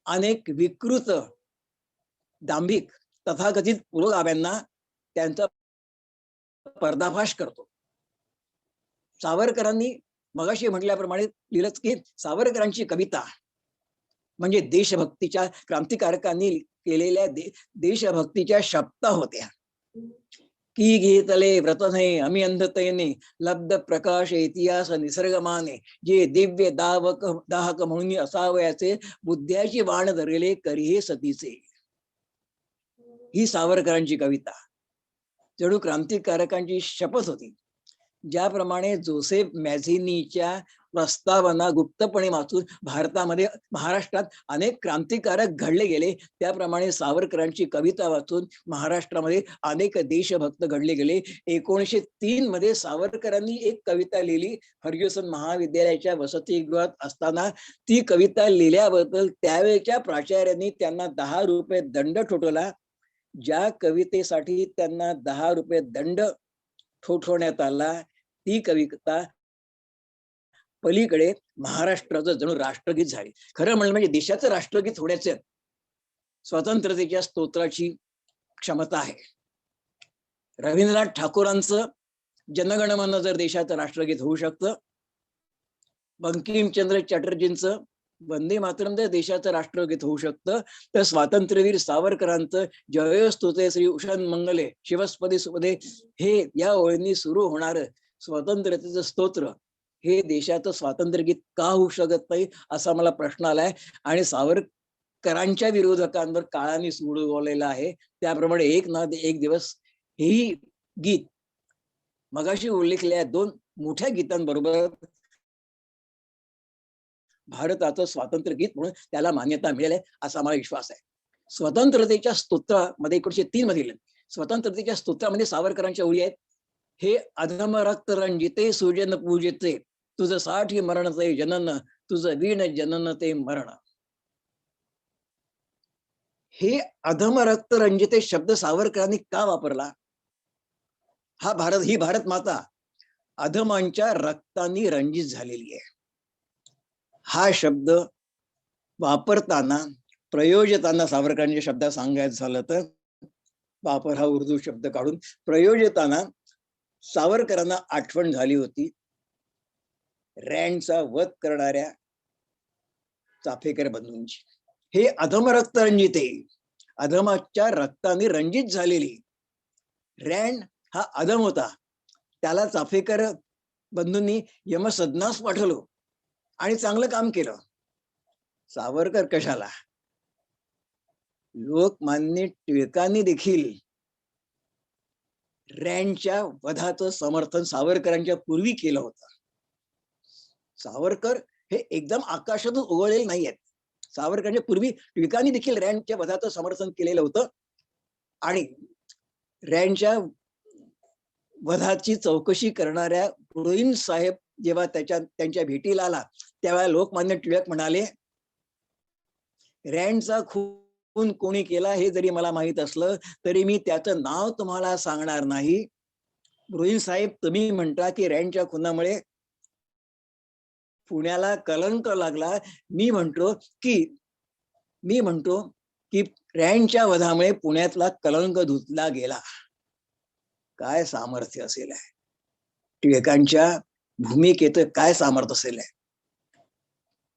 अनेक विकृत दांभिक तथाकथित पुरोगाम्यांना त्यांचा पर्दाफाश करतो. सावरकरांनी मगाशी म्हटल्याप्रमाणे लिहिलंच की सावरकरांची कविता म्हणजे देशभक्तीच्या, क्रांतिकारकांनी केलेल्या देशभक्तीच्या शपथा होत्या. की घेतले व्रत नाही आम्ही अंधतेने, लब्ध प्रकाश इतिहास निसर्गमाने, जे दिव्य दाहक म्हणून असावयाचे, बुद्ध्याची बाण धरले करी सतीचे. ही सावरकरांची कविता जणू क्रांतिकारकांची शपथ होती. ज्याप्रमाणे जोसेफ मॅझिनीच्या प्रस्तावना गुप्तपणे वाचून भारतामध्ये महाराष्ट्रात अनेक क्रांतिकारक घडले गेले, त्याप्रमाणे सावरकरांची कविता वाचून महाराष्ट्रामध्ये अनेक देशभक्त घडले गेले. 1903 मध्ये सावरकरांनी एक कविता लिहिली फर्ग्युसन महाविद्यालयाच्या वसतिगृहात असताना. ती कविता लिहिल्याबद्दल त्यावेळेच्या प्राचार्यांनी त्यांना 10 रुपये दंड ठोठवला. ज्या कवितेसाठी त्यांना 10 रुपये दंड ठोठवण्यात आला, ती कविता पलीकडे महाराष्ट्राचं जणू राष्ट्रगीत झाली. खरं म्हणलं म्हणजे देशाचं राष्ट्रगीत होण्याचं स्वतंत्रतेच्या स्तोत्राची क्षमता आहे. रवींद्रनाथ ठाकूरांचं जनगणमन जर देशाचं राष्ट्रगीत होऊ शकतं, बंकिमचंद्र चटर्जींचं वंदे मातरम जर देशाचं राष्ट्रगीत होऊ शकतं, तर स्वातंत्र्यवीर सावरकरांचं जयोस्तुते श्री उषण मंगले शिवस्पदी सुपदे हे या ओळींनी सुरू होणार स्वतंत्रतेचं स्तोत्र हे देशाचं स्वातंत्र्यगीत का होऊ शकत नाही, असा मला प्रश्न आलाय. आणि सावरकरांच्या विरोधकांवर काळाने सूड उगवलेला आहे. त्याप्रमाणे एक ना एक दिवस हेही गीत मगाशी उल्लेखलेल्या 2 मोठ्या गीतांबरोबर भारताचं स्वातंत्र्य गीत म्हणून त्याला मान्यता मिळेल असा मला विश्वास आहे. स्वतंत्रतेच्या स्तोत्रामध्ये 1903 मधील स्वतंत्रतेच्या स्तोत्रामध्ये सावरकरांच्या ओळी आहेत. हे अधम रक्त रंजिते सुजन पूजिते, तुझं साठी मरण ते जनन, तुझं वीण जनन ते मरण. हे अधम रक्त रंजिते शब्द सावरकरांनी का वापरला? ही भारत माता अधमांच्या रक्ताने रंजित झालेली आहे. हा शब्द वापरताना प्रयोजताना सावरकरांच्या शब्दात सांगायचं झालं तर वापर हा उर्दू शब्द काढून प्रयोजताना सावरकरांना आठवण झाली होती रँडचा वध करणाऱ्या चाफेकर बंधूंची. हे अधम रक्त रंजिते, अधमाच्या रक्ताने रंजित झालेली. रँड हा अधम होता, त्याला चाफेकर बंधूंनी यमसदनास पाठवलं आणि चांगलं काम केलं. सावरकर कशाला? लोकमान्य टिळकांनी देखील रँडच्या वधाचं समर्थन सावरकरांच्या पूर्वी केलं होतं. सावरकर हे एकदम आकाशातून उगवलेले नाही आहेत. सावरकरांच्या पूर्वी टिळकांनी देखील रँडच्या वधाचं समर्थन केलेलं होतं. आणि रँडच्या वधाची चौकशी करणाऱ्या पुरोहित साहेब जेव्हा त्यांच्या भेटीला आला, त्यावेळेला लोकमान्य टिळक म्हणाले, रँडचा खून कोणी केला हे जरी मला माहित असलं तरी मी त्याचं नाव तुम्हाला सांगणार नाही. पुरोहित साहेब, तुम्ही म्हणता की रँडच्या खुनामुळे पुण्याला कलंक लागला. मी म्हणतो की रँडच्या वधामुळे पुण्यातला कलंक धुतला गेला. काय सामर्थ्य असेल आहे टिळकांच्या भूमिकेत, काय सामर्थ्य असेल आहे.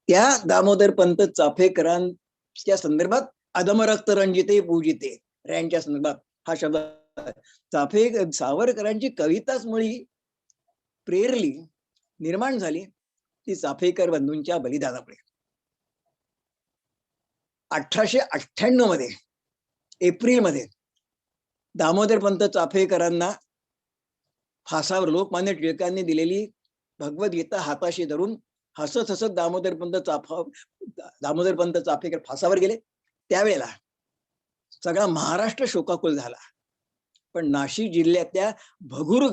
त्या दामोदर पंत चाफेकरांच्या संदर्भात अधम रक्त रंजिते पूजिते रँडच्या संदर्भात हा शब्द सावरकरांची कविताच मुळी प्रेरली, निर्माण झाली ती चाफेकर बंधूंच्या बलिदानामुळे. 1898 मध्ये एप्रिलमध्ये दामोदर पंत चाफेकरांना फासावर लोकमान्य टिळकांनी दिलेली भगवद्गीता हाताशी धरून हसत हसत दामोदर पंत चाफेकर फासावर गेले. त्यावेळेला सगळा महाराष्ट्र शोकाकुल झाला. पण नाशिक जिल्ह्यातल्या भगूर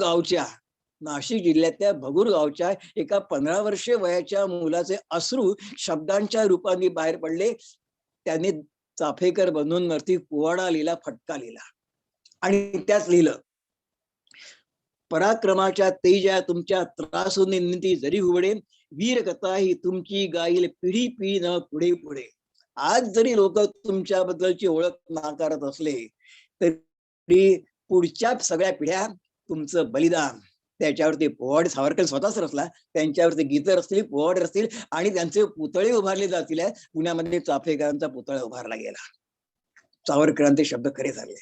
गावच्या एका 15 वर्षे वयाच्या मुलाचे अश्रू शब्दांच्या रूपाने बाहेर पडले. त्यांनी चाफेकर बंधूंवरती पोवाडा लिहिला, फटका लिहिला आणि त्याच लिहिलं, पराक्रमाच्या तेजा तुमच्या त्रासून निंदी जरी उघडे, वीर कथा ही तुमची गाईल पिढी पिढी न पुढे पुढे. आज जरी लोक तुमच्याबद्दलची ओळख नाकारत असले तरी पुढच्या सगळ्या पिढ्या तुमचं बलिदान त्याच्यावरती पोवाडे, सावरकर स्वतःच रचला, त्यांच्यावरती गीत रचतील, पोवाडे रचतील आणि त्यांचे पुतळे उभारले जातील. पुण्यामध्ये चाफेकरांचा पुतळा उभारला गेला. सावरकरांचे शब्द खरे झाले.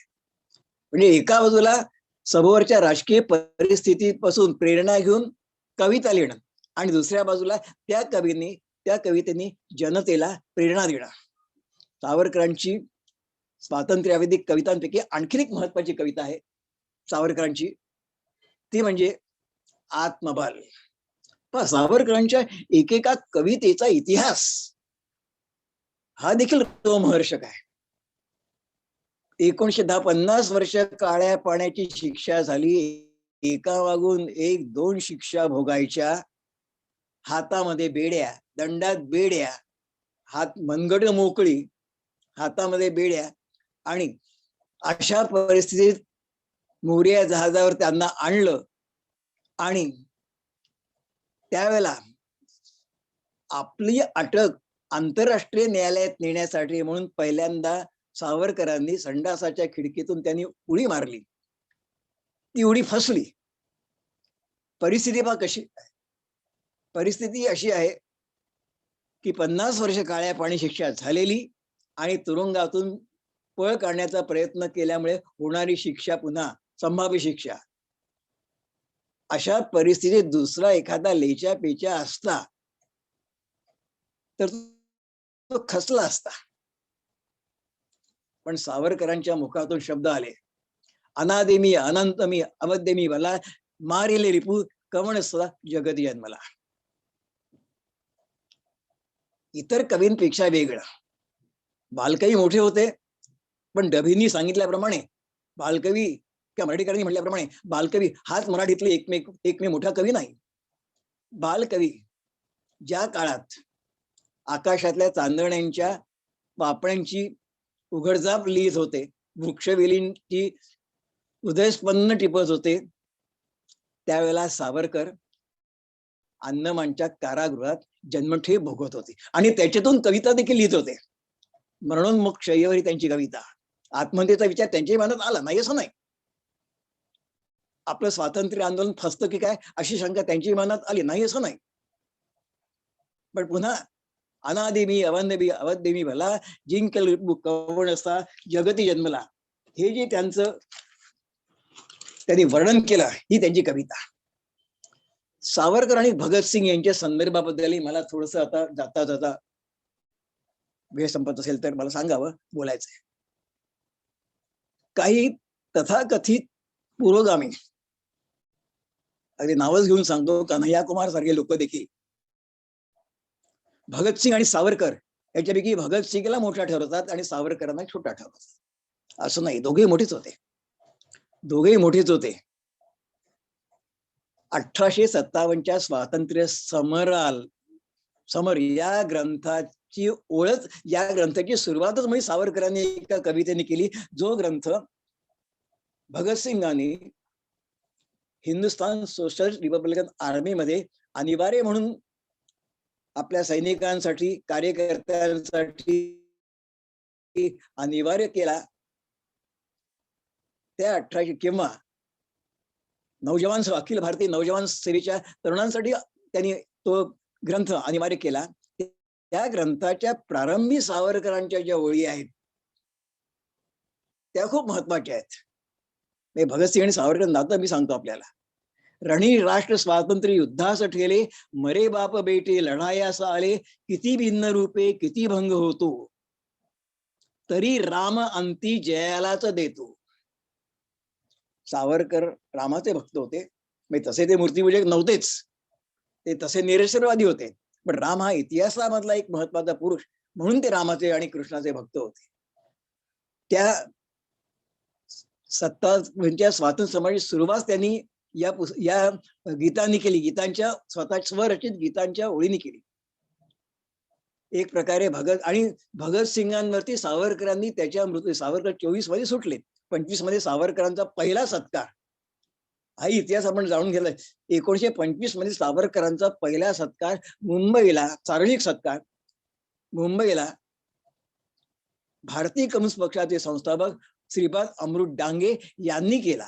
म्हणजे एका बाजूला सभोवरच्या राजकीय परिस्थितीपासून प्रेरणा घेऊन कविता लिहिणं आणि दुसऱ्या बाजूला त्या कवितेने जनतेला प्रेरणा देणं. सावरकरांची स्वातंत्र्यावैदिक कवितांपैकी आणखी एक महत्वाची कविता आहे सावरकरांची, ती म्हणजे आत्मबल. पण सावरकरांच्या एकेका कवितेचा इतिहास हा देखील रोमहर्षक आहे. 1950 वर्ष काळ्या पाण्याची शिक्षा झाली. एका मागून एक 2 शिक्षा भोगायच्या. हातामध्ये बेड्या, दंडात बेड्या, हात मनगट मोकळी, हातामध्ये बेड्या. आणि अशा परिस्थितीत मोरिया जहाजावर त्यांना आणलं आणि त्यावेळेला आपली अटक आंतरराष्ट्रीय न्यायालयात नेण्यासाठी म्हणून पहिल्यांदा सावरकरांनी संडासाच्या खिडकीतून त्यांनी उडी मारली. ती उडी फसली. परिस्थिती पहा कशी. परिस्थिती अशी आहे की 50 वर्ष काळ्या पाणी शिक्षा झालेली आणि तुरुंगातून पळ काढण्याचा प्रयत्न केल्यामुळे होणारी शिक्षा पुन्हा संभाव्य शिक्षा. अशा परिस्थितीत दुसरा एखादा लेच्या पेच्या असता तर तो खचला असता. पण सावरकरांच्या मुखातून शब्द आले, अनादिमी अनंतमी अवध्यमी मला मारिले रिपू कवण सदा जगती जन्मला. इतर कवींपेक्षा वेगळं. बालकवी मोठे होते, पण डभींनी सांगितल्याप्रमाणे बालकवी किंवा मराठीकरांनी म्हटल्याप्रमाणे बालकवी हाच मराठीतले एकमेव मोठा कवी नाही. बालकवी ज्या काळात आकाशातल्या चांदण्यांच्या पापण्यांची उघडझाप लिहित होते, वृक्षवेलींची हृदयस्पंदन टिपत होते, त्यावेळेला सावरकर अंदमानच्या कारागृहात जन्मठेप भोगत होते आणि त्याच्यातून कविता देखील लिहित होते. मरणोन्मुख शय्येवर त्यांची कविता. आत्महत्येचा विचार त्यांच्याही मनात आला नाही असं नाही. आपलं स्वातंत्र्य आंदोलन फसतं की काय अशी शंका त्यांच्याही मनात आली नाही असं नाही. पण पुन्हा अनादिमी अवंदमी अवध्यमी भला जिंकल कवण असता जगती जन्मला, हे जे त्यांनी वर्णन केलं ही त्यांची कविता. सावरकर आणि भगतसिंग यांच्या संदर्भाबद्दल मला थोडस आता जाता जाता वेळ संपत असेल तर मला सांगावं, बोलायचंय. काही तथाकथित पुरोगामी, अगदी नावच घेऊन सांगतो, कन्हैया कुमार सारखे लोक देखील भगतसिंग आणि सावरकर याच्यापैकी भगतसिंगला मोठा ठरवतात आणि सावरकरांना छोटा ठरवतात. असं नाही, दोघेही मोठेच होते. दोघेही मोठेच होते. 1857च्या स्वातंत्र्य समर या ग्रंथाची ओळख, या ग्रंथाची सुरुवातच म्हणजे सावरकरांनी एका कवितेने केली, जो ग्रंथ भगतसिंगांनी हिंदुस्थान सोशलिस्ट रिपब्लिकन आर्मी मध्ये अनिवार्य म्हणून आपल्या सैनिकांसाठी, कार्यकर्त्यांसाठी अनिवार्य केला. त्या 1800 किंवा नौजवान अखिल भारतीय नौजवान सेवेच्या तरुणांसाठी त्यांनी तो ग्रंथ अनिवार्य केला. त्या ग्रंथाच्या प्रारंभी सावरकरांच्या ज्या ओळी आहेत त्या खूप महत्वाच्या आहेत. भगतसिंग आणि सावरकर नातं मी सांगतो आपल्याला. रणी राष्ट्र स्वातंत्र्य युद्धास ठेले, मरे बाप बेटे लढायास आले, किती भिन्न रूपे किती भंग होतो, तरी राम अंती जयालाच देतो. सावरकर रामाचे भक्त होते. तसे ते मूर्तिपूजक नव्हतेच, ते तसे निरेश्वरवादी होते. पण राम हा इतिहासामधला एक महत्वाचा पुरुष म्हणून ते रामाचे आणि कृष्णाचे भक्त होते. त्या म्हणजे स्वातंत्र्य समाजाची सुरुवात त्यांनी या गीतांनी केली, गीतांच्या स्वतः स्वरचित गीतांच्या ओळींनी केली. एक प्रकारे भगतसिंगांवरती सावरकरांनी त्याच्या मृत्यू, सावरकर 24 मध्ये सुटले, 25 मध्ये सावरकरांचा पहिला सत्कार, हा इतिहास आपण जाणून घेतलाय. 1925 मध्ये सावरकरांचा पहिला सत्कार मुंबईला, सार्वजनिक सत्कार मुंबईला भारतीय कम्युनिस्ट पक्षाचे संस्थापक श्रीपाद अमृत डांगे यांनी केला.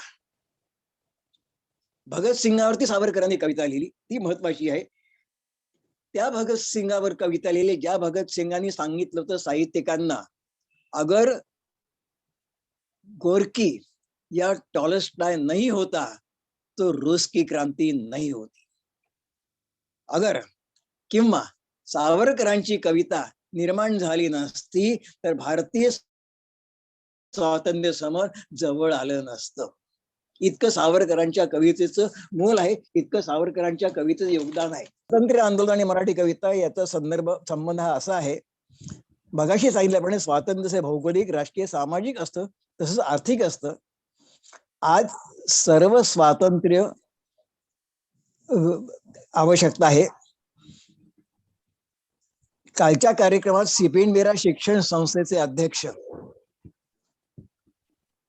भगतसिंगावरती सावरकरांनी कविता लिहिली, ती महत्वाची आहे. त्या भगतसिंगावर कविता लिहिली ज्या भगतसिंगांनी सांगितलं होतं साहित्यिकांना, अगर गोरकी या टॉलस्टॉय नहीं होता तो रूस की क्रांती नहीं होती. अगर किंवा सावरकरांची कविता निर्माण झाली नसती तर भारतीय स्वातंत्र्य समर जवळ आलं नसतं. इतकं सावरकरांच्या कवितेचं मोल आहे, इतकं सावरकरांच्या कवितेचं योगदान आहे. स्वातंत्र्य आंदोलन आणि मराठी कविता याचा संबंध हा असा आहे, मगाशी सांगितल्याप्रमाणे स्वातंत्र्य हे भौगोलिक, राजकीय, सामाजिक असतं, तसंच आर्थिक असतं. आज सर्व स्वातंत्र्य आवश्यकता आहे. कालच्या कार्यक्रमात सीपीएन बेरा शिक्षण संस्थेचे अध्यक्ष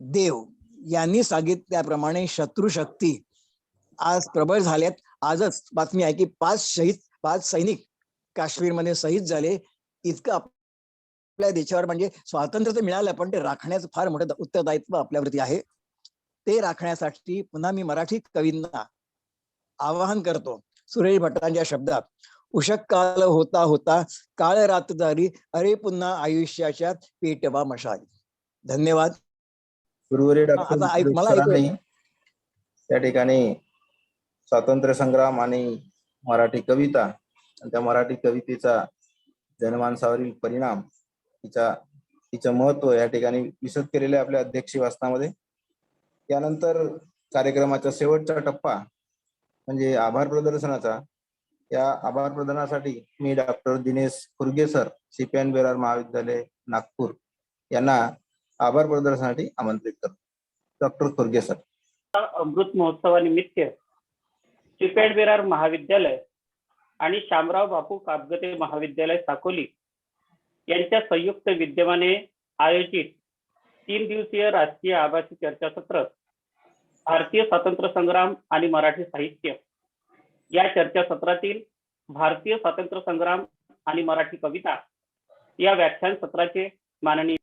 देव यांनी सांगितल्याप्रमाणे शत्रुशक्ती आज प्रबळ झाल्यात. आजच बातमी आहे की 5 सैनिक काश्मीरमध्ये शहीद झाले. इतकं आपल्या देशावर म्हणजे स्वातंत्र्य तर मिळालं, पण ते राखण्याचं फार मोठं उत्तरदायित्व आपल्यावरती आहे. ते राखण्यासाठी पुन्हा मी मराठी कवींना आवाहन करतो सुरेश भटांच्या शब्दात, उषक काल होता होता काळ रात झाली, अरे पुन्हा आयुष्याच्या पेटवा मशाल. धन्यवाद. गुरुवर्य आता मला डॉक्टर सरांनी त्या ठिकाणी स्वातंत्र्य संग्राम आणि मराठी कविता आणि त्या मराठी कवितेचा जनमानसावरील परिणाम, तिचं महत्व या ठिकाणी विशद केलेले आपल्या अध्यक्षीय भाषणामध्ये. त्यानंतर कार्यक्रमाचा शेवटचा टप्पा म्हणजे आभार प्रदर्शनाचा. या आभार प्रदर्शनासाठी मी doctor Dinesh Khurge sir, CPN Berar महाविद्यालय नागपूर यांना आभार प्रदर्शनासाठी आमंत्रित करतो. Doctor खुर्गे sir. अमृत महोत्सवानिमित्त सीपीएन बेरार महाविद्यालय आणि शामराव बापू कापगते महाविद्यालय साकोली यांच्या संयुक्त विद्यमाने आयोजित 3 दिवसीय राष्ट्रीय आभासी चर्चासत्र भारतीय स्वातंत्र्य संग्राम आणि मराठी साहित्य या चर्चासत्रातील भारतीय स्वातंत्र्य संग्राम आणि मराठी कविता या व्याख्यान सत्राचे माननीय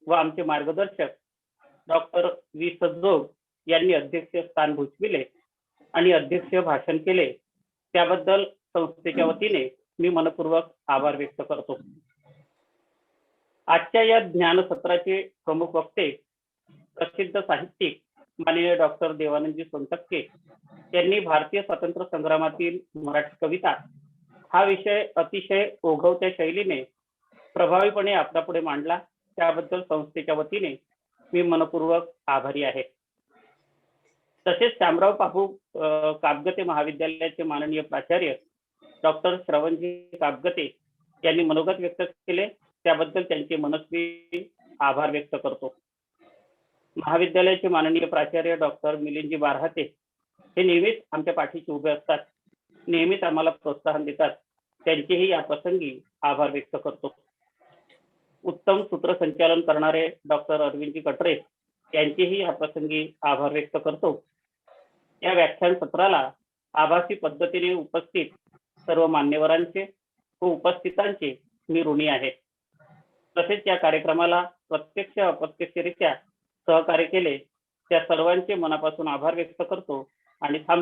व आमचे मार्गदर्शक डॉक्टर वी सजोग यांनी अध्यक्षस्थान भूषविले आणि अध्यक्ष भाषण केले. त्याबद्दल संस्थेच्या वतीने मी मनपूर्वक आभार व्यक्त करतो. आजच्या या ज्ञान सत्राचे प्रमुख वक्ते प्रसिद्ध साहित्यिक माननीय डॉक्टर देवानंदजी सोनटक्के यांनी भारतीय स्वातंत्र्य संग्रामातील मराठी कविता हा विषय अतिशय ओघवत्या शैलीने प्रभावीपणे आपल्यापुढे मांडला. त्याबद्दल संस्थेच्या वतीने मी मनपूर्वक आभारी आहे. तसेच शामराव बापू कापगते महाविद्यालयाचे माननीय प्राचार्य डॉक्टर श्रवणजी कापगते यांनी मनोगत व्यक्त केले. त्याबद्दल त्यांचे मनस्वी आभार व्यक्त करतो. महाविद्यालयाचे माननीय प्राचार्य डॉक्टर मिलिंदजी बारहाते हे नेहमीच आमच्या पाठीशी उभे असतात, नेहमीच आम्हाला प्रोत्साहन देतात. त्यांचेही या प्रसंगी आभार व्यक्त करतो. उत्तम सूत्रसंचालन करणारे डॉक्टर अरविंदजी कटरे यांचेही या प्रसंगी आभार व्यक्त करतो. या व्याख्यान सत्राला आभासी पद्धतीने उपस्थित सर्व मान्यवरांचे व उपस्थितांचे मी ऋणी आहे. तसेच या कार्यक्रमाला प्रत्यक्ष अप्रत्यक्षरित्या सहकार्य केले त्या सर्वांचे मनापासून आभार व्यक्त करतो आणि थांबतो.